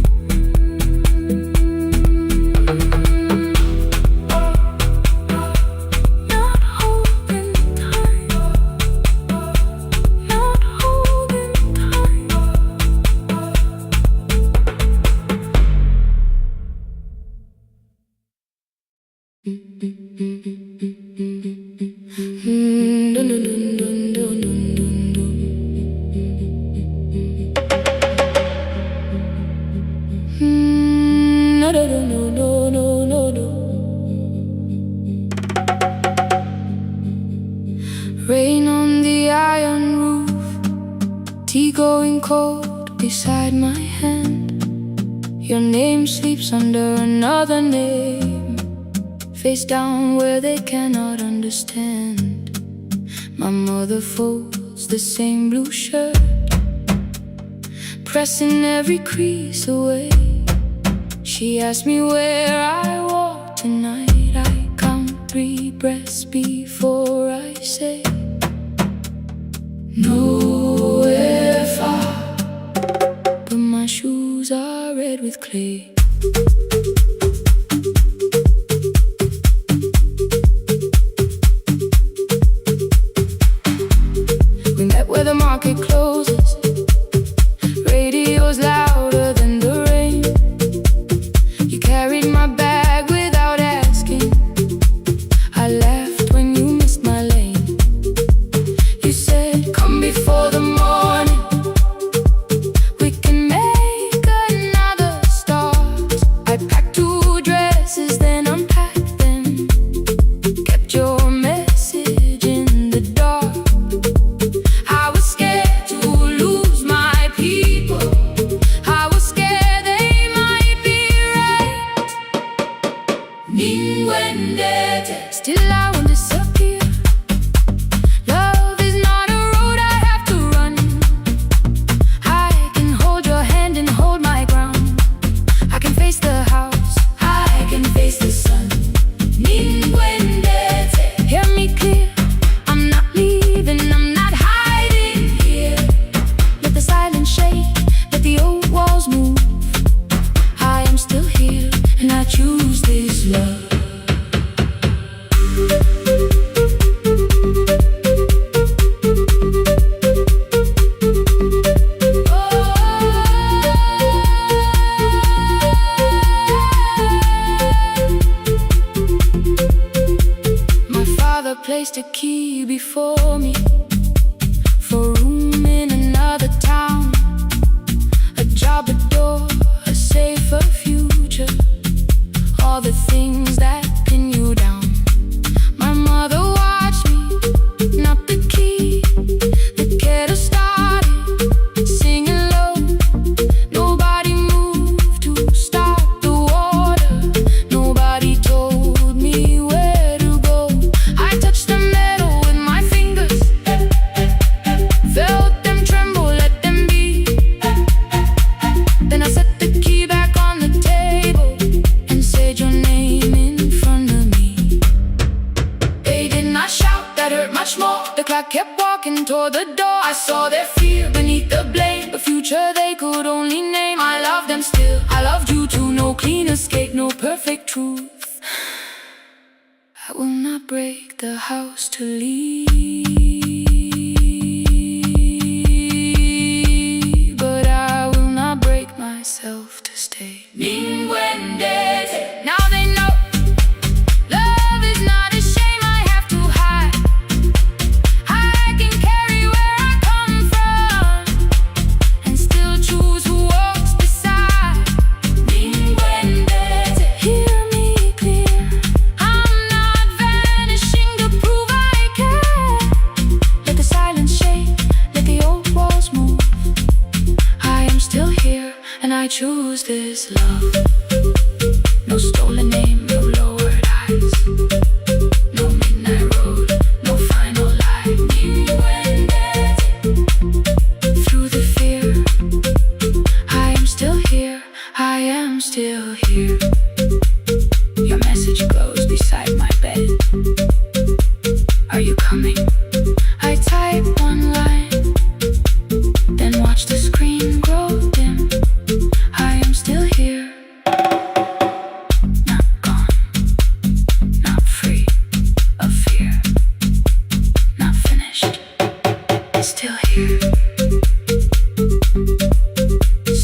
Not holding time, not holding Rain on the iron roof, tea going cold beside my hand. Your name sleeps under another name, face down where they cannot understand. My mother folds the same blue shirt, pressing every crease away. She asked me where I walk tonight. I count 3 breaths before I say nowhere far, but my shoes are red with clay. We met where the market closes, radio's louder than the rain. You carried my bag without asking, I laughed when you missed my lane. You said, come before the morning, we can make another start. I packed 2 dresses, then unpacked them, kept your message in the dark. I was scared to lose my people, I was scared they might be right. Still I won't disappear. Love is not a road I have to I saw their fear beneath the blame, the future they could only name. I love them still, I loved you too. No clean escape, no perfect truth. I will not break the house to leave, but I will not break myself to stay. Now they know love is not a shame I have to hide. I can carry where I come from and still choose who walks beside. Hear me clear, I'm not vanishing to prove I care. Let the silence shake, let the old walls move. I am still here and I choose this love. No stolen name, no lowered eyes, no midnight road, no final lie. Through the fear, I am still here, I am still here. Your message glows beside my bed. Are you coming? I type one line, then watch the screen grow dim. I am still here. Not gone, not free of fear, not finished. Still here.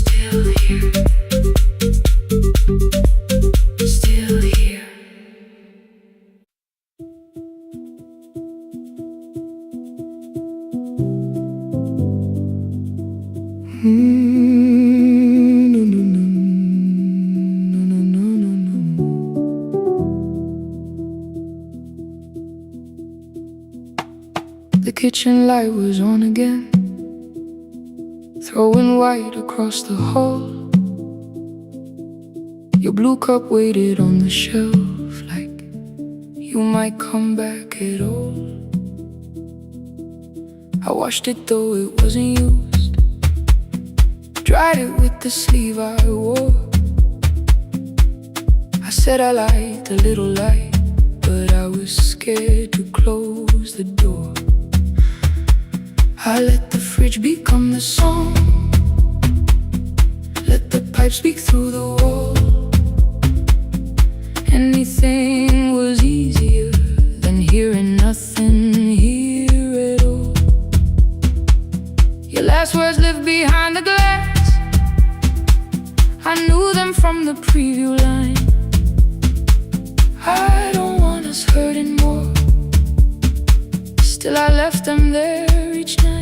Still here. Still here. The kitchen light was on again, throwing white across the hall. Your blue cup waited on the shelf like you might come back at all. I washed it though it wasn't used, dried it with the sleeve I wore. I said I liked a little light, but I was scared to close the door. I let the fridge become the song, let the pipe speak through the wall. Anything was easier than hearing nothing here at all. Your last words lived behind the glass, I knew them from the preview line. I don't want us hurting more, still I left them there each night.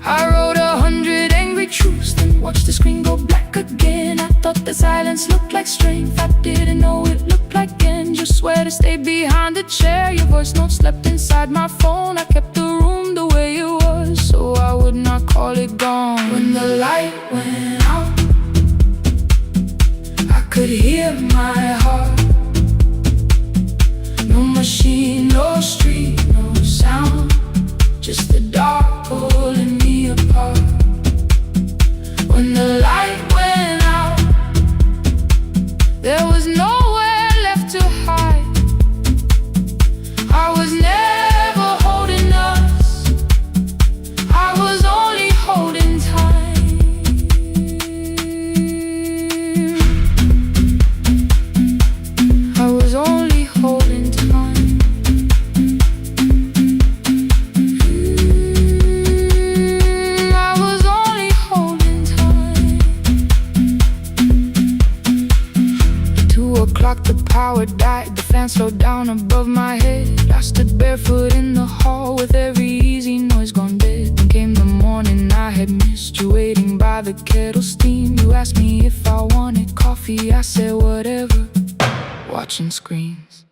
I wrote 100 angry truths, then watched the screen go black again. I thought the silence looked like strength, I didn't know it looked like end. You swear to stay behind the chair, your voice note slept inside my phone. I kept the room the way it was, so I would not call it gone. When the light went out, I could hear my heart. No machine, no street, no sound, just the dark pulling me apart. When the light went out, there was nowhere left to hide. I was never holding us, I was only holding time. I was only holding time. I was only holding time. 2 o'clock, the power died, the fan slowed down above my head. I stood barefoot in the hall with every easy noise gone dead. Then came the morning I had missed you, waiting by the kettle steam. You asked me if I wanted coffee, I said whatever, watching screens.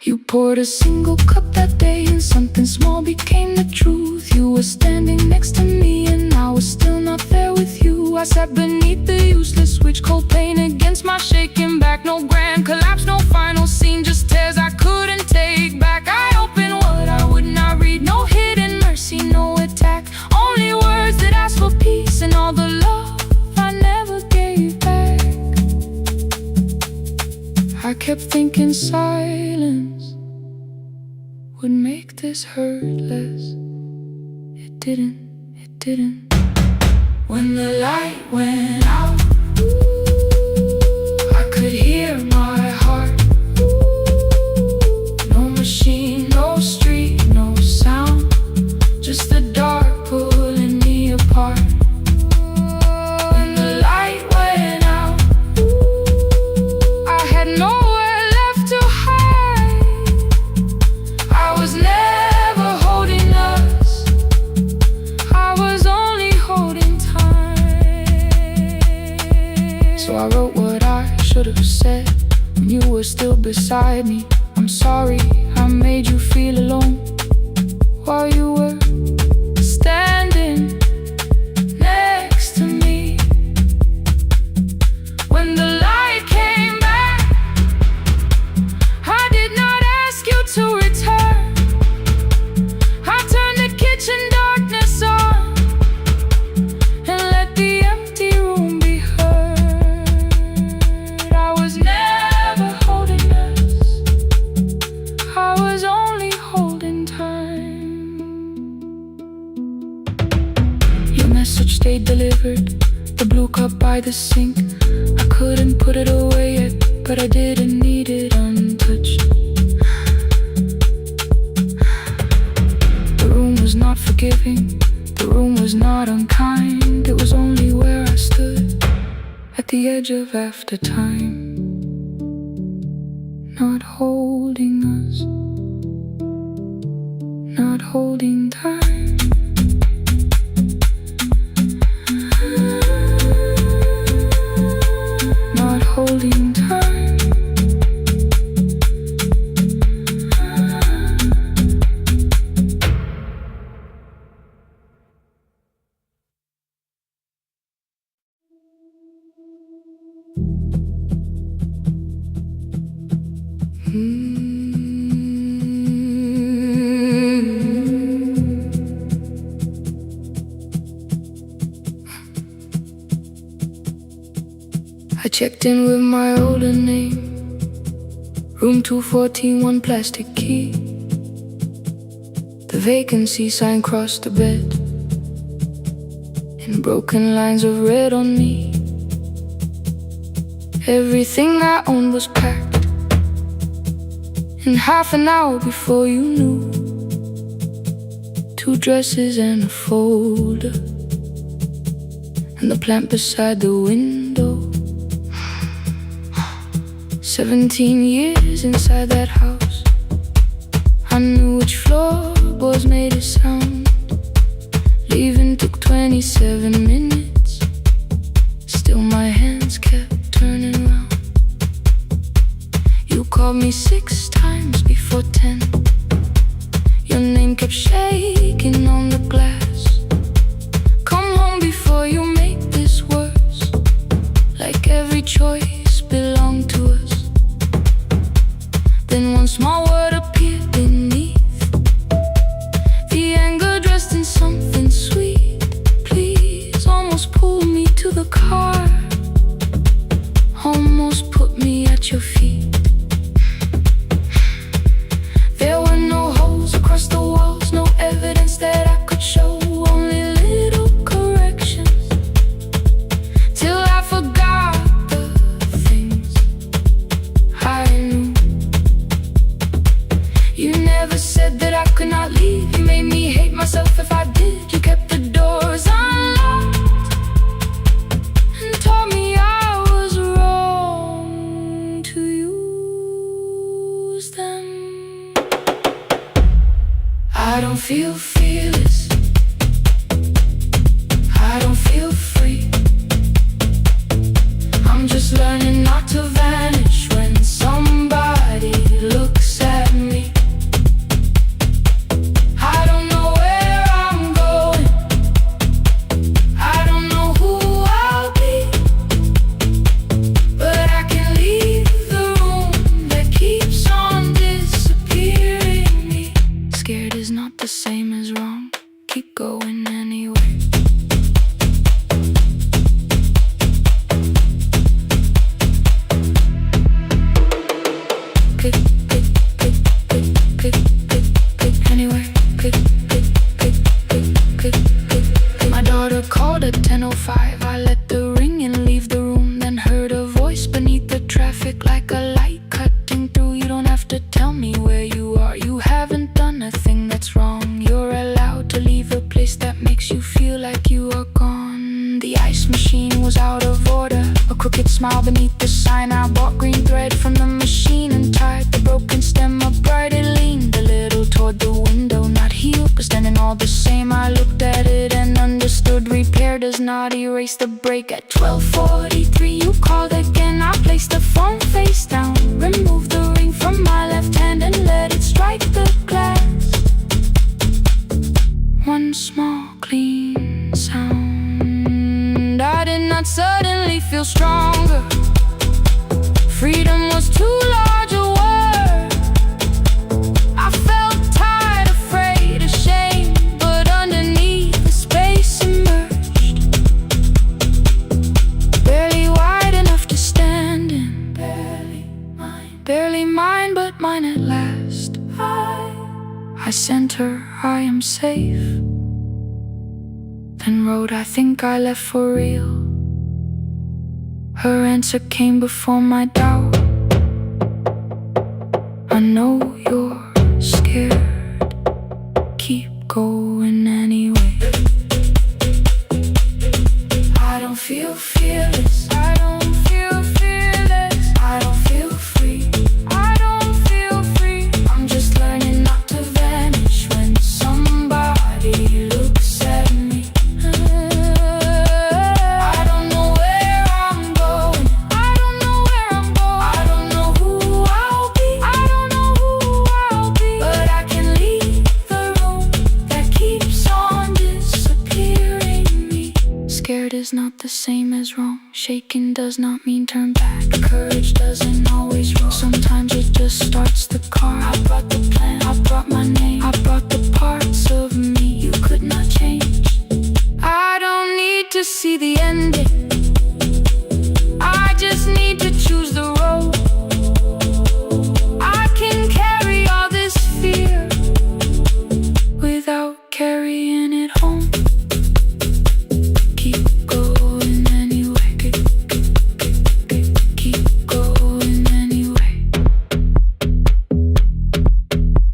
You poured a single cup that day and something small became the truth. You were standing next to me and I was still not there with you. I sat beneath the useless switch, cold pain against my shaking back. No grand collapse, no final scene, just tears I couldn't take back. I opened what I would not read, no hidden mercy, no attack. Only words that ask for peace and all the love I never gave back. I kept thinking silence would make this hurt less. It didn't. When the light went out, I could hear my heart. No machine, no street, no sound, just the dark pulling me apart. When the light went out, I had nowhere left to hide. I was never holding us, I was only holding time. So I wrote what I should have said when you were still beside me. I'm sorry I made you feel alone while you were standing next to me. When the light came back, I did not ask you to return. I turned the kitchen darkness on and let the empty room be heard. I was never holding us, I was only holding time. Your message stayed delivered, the blue cup by the sink. I couldn't put it away yet, but I didn't need it untouched. The room was not forgiving, the room was not unkind. It was only where I stood at the edge of after time, not holding us, not holding time. Not holding time. I checked in with my older name, room 214, one plastic key. The vacancy sign crossed the bed in broken lines of red on me. Everything I owned was packed in half an hour before you knew. 2 dresses and a folder, and the plant beside the window. 17 years inside that house, I knew which floorboards made a sound. Leaving took 27 minutes, still my hands kept turning round. You called me 6 times before 10, your name kept shaking on the glass. Come home before you make this worse, like every choice belonged to us. Then one small word appeared beneath, the anger dressed in something sweet. Please, almost pulled me to the car, almost put me at your feet. There were no holes across the walls, no evidence that I could show, only little corrections, till I forgot the things I knew. You never said that I could not leave, you made me hate myself if I did. You kept the doors unlocked and told me I was wrong to use them. I don't feel fearless, I don't feel free. I'm just learning not to vanish when somebody looks at me. I don't know where I'm going, I don't know who I'll be, but I can leave the room that keeps on disappearing me. Scared is not the same as wrong, keep going anyway. Pick anyway. 5, I let the ring and leave the room. Then heard a voice beneath the traffic, like a light cutting through. You don't have to tell me where you are. You haven't done a thing that's wrong. You're allowed to leave a place that makes you feel like you are gone. The ice machine was out of order, a crooked smile beneath the sign. I bought green thread from the machine and tied the broken stem upright. It leaned a little toward the window, not healed, but standing all the same. I looked at it and understood. Repair does not erase the break. At 12:43 you called again. I placed the phone face down, removed the ring from my left hand and let it strike the glass. One small clean sound. I did not suddenly feel stronger. Freedom was too large a word. I felt tired, afraid, ashamed, but underneath the space emerged. Barely wide enough to stand in. Barely mine, but mine at last. I sent her, I am safe. Then wrote, I think I left for real. Her answer came before my doubt. I know you're scared. Keep going anyway. I don't feel fearless. I don't feel fearless. I don't feel free. I don't feel free. I'm just learning not to vanish when somebody looks at me. I don't know where I'm going. I don't know where I'm going. I don't know who I'll be. I don't know who I'll be. But I can leave the room that keeps on disappearing me. Scared is not the same as wrong. Shaken does not mean turn back. Courage doesn't always roll. Sometimes it just starts the car. I brought the plan, I brought my name, I brought the parts of me you could not change. I don't need to see the ending. I just need to choose the road. I can carry all this fear without carrying it home. Keep going anyway. Keep going anyway.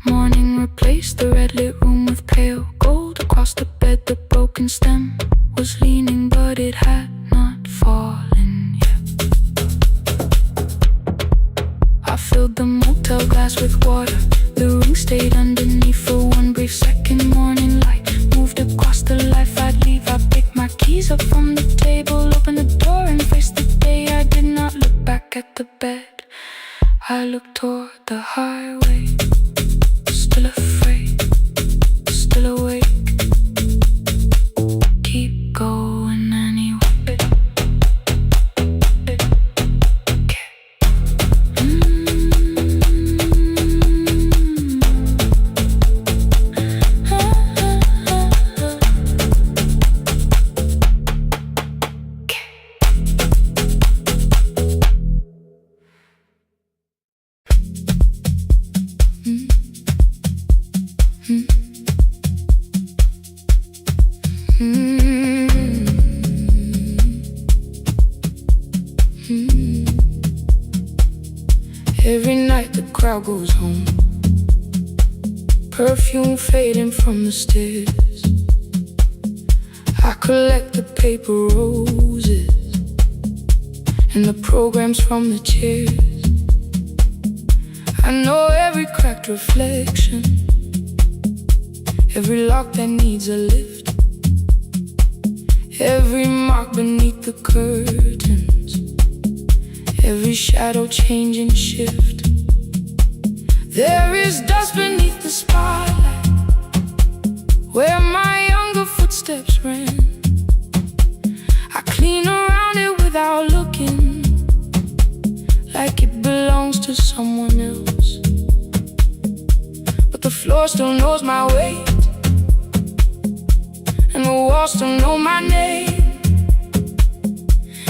Morning replaced the red lit room with pale gold. Across the bed the broken stem was leaning, but it had not fallen yet. I filled the motel glass with water. The ring stayed underneath for one brief second. Morning light moved across the life I'd leave. I picked my keys up from the table, opened the door and faced the day. I did not look back at the bed. I looked toward the highway. Still afraid, still awake. Keep going anyway. Every night the crowd goes home, perfume fading from the stairs. I collect the paper roses and the programs from the chairs. I know every cracked reflection, every lock that needs a lift, every mark beneath the curtains, every shadow change and shift. There is dust beneath the spotlight where my younger footsteps ran. I clean around it without looking, like it belongs to someone else. But the floor still knows my weight, and the walls still know my name.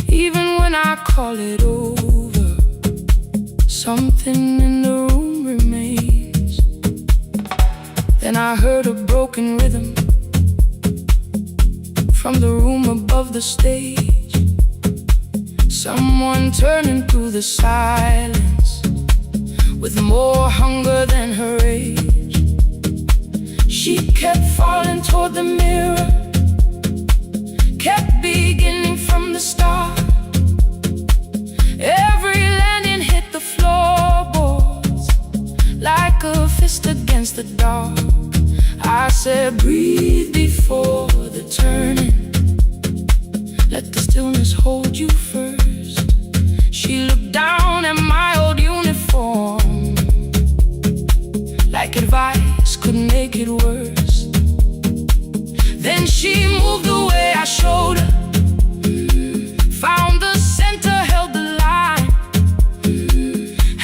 Even when I call it over, something in the room remains. Then I heard a broken rhythm from the room above. of the stage, someone turning through the silence with more hunger than her age. She kept falling toward the mirror, kept beginning from the start. Every landing hit the floorboards like a fist against the dark. I said, breathe before the turning, let the stillness hold you first. She looked down at my old uniform like advice could make it worse. Then she moved the way I showed her, found the center, held the line,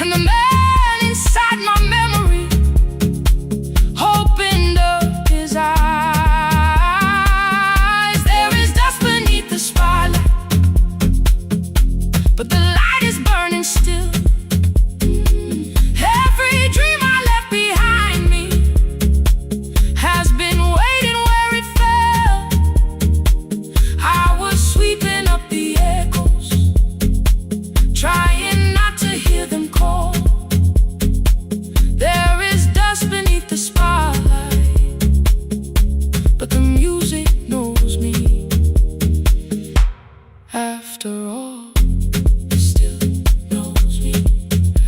and the man inside my memory opened up his eyes. There is dust beneath the spotlight, but the light is burning still. Every dream I left behind me has been waiting where it fell. I was sweeping up the echoes, trying not to hear them call. There is dust beneath the spotlight, but the music knows me. After all, it still knows me.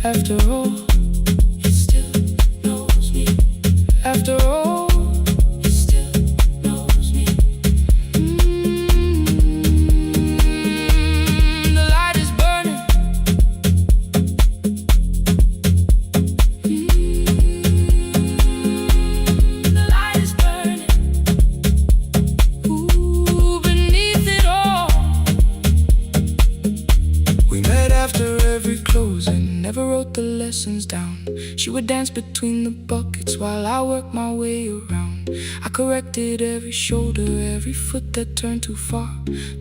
After all, it still knows me. After all, it still knows me. The light is burning. The light is burning. Ooh, beneath it all. We met after every closing, never wrote the lessons down. She would dance between the buckets while I worked my way around. I corrected every shoulder, every foot that turned too far.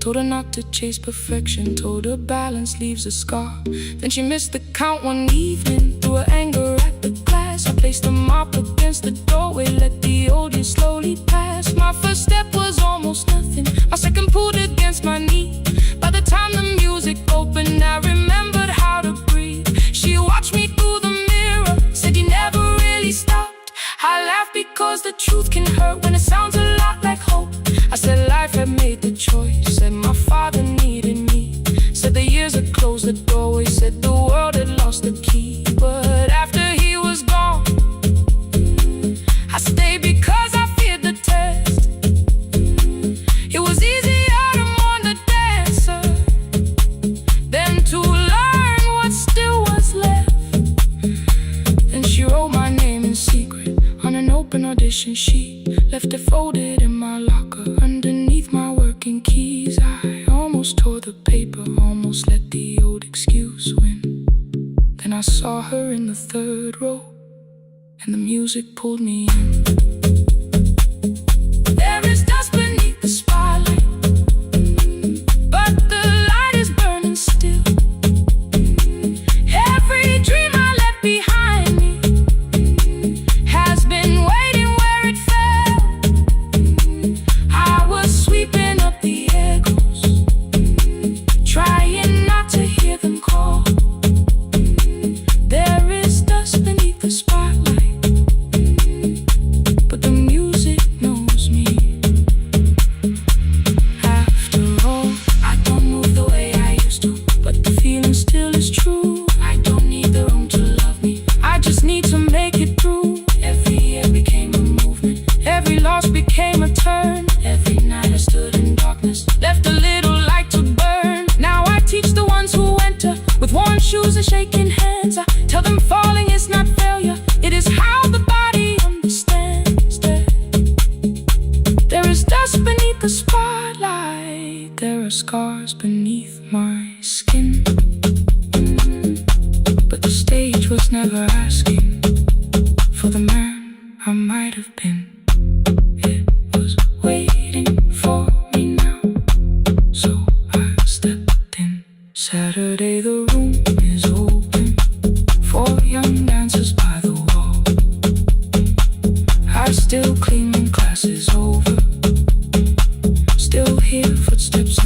Told her not to chase perfection, told her balance leaves a scar. Then she missed the count one evening, threw her anger at the glass. I placed the mop against the doorway, let the old years slowly pass. My first step was almost nothing, my second pulled against my knee. By the time the music opened, I remembered how to breathe. She watched me through the mirror, said you never really stopped. I laughed because the truth can hurt when it sounds a lot like hope. I said life had made the choice, said my father needed me, said the years had closed the doorway, said the world had lost the key. But after he was gone, I stayed because I feared the test. It was easier to mourn the dancer than to learn what still was left. Then she wrote my name in secret on an open audition sheet, left it folded in my locker underneath my working keys. I almost tore the paper, almost let the old excuse win. Then I saw her in the third row, and the music pulled me in. There is dust beneath the spotlight, but the light is burning still. Every dream I left behind me has been waiting where it fell. I was sweeping up the echoes, trying not to hear them call. There is dust beneath the spotlight, but the music knows me. After all, I don't move the way I used to, but the feeling still is true. I don't need the room to love me, I just need to make it through. Every year became a movement, every loss became a turn. Every night I stood in darkness, left a little light to burn. Now I teach the ones who enter with worn shoes and shaking hands. I tell them falling is not failure, it is how the body understands that there is dust beneath the spotlight, there are scars beneath my skin. But the stage was never asking for the man I might have been. It was waiting for me now, so I stepped in. Saturday the room is open for young dancers by the wall. I still clean when class is over, still hear footsteps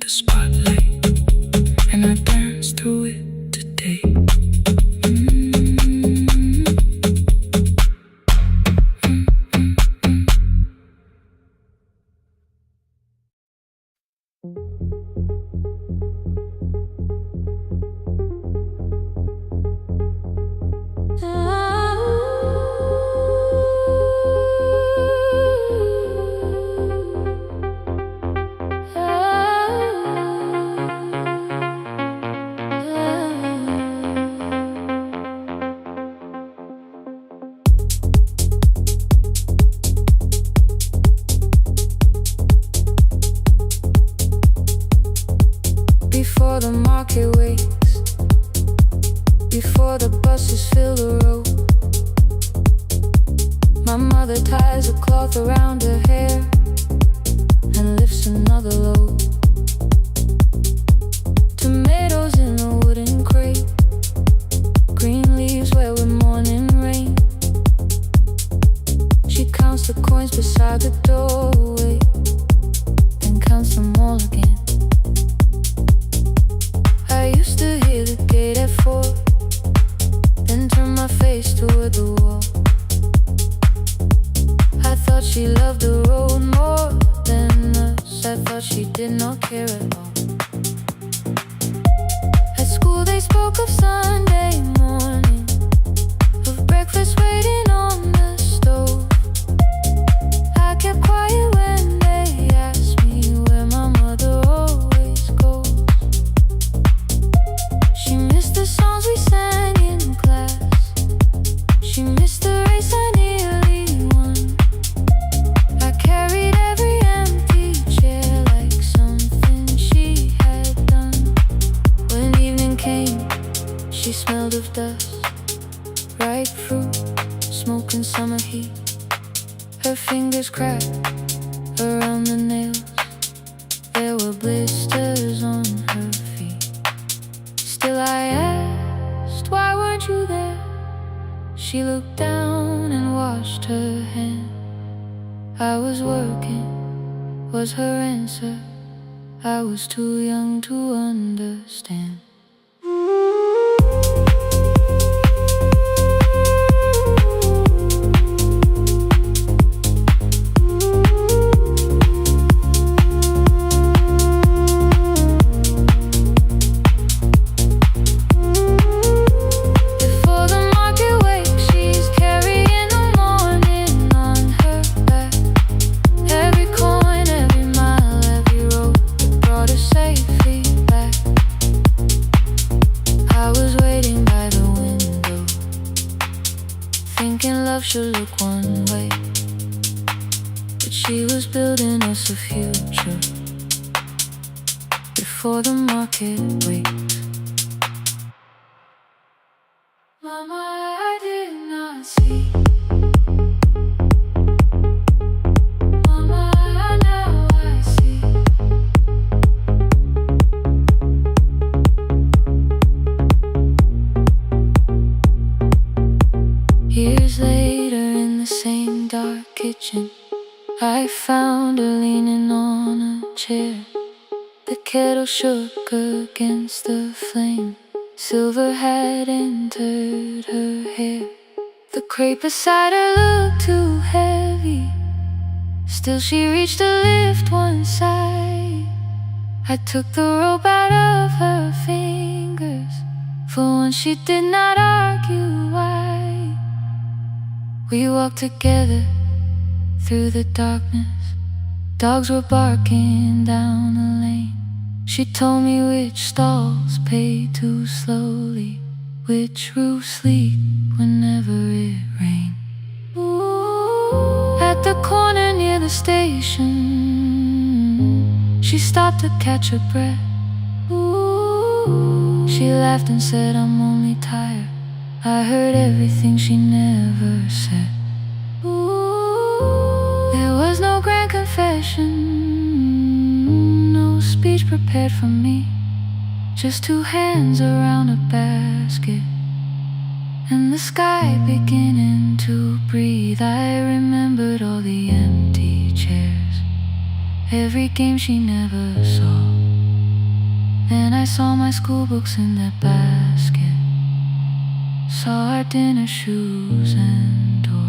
the spotlight, and I dance through it today. Before the market wakes, before the buses fill the road, my mother ties a cloth around her hair and lifts another load. Tomatoes in a wooden crate, green leaves where we're mourning rain. She counts the coins beside the doorway, then counts them all again. I used to hear the gate at 4, then turn my face toward the wall. I thought she loved the road more than us. I thought she did not care at all. At school they spoke of Sunday morning, of breakfast waiting on the stove. I kept quiet when they asked me where my mother always goes. She missed the songs we sang in class, she missed the race I nearly won. I carried every empty chair like something she had done. When evening came, she smelled of dust, ripe fruit, smoke and summer heat. Her fingers cracked around the nails, there were blisters on her feet. Still I asked, why weren't you there? She looked down and washed her hand. I was working, was her answer. I was too young to understand. Before the market wakes, she's carrying the morning on her back. Every coin, every mile, every road that brought her safely back. I was waiting by the window, thinking love should look one way, but she was building us a future before the market wakes. Mama, I did not see. Mama, now I see. Years later in the same dark kitchen, I found her leaning on a chair. The kettle shook against the flame, silver had entered her hair. The crepe beside her looked too heavy, still she reached to lift one side. I took the rope out of her fingers, for once she did not argue why. We walked together through the darkness, dogs were barking down the lane. She told me which stalls pay too slowly, which roofs leak whenever it rains. At the corner near the station, she stopped to catch her breath. She laughed and said, I'm only tired. I heard everything she never said. There was no grand confession, no speech prepared for me, just two hands around a basket and the sky beginning to breathe. I remembered all the empty chairs, every game she never saw, I saw my school books in that basket, saw our dinner shoes and door.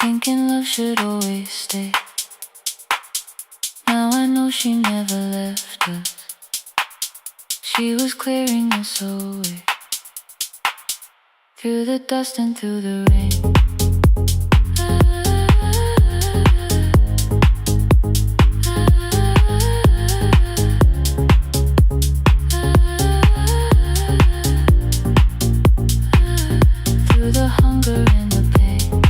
Thinking love should always stay. Now I know she never left us. She was clearing us away, through the dust and through the rain. Through the hunger and the pain.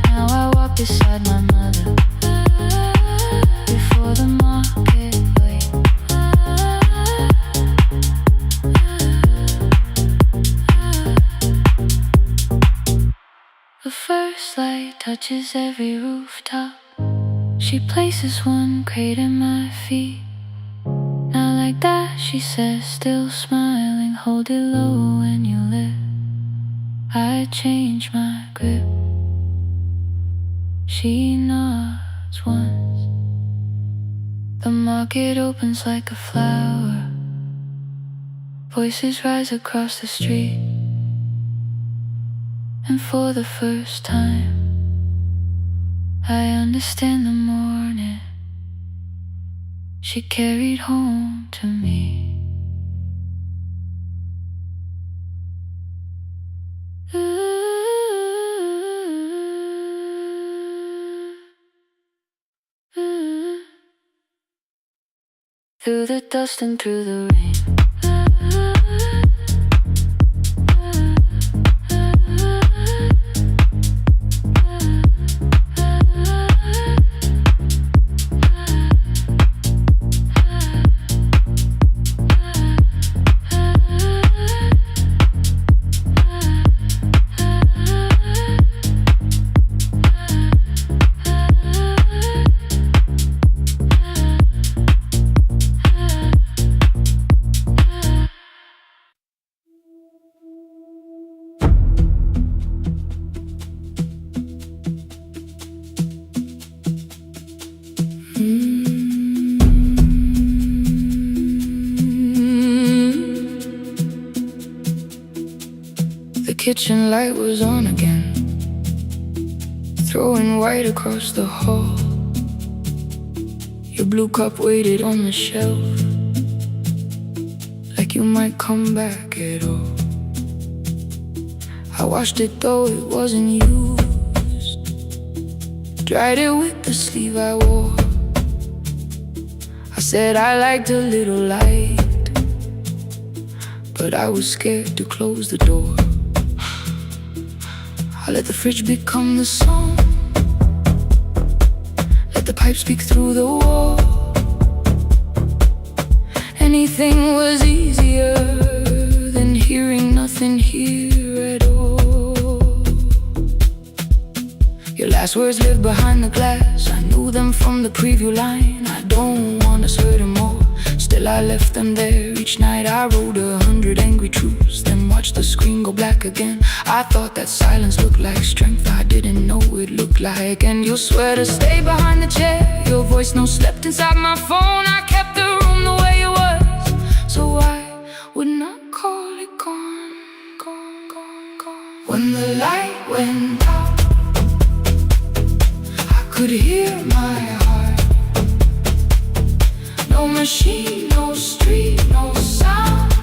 Now I walk beside my mother, before the market wait. The first light touches every rooftop. She places one crate at my feet. Now like that, she says, still smiling, hold it low when you live. I change my grip. She nods once. The market opens like a flower. Voices rise across the street. And for the first time, I understand the morning she carried home to me. Through the dust and through the rain. The kitchen light was on again, throwing white across the hall. Your blue cup waited on the shelf, like you might come back at all. I washed it though it wasn't used, dried it with the sleeve I wore. I said I liked a little light, but I was scared to close the door. I let the fridge become the song, let the pipe speak through the wall. Anything was easier than hearing nothing here at all. Your last words lived behind the glass. I knew them from the preview line. I don't want us hurting more. Still I left them there. Each night I wrote 100 angry truths, then watched the screen go black again. I thought that silence looked like strength, I didn't know it looked like. And you'll swear to stay behind the chair. Your voice no slept inside my phone. I kept the room the way it was, so I would not call it gone, gone, gone, gone. When the light went out, I could hear my heart. No machine, no street, no sound,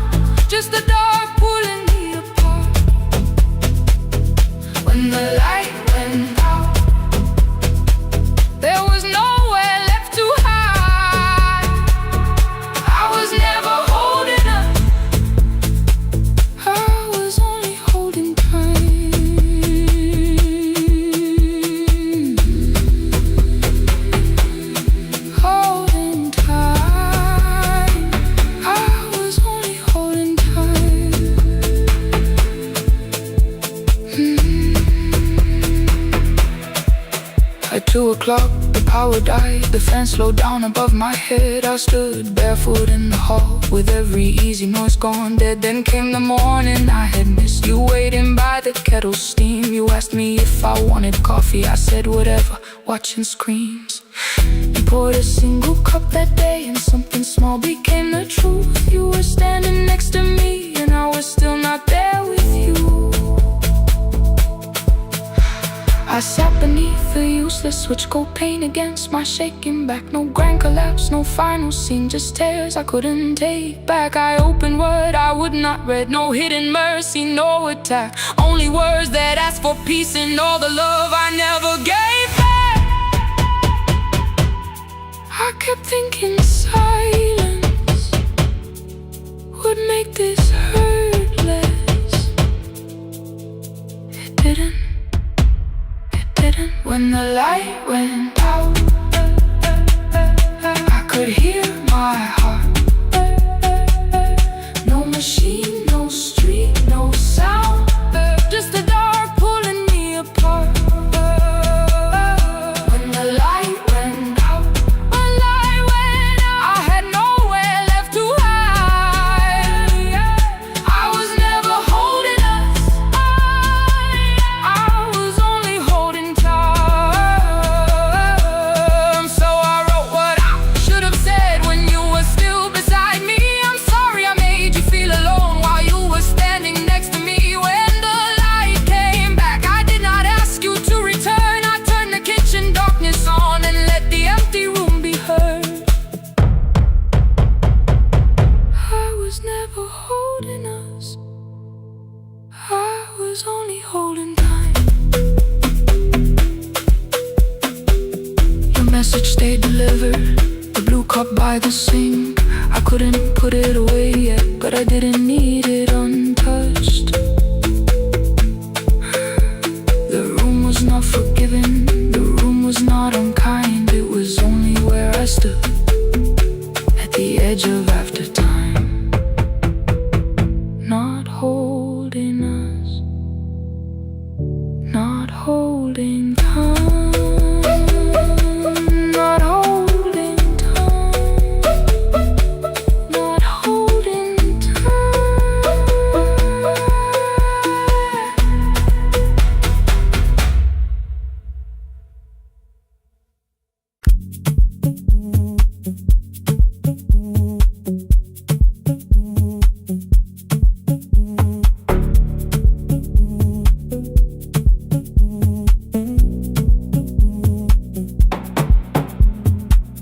just the dark pulling me apart. 2 o'clock, the power died. The fan slowed down above my head. I stood barefoot in the hall, with every easy noise gone dead. Then came the morning I had missed. You waiting by the kettle steam. You asked me if I wanted coffee. I said whatever, watching screens. You poured a single cup that day, and something small became the truth. You were standing next to me, and I was still not there with you. I sat beneath the useless switch, cold pain against my shaking back. No grand collapse, no final scene, just tears I couldn't take back. I opened what I would not read, no hidden mercy, no attack. Only words that asked for peace and all the love I never gave back. I kept thinking silence would make this hurt less. It didn't. When the light went out, I could hear my heart. No machine, no street, no sound, just the dark pulling me apart. When the light went out, I had nowhere left to hide. I was never holding us, I was only holding tight. Only holding time. Your message stayed delivered, the blue cup by the sink. I couldn't put it away yet, but I didn't need it untouched. The room was not forgiving, the room was not unkind. It was only where I stood, at the edge of after time. Not holding us, not holding time, not holding time, not holding time.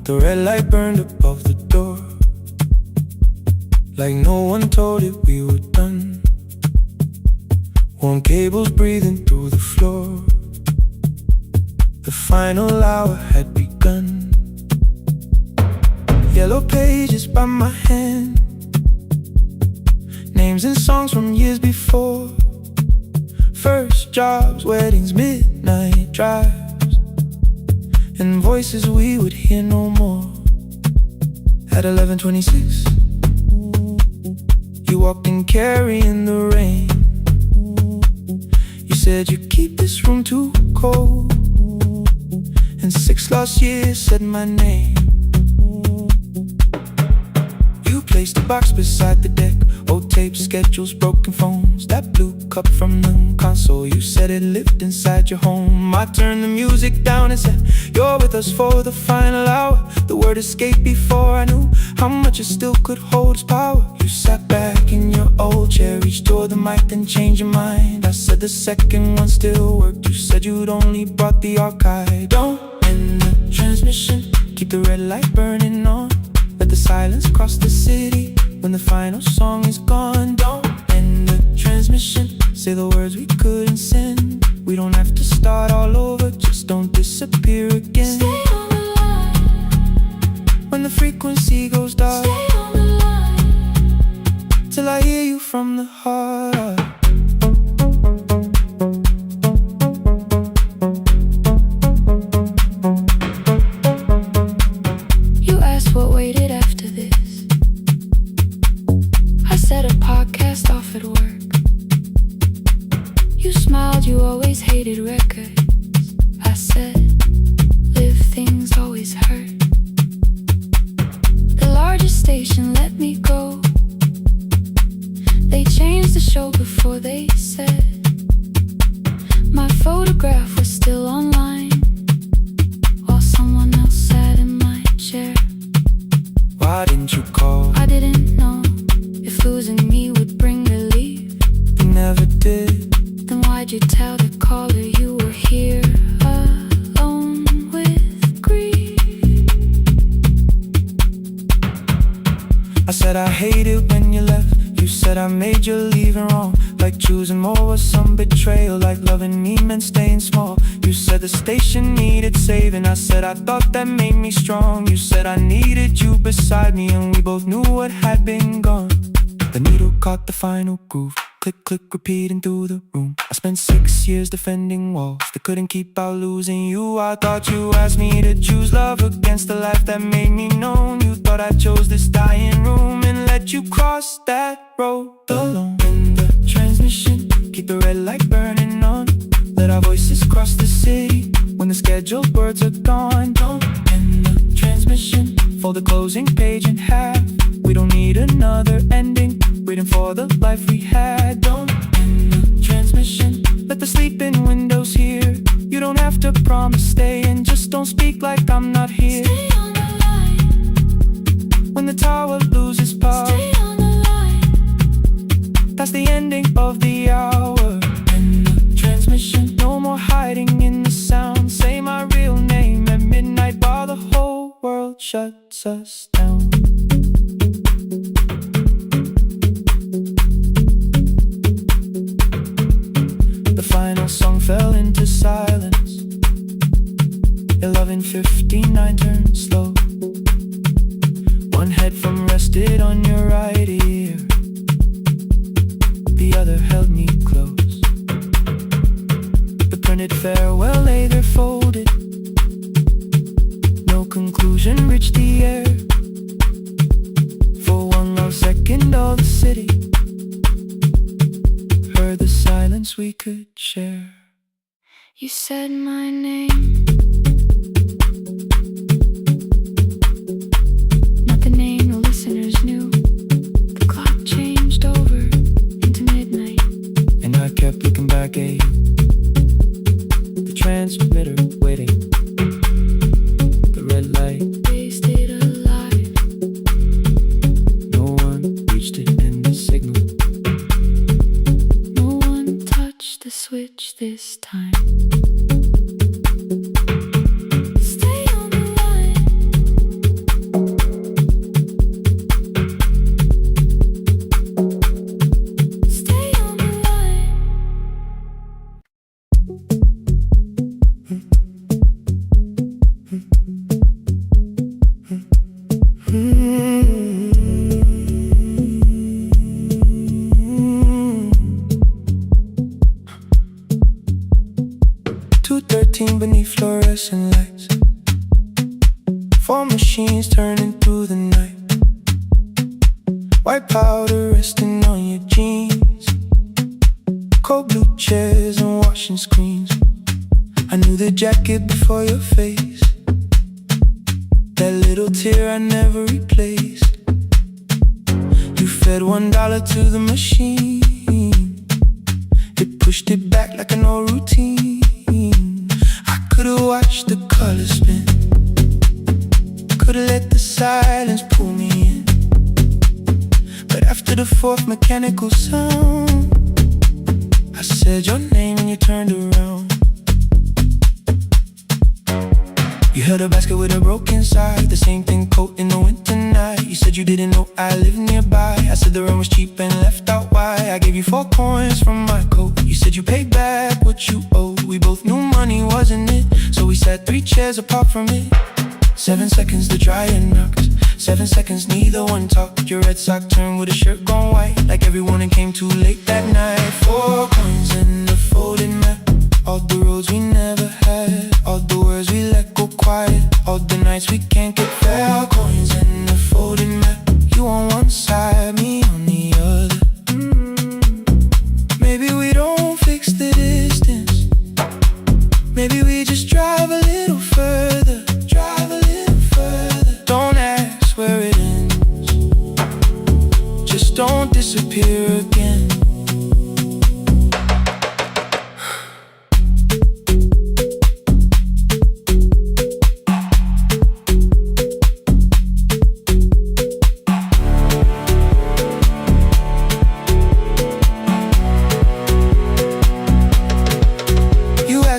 The red light burned above the door, like no one told it we were done. Warm cables breathing through the floor. The final hour had begun. Yellow pages by my hand, names and songs from years before. First jobs, weddings, midnight drives, and voices we would hear no more. At 11:26, you walked in carrying the rain. You said you keep this room too cold, and 6 lost years said my name. You placed a box beside the deck, old tapes, schedules, broken phones. That blue cup from the console, you said it lived inside your home. I turned the music down and said, you're with us for the final hour. The word escaped before I knew how much it still could hold its power. You sat back in your old chair, reached toward the mic, then changed your mind. I said the second one still worked. You said you'd only brought the archive. Don't end the transmission, keep the red light burning on. Let the silence cross the city when the final song is gone. Don't end the transmission, say the words we couldn't send. We don't have to start all over, just don't disappear again. Stay on the line. When the frequency goes dark, Stay on the line. till I hear you from the heart. You asked what waited after this. I said a podcast off at work. You smiled, you always hated records. I said, things always hurt. The largest station let me go. They changed the show before they said my photograph was still online, while someone else sat in my chair. Why didn't you call? I didn't know if losing me would bring relief. You never did. Then why'd you tell the caller you were here alone with grief? I said I hate it when you left. You said I made you leaving wrong, like choosing more was some betrayal, like loving me meant staying small. You said the station needed saving. I said I thought that made me strong. You said I needed you beside me, and we both knew what had been gone. The needle caught the final groove. Click, click, repeating through the room. I spent 6 years defending walls that couldn't keep out losing you. I thought you asked me to choose love against the life that made me known. You thought I chose this dying room and let you cross that road alone. In the transmission, keep the red light burning on. Let our voices cross the city when the scheduled words are gone. Don't end the transmission, fold the closing page in half. We don't need another ending, waiting for the life we had. Don't end the transmission, let the sleeping windows hear. You don't have to promise staying, just don't speak like I'm not here. Stay on the line. When the tower loses power, Stay on the line. that's the ending of the hour. End the transmission, no more hiding in the sound. Say my real name at midnight while the whole world shuts us down. The final song fell into silence. 11:59 turned slow. One headphone rested on your right ear, the other held me close. The printed farewell lay there folded. No conclusion reached the air. For one last second all the city heard the silence we could share. You said my name, not the name the listeners knew. The clock changed over into midnight, And I kept looking back at you, the transmitter waiting, the red light. they stayed alive. No one reached it in the signal. No one touched the switch this time. Stay on the line. Stay on the line. Beneath fluorescent lights, 4 machines turning through the night. White powder resting on your jeans, cold blue chairs and washing screens. I knew the jacket before your face, that little tear I never replaced. You fed $1 to the machine, it pushed it back like an old routine. Could've watched the colors spin, could've let the silence pull me in. But after the 4th mechanical sound, I said your name and you turned around. You held a basket with a broken side, the same thing coat in the winter night. You said you didn't know I lived nearby. I said the rent was cheap and left out why. I gave you 4 coins from my coat. You said you paid back what you owed. We both knew money wasn't it, so we sat 3 chairs apart from it. 7 seconds the dryer knocked, 7 seconds neither one talked. Your red sock turned with a shirt gone white, like everyone and came too late that night. 4 coins in the folded map, all the roads we never had, all the words we let go quiet, all the nights we can't get fair. Coins in the folded map, you on one side, me on the other. Maybe we don't fix the distance, maybe we just drive a little further.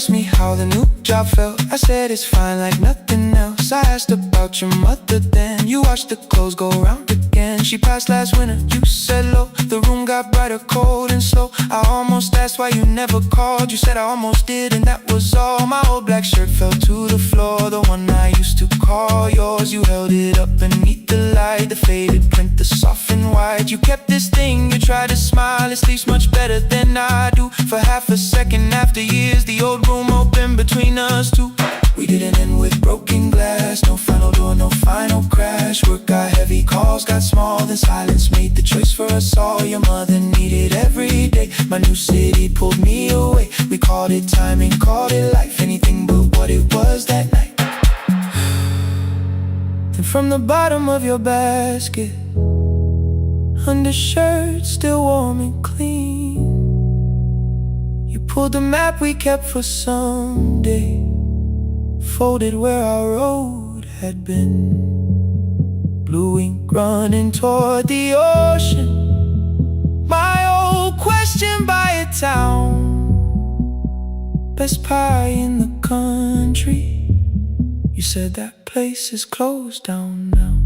asked me how the new job felt. I said it's fine like nothing else. I asked about your mother then. You watched the clothes go round again. She passed last winter, you said low. The room got brighter, cold and slow. I almost asked why you never called. You said I almost did and that was all. My old black shirt fell to the floor, the one I used to call yours. You held it up beneath the light, the faded print, the soft and white. You kept this thing, you tried to smile. It sleeps much better than I do. For half a second after years, the old room opened between us two. We didn't end with broken glass, no final door, no final crash. Work got heavy, calls got small, then silence made the choice for us all. Your mother needed every day, my new city pulled me away. We called it timing, called it life, anything but what it was that night. Then from the bottom of your basket, undershirt still warm and clean, you pulled the map we kept for someday, folded where our road had been. Blue ink running toward the ocean, my old question by a town. Best pie in the country, you said that place is closed down now.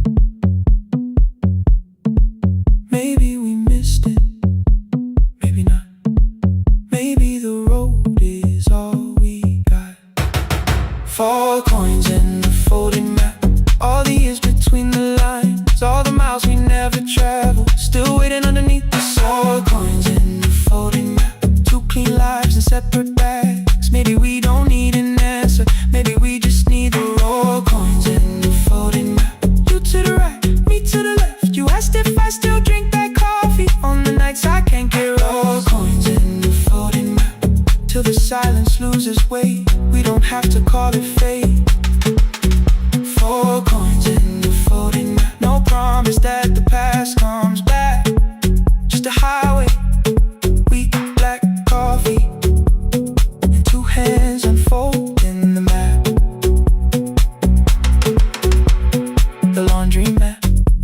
Maybe we missed it, maybe not. Maybe the road is all we got. 4 coins in the folded map, all the years between the lines, all the miles we never traveled, still waiting underneath the 4 coins in the folded map. 2 clean lives in separate bags. Maybe we don't need an answer, maybe we just need the raw coins in the folded map. You to the right, me to the left. You asked if I still drink that coffee on the nights I can't get raw coins in the folded map. Till the silence loses weight, we don't have to call it fate. 4 coins in the folded map. No promise that the past comes back, just a highway, weak black coffee, and 2 hands unfolding the map. The laundry mat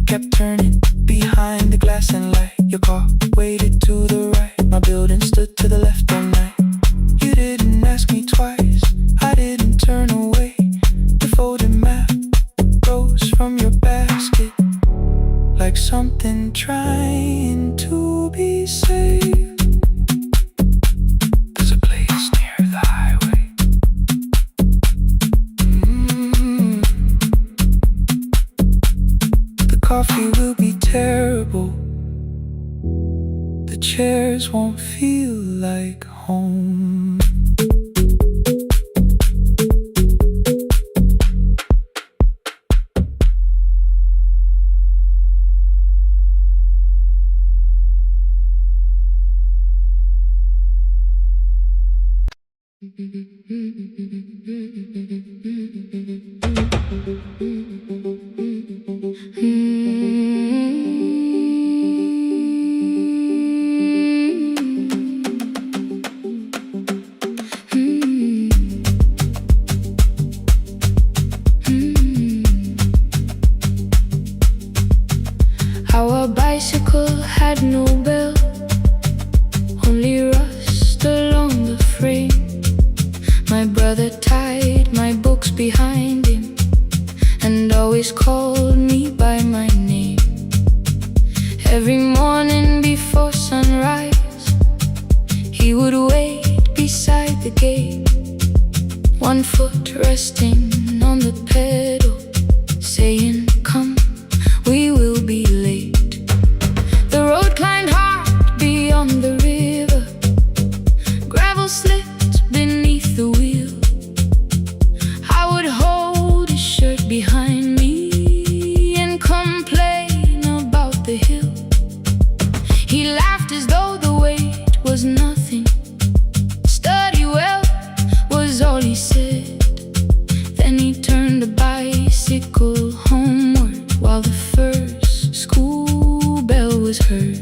kept turning behind the glass and light. Your car waited to the right, my building stood to the left all night. You didn't ask me twice, I didn't turn away. The folded map rose from your basket, like something trying to be saved. There's a place near the highway. The coffee will be terrible, the chairs won't feel like home. Our bicycle had no bell, only rust along the frame. My brother tied my books behind him and always called me by my name. Every morning before sunrise, he would wait beside the gate, 1 foot resting on the pedal, saying, "Come, we will be late." The road climbed hard beyond the river, gravel slipped beneath the wheel. I would hold his shirt behind me and complain about the hill. He laughed as though the weight was nothing. Study well was all he said. Then he turned the bicycle homeward while the first school bell was heard.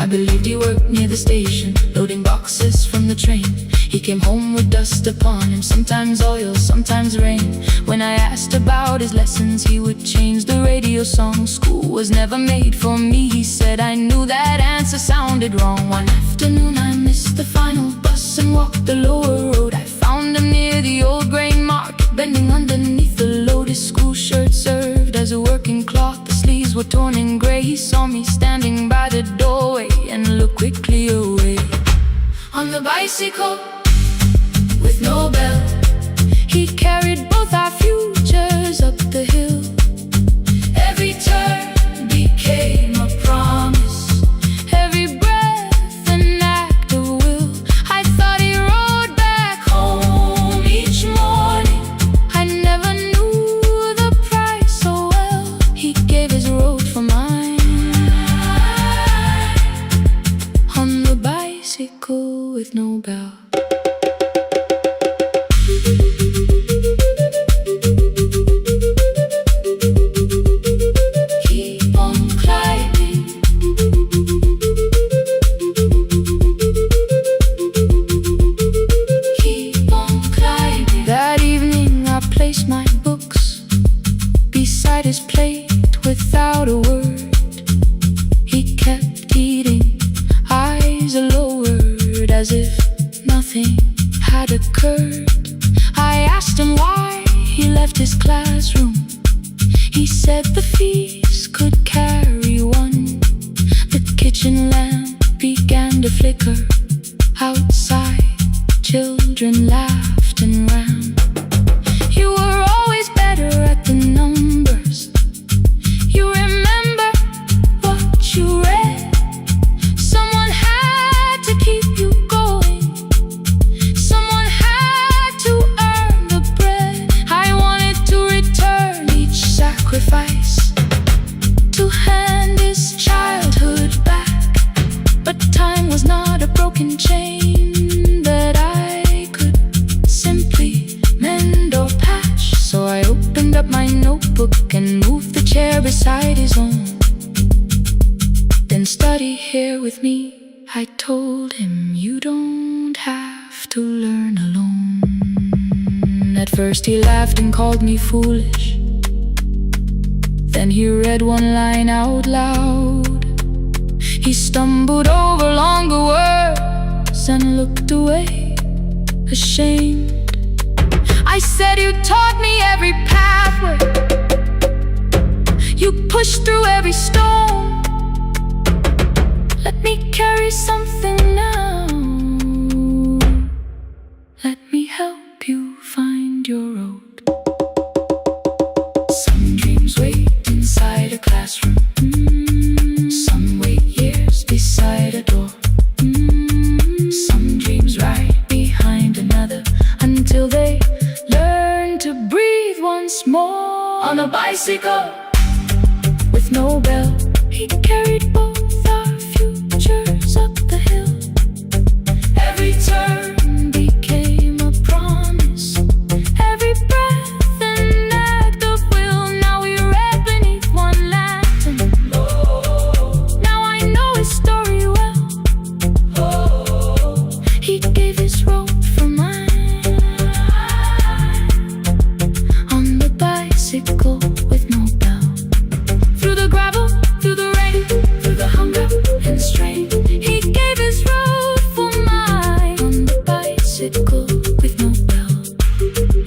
I believed he worked near the station, loading boxes from the train. He came home with dust upon him, sometimes oil, sometimes rain. When I asked about his lessons, he would change the radio song. School was never made for me, he said. I knew that answer sounded wrong. One afternoon I missed the final bus and walked the lower On the bicycle with no bell, he carried both our futures up the hill. Every turn became a promise, every breath an act of will. I thought he rode back home each morning. I never knew the price so well. He gave his road for mine. On the bicycle with no bell. His plate without a word. He kept eating, eyes lowered, as if nothing had occurred. I asked him why he left his classroom. He said the feast could carry one. The kitchen lamp began to flicker. Outside, children laughed and ran. You were always better at the numbers. You remember what you read. Someone had to keep you going. Someone had to earn the bread. I wanted to return each sacrifice, to hand his childhood back. But time was not a broken chain that I could simply mend or patch. So I opened up my notebook and moved the chair beside his own. Then study here with me, I told him. You don't have to learn alone. At first he laughed and called me foolish. Then he read one line out loud. He stumbled over longer words and looked away, ashamed. I said, you taught me every pathway. You pushed through every stone. Let me carry something now. Let me help you find your road. Some dreams wait inside a classroom. Some wait years beside a door. Some dreams right behind another, until they learn to breathe once more. On a bicycle with no bell, he carried both our futures up the hill. Every turn became a promise, every breath an act of will. Now we read beneath one lantern. Now I know his story well. He gave his road for mine. On the bicycle with no bell, through the gravel, through the rain, through the hunger and strain, he gave his road for mine. On the bicycle with no bell.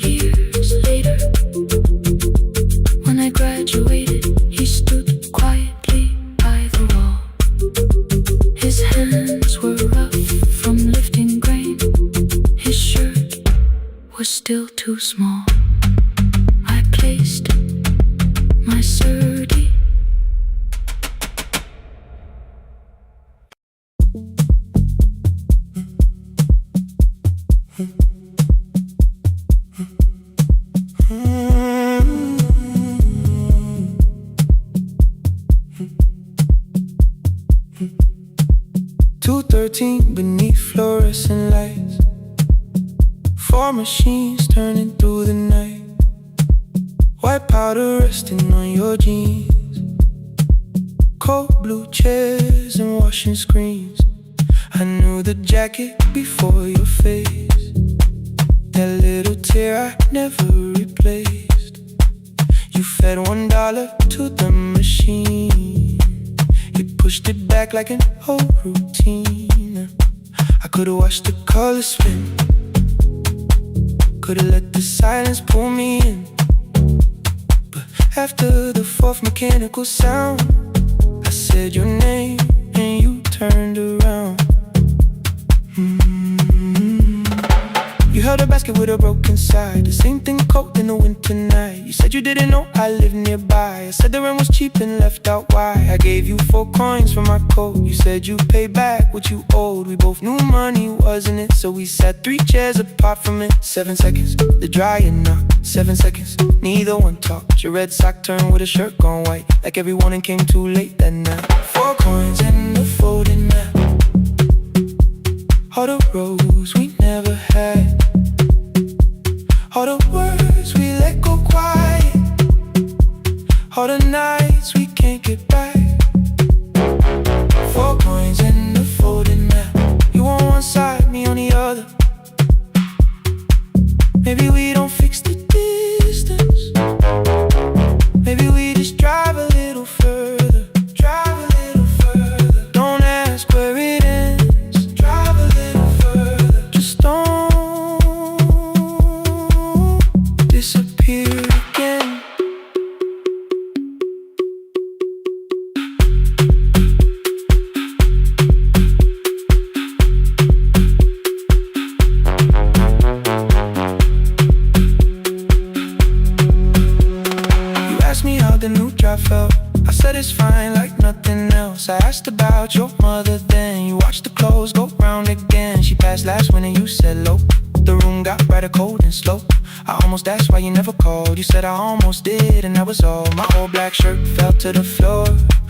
Years later, when I graduated, he stood quietly by the wall. His hands were rough from lifting grain. His shirt was still too small. I placed my surdy. Beneath fluorescent lights, 4 machines turning through the night. White powder resting on your jeans, cold blue chairs and washing screens. I knew the jacket before your face, that little tear I never replaced. You fed $1 to the machine. You pushed it back like an old routine. I could've watched the colors spin, could've let the silence pull me in. But after the 4th mechanical sound, I said your name and you turned around. You held a basket with a broken side, the same thing cold in the winter night. You said you didn't know I lived nearby. I said the rent was cheap and left out why. I gave you 4 coins for my coat. You said you'd pay back what you owed. We both knew money wasn't it, so we sat 3 chairs apart from it. 7 seconds, the dryer knocked. 7 seconds, neither one talked. Your red sock turned with a shirt gone white, like every morning came too late that night. 4 coins and a folding map, all the roads we never had, all the words we let go quiet, all the nights we can't get back. 4 coins and a folding map, you on one side, me on the other. Maybe we don't fix the distance, maybe we just drive a little further. Drive a little further, don't ask where it ends. Drive a little further, just don't disappear again. You asked me how the new drive felt, I said it's fine like nothing else. I asked about your mother then, you watched the clothes go round again. She passed last winter, you said low. The room got brighter, cold and slow. I almost asked why you never called. You said I almost did and that was all. My old black shirt fell to the floor,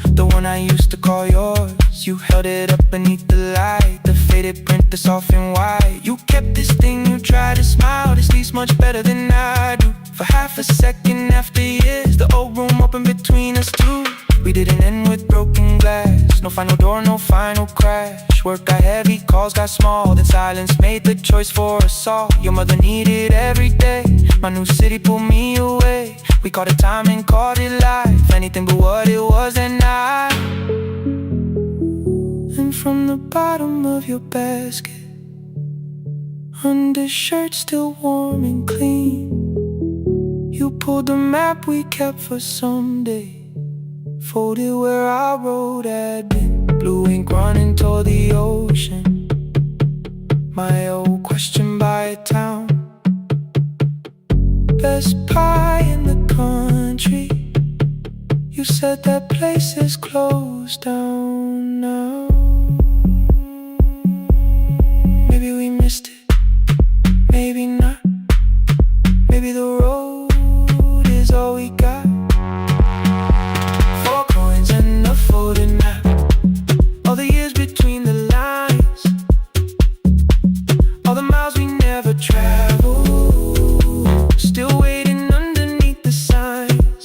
the one I used to call yours. You held it up beneath the light, the faded print, the soft and white. You kept this thing, you tried to smile, this leaves much better than I do. For half a second after years, the old room opened between us two. We didn't end with broken glass, no final door, no final crash. Work got heavy, calls got small, then silence made the choice for us all. Your mother needed every day, my new city pulled me away. We called it time and called it life, anything but what it was that night. And from the bottom of your basket, undershirt still warm and clean, you pulled the map we kept for someday, folded where our road had been. Blue ink running toward the ocean, my old question by a town. Best pie in the country, you said that place is closed down now. Maybe we missed it, maybe not. Maybe the road is all we got. 4 coins and a folding map, all the years between the lines, all the miles we never traveled, still waiting underneath the signs.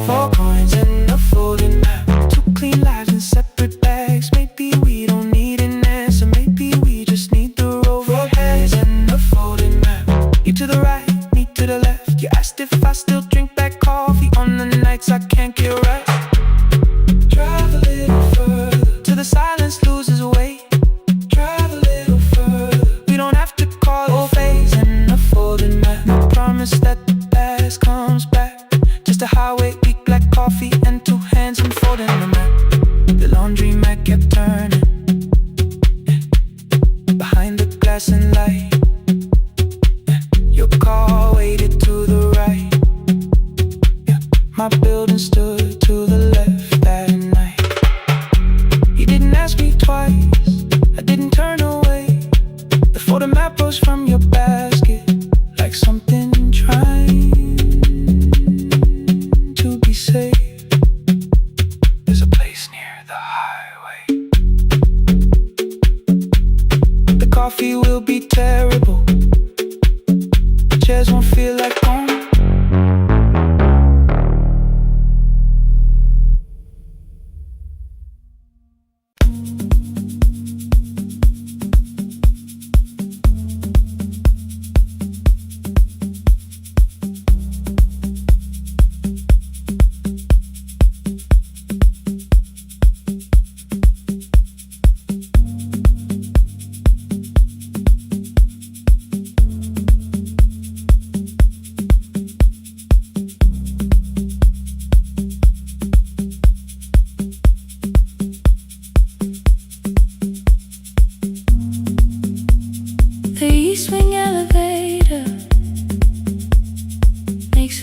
4 coins and a folding map, 2 clean lives in separate bags. Maybe we don't need an answer, maybe we just need the road. 4 coins and a folding map, you to the right, me to the left. You asked if I still drink black coffee on the nights I can't get right. Drive a little further, till the silence loses weight. Drive a little further, we don't have to call it phase and a folding map. No promise that the past comes back, just a highway, weak black coffee and 2 hands unfolding the map. The laundry mat kept turning, behind the glass and light. Your car waited to the right, my building stood to the left that night. You didn't ask me twice, I didn't turn away. The photo map rose from your basket, like something trying to be safe. There's a place near the highway. The coffee will be terrible, the chairs won't feel like home.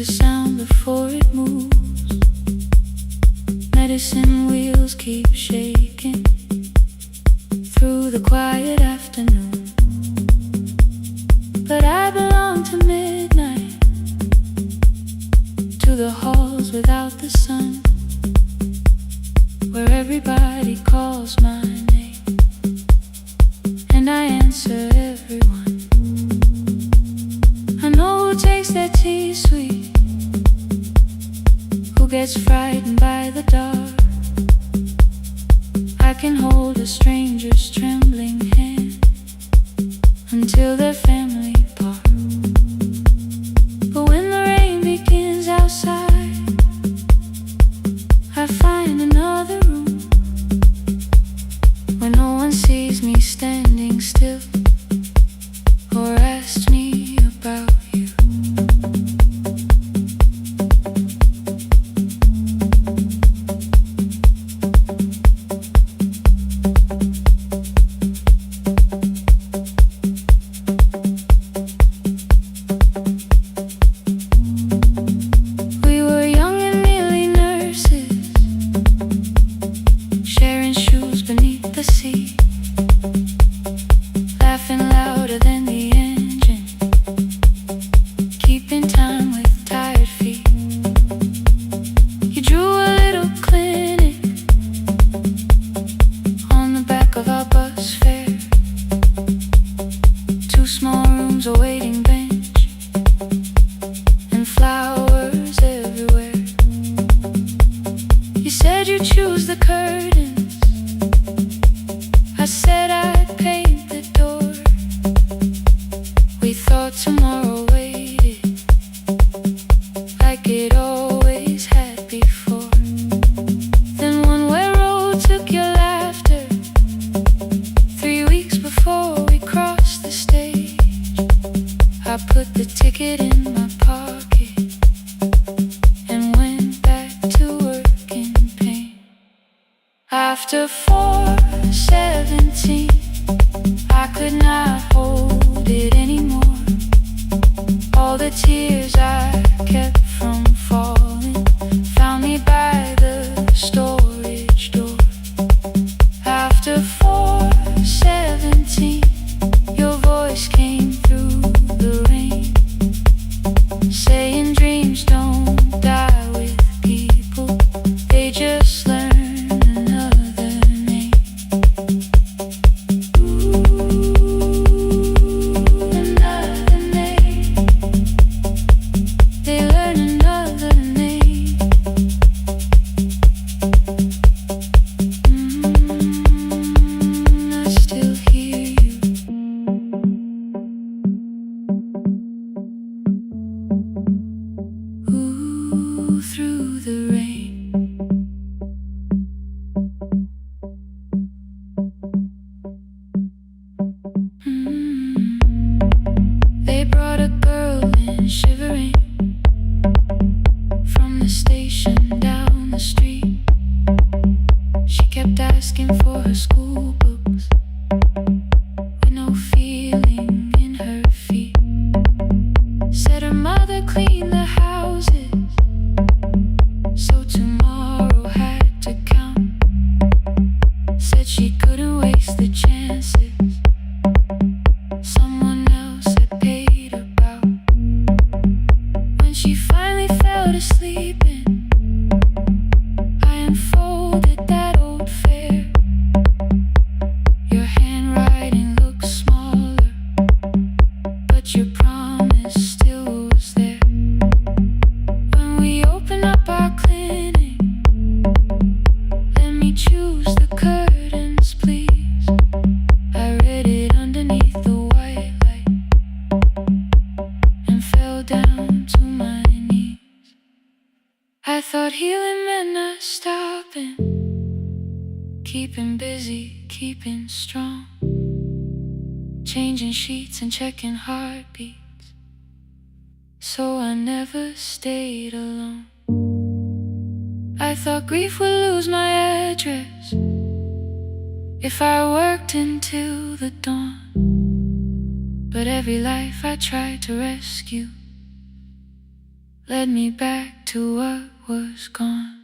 a sound before it moves. Medicine wheels keep shaking through the quiet afternoon. But I belong to midnight, to the halls without the sun, where everybody calls my name, and I answer everyone. I know who takes their tea sweet, who gets frightened by the dark. I can hold a stranger's trembling hand until their family part. But when the rain begins outside, I find another room where no one sees me standing still or asks me about you. We were young and nearly nurses, sharing shoes beneath the sea, laughing louder than the engine, keeping time with tired feet. You drew a little clinic on the back of our bus fare, 2 small rooms, a waiting bench, and flowers everywhere. You said you'd choose the curtains, I said I'd paint the door. We thought tomorrow waited like it always had before. Then one way road took your laughter, 3 weeks before we crossed the stage. I put the ticket in my pocket and went back to work in pain. After 4:17, I could not hold it anymore. All the tears I kept from falling found me by the storage door. After 4:17, your voice came through the rain, saying dreams don't die with people, they just learn another name. Another name. They learn another name. I still hear you. Ooh, through the rain. They brought a girl in shivering from the station down the street. She kept asking for her school books with no feeling in her feet. Said her mother cleaned the houses, so tomorrow had to count. Said she couldn't waste the chances someone else had paid about. When she finally fell to sleeping, I unfolded that old fare. Your handwriting looks smaller, but your promise still was there. When we open up our clinic, let me choose the curtains, please. I read it underneath the white light and fell down to my knees. I thought healing meant not stopping, keeping busy, keeping strong, changing sheets and checking heartbeats, so I never stayed alone. I thought grief would lose my address if I worked until the dawn. But every life I tried to rescue led me back to what was gone.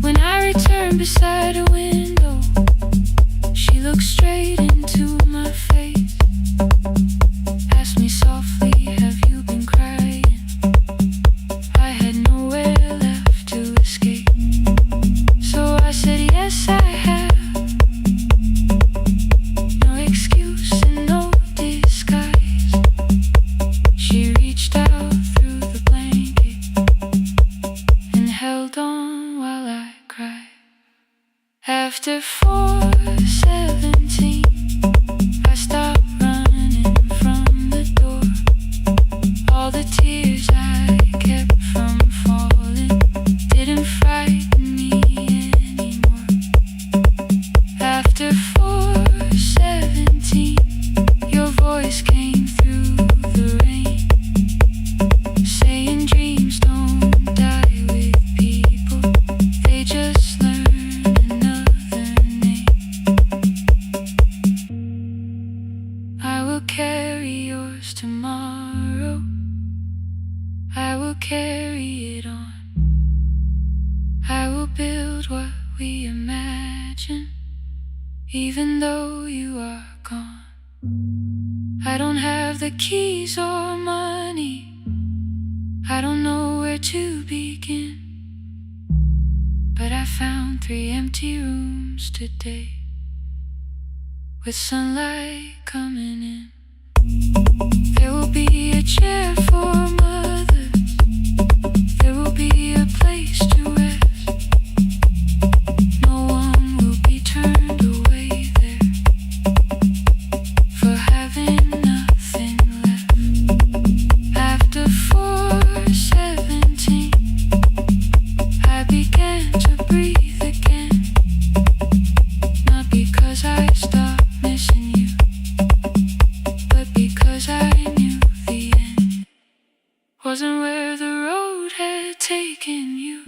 When I returned beside a window, she looked straight into my face, asked me softly, have you been crying? I had nowhere left to escape, so I said yes I have. No excuse and no disguise. She reached out through the blanket and held on while I cried. After 4:17, I stopped running from the door. All the tears I kept from falling didn't frighten me anymore. After 4:17, your voice came through the rain, saying dreams don't die with people, they just learn another name. I will carry yours tomorrow, I will carry it on. I will build what we imagine, even though you are gone. I don't have the keys or money, I don't know where to begin, but I found 3 empty rooms today, with sunlight coming in. There will be a chair for mothers, there will be a place to rest. No one will be turned away there for having nothing left. After 4:17, I began to breathe again, not because I stopped missing you, but because I knew the end wasn't where the road had taken you.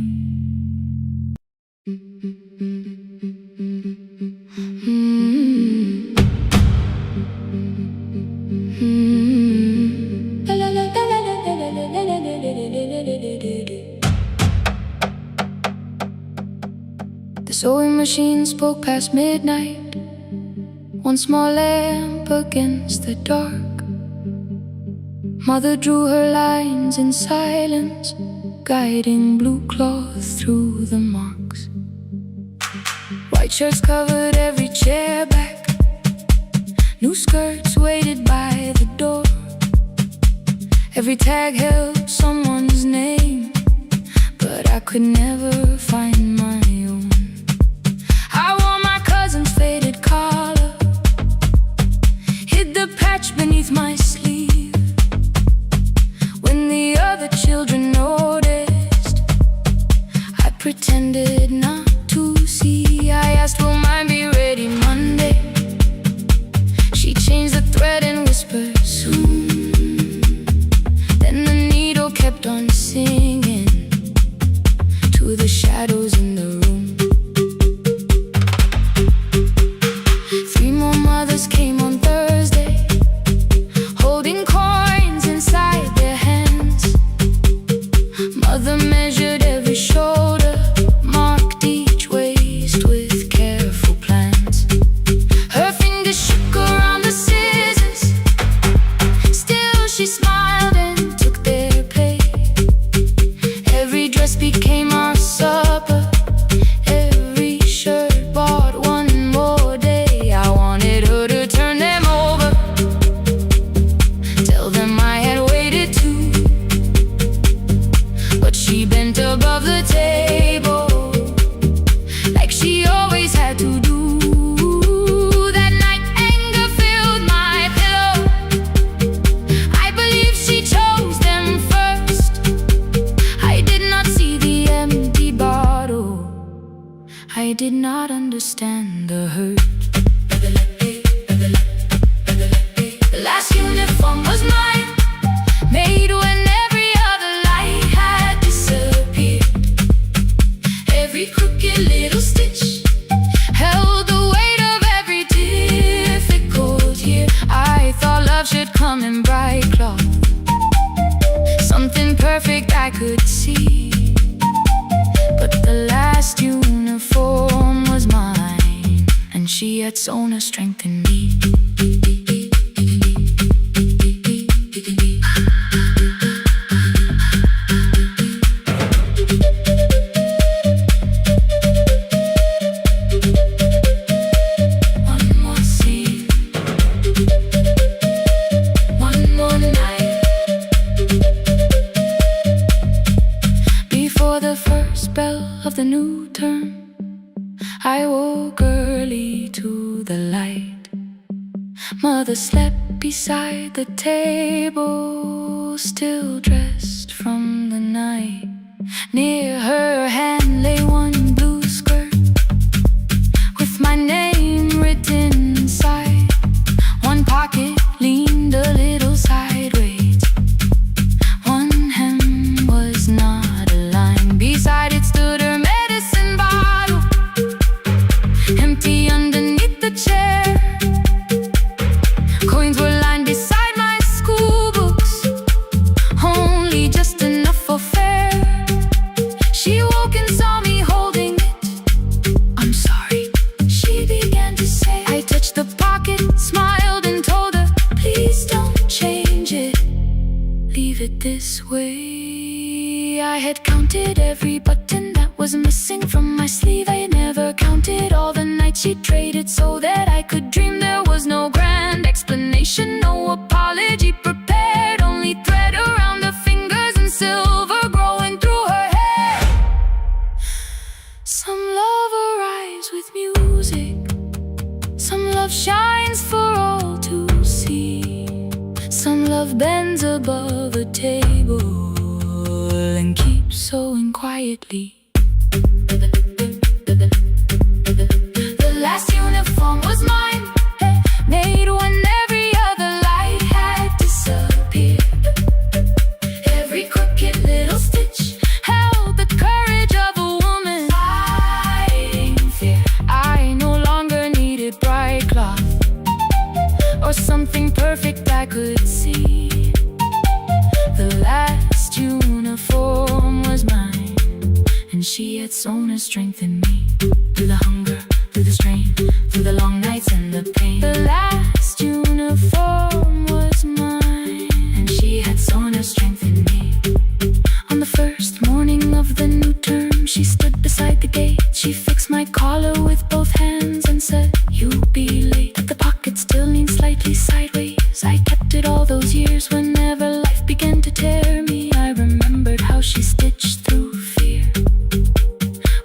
The sewing machine spoke past midnight, one small lamp against the dark. Mother drew her lines in silence, guiding blue cloth through the marks. White shirts covered every chair back, new skirts waited by the door. Every tag held someone's name, but I could never find my own. I wore my cousin's faded collar, hid the patch beneath my sleeve. When the other children noticed, I pretended not to see. I asked, will mine be ready Monday? She changed the thread and whispered, soon. Then the needle kept on singing to the shadows in the room. 3 more mothers came on Thursday, holding coins inside their hands. Mother measured every shoulder, marked each waist with careful plans. Her fingers shook around the scissors, still she smiled and took their pay. Every dress became our supper, every shirt bought one more day. I wanted her to turn them over, tell them I had waited too, but she bent above the table like she always had to do. That night anger filled my pillow, I believe she chose them first. I did not see the empty bottle, I did not understand the hurt. The last uniform was mine, made when every other light had disappeared. Every crooked little stitch held the weight of every difficult year. I thought love should come in bright cloth, she had sown her strength in me. Of the new term, I woke early to the light. Mother slept beside the table, still dressed from the night. Near her hand lay one blue skirt with my name written inside. One pocket leaned a little sideways, one hem was not aligned. Beside it stood her medicine bottle, empty underneath the chair. Coins were lined beside my school books, only just enough for fare. She woke and saw me holding it. "I'm sorry," she began to say. I touched the pocket, smiled and told her, "Please don't change it, leave it this way." I had counted every button that was missing from my sleeve. I never counted all the nights she traded so that I could dream. There was no grand explanation, no apology prepared, only thread around her fingers and silver growing through her hair. Some love arrives with music, some love shines for all to see. Some love bends above a table and keeps sewing quietly. The last uniform was mine, made when every other light had disappeared. Every crooked little stitch held the courage of a woman fighting fear. I no longer needed bright cloth or something perfect I could see. The last uniform was mine, and she had sown her strength in me. Through the hunger, through the strain, through the long nights and the pain. The last uniform was mine, and she had sown her strength in me. On the first morning of the new term, she stood beside the gate. She fixed my collar with both hands and said, "You'll be late." But the pocket still leaned slightly sideways. I kept it all those years. Whenever life began to tear me, I remembered how she stitched through fear.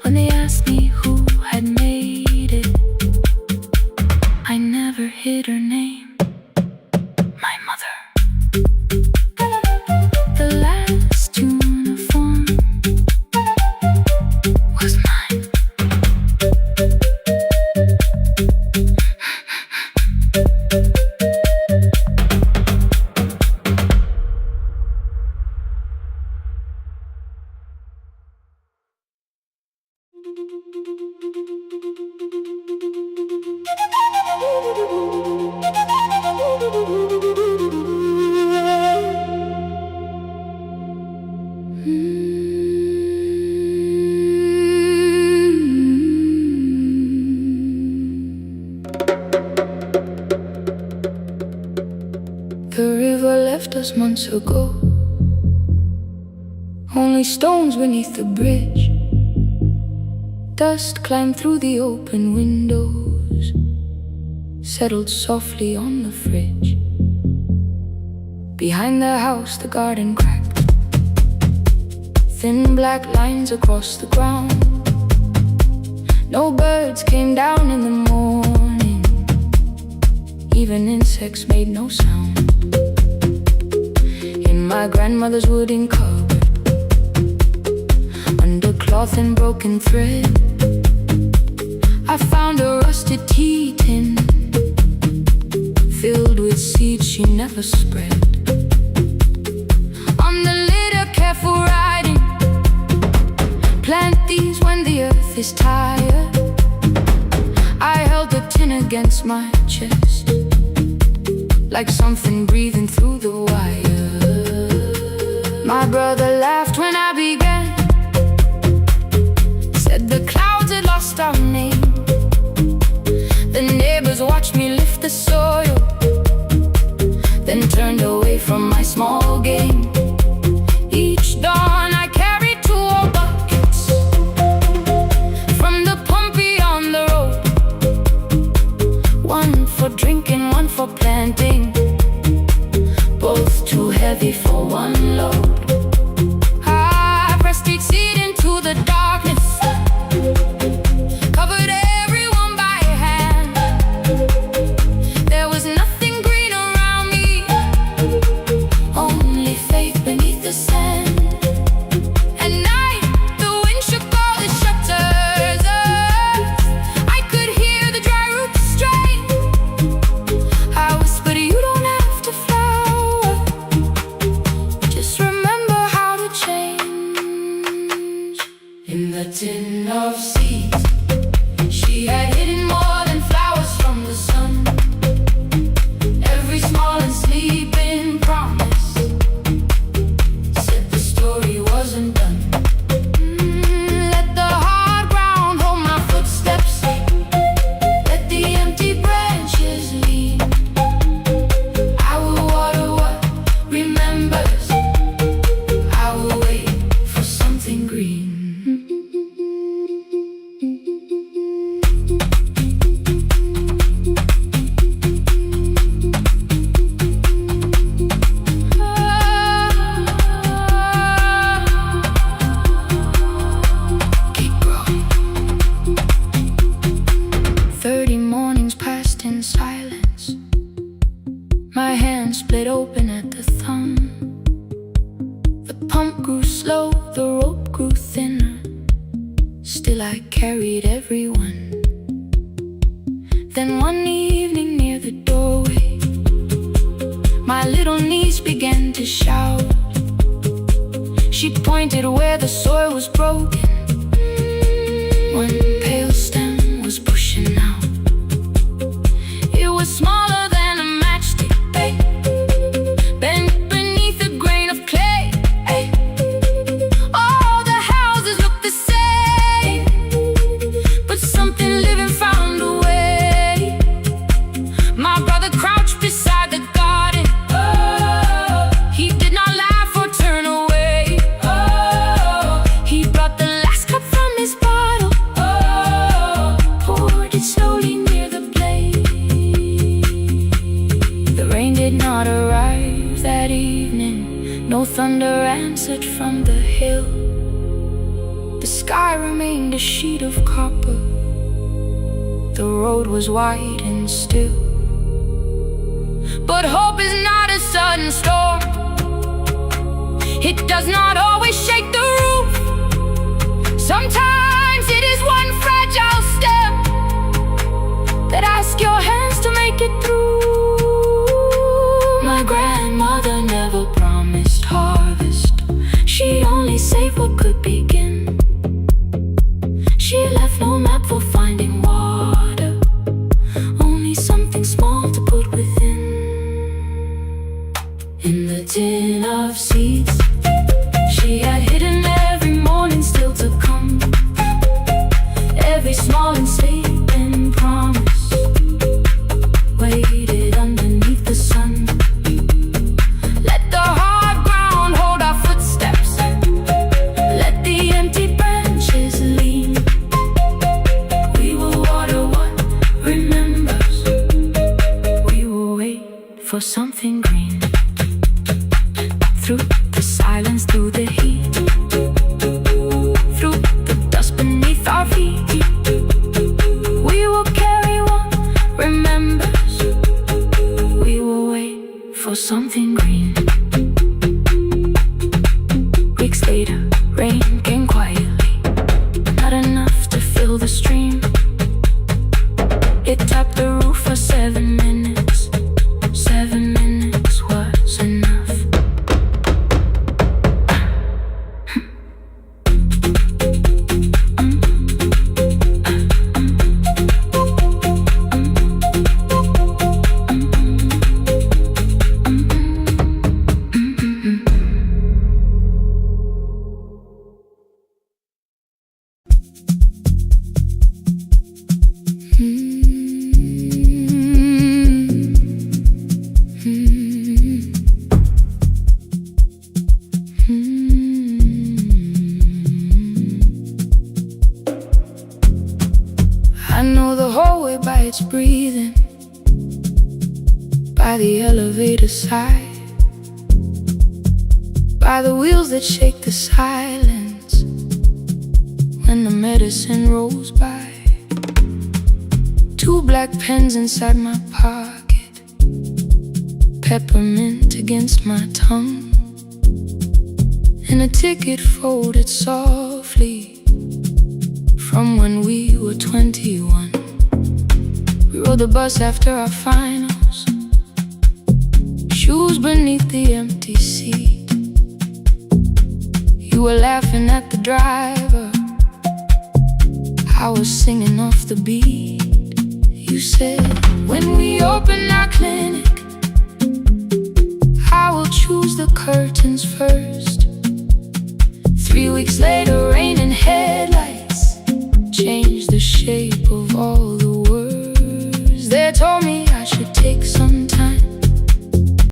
When they asked me who had made it, I never hid her name, my mother. The last uniform was mine. The river left us months ago, only stones beneath the bridge. Dust climbed through the open windows, settled softly on the fridge. Behind the house the garden cracked, thin black lines across the ground. No birds came down in the morning, even insects made no sound. In my grandmother's wooden cupboard, under cloth and broken thread, I found a rusted tea tin filled with seeds she never spread. On the litter, careful riding, plant these when the earth is tired. I held the tin against my chest, like something breathing through the wire. My brother laughed when I began, said the clouds had lost our name. The split open at the thumb. The pump grew slow, the rope grew thinner. Still I carried everyone. Then one evening near the doorway, my little niece began to shout. She pointed where the soil was broken. One pale stem was pushing out. It was smaller than a matchstick, babe, bent beneath a grain of clay. All the houses looked the same, but something living found a way. My brother crouched beside the garden. He did not laugh or turn away. He brought the last cup from his bottle, poured it slowly near the blaze. The rain did not arrive that evening. No thunder answered from the hill. The sky remained a sheet of copper. The road was wide and still. But hope is not a sudden storm. It does not always shake the roof. Sometimes it is one fragile step that asks your hands to make it through. My grandmother never promised harvest. She only saved what could begin. She left no map for finding water, only something small to put within. In the tin of seeds she had hidden every morning still to come. Every small enslaving promise waited underneath the sun. Let the hard ground hold our footsteps. Let the empty branches lean. We will water what remembers. We will wait for something green. Through the silence, through the heat, through the dust beneath our feet, we will carry what remembers. We will wait for something green. Weeks later, rain came quietly, not enough to fill the stream. It tapped the roof for 7 minutes. 7 minutes was enough. I know the hallway by its breathing, by the elevator side, by the wheels that shake the silence when the medicine rolls by. 2 black pens inside my pocket, peppermint against my tongue, and a ticket folded softly from when we were 21. We rode the bus after our finals, shoes beneath the empty seat. You were laughing at the driver, I was singing off the beat. You said, when we open our clinic, I will choose the curtains first. 3 weeks later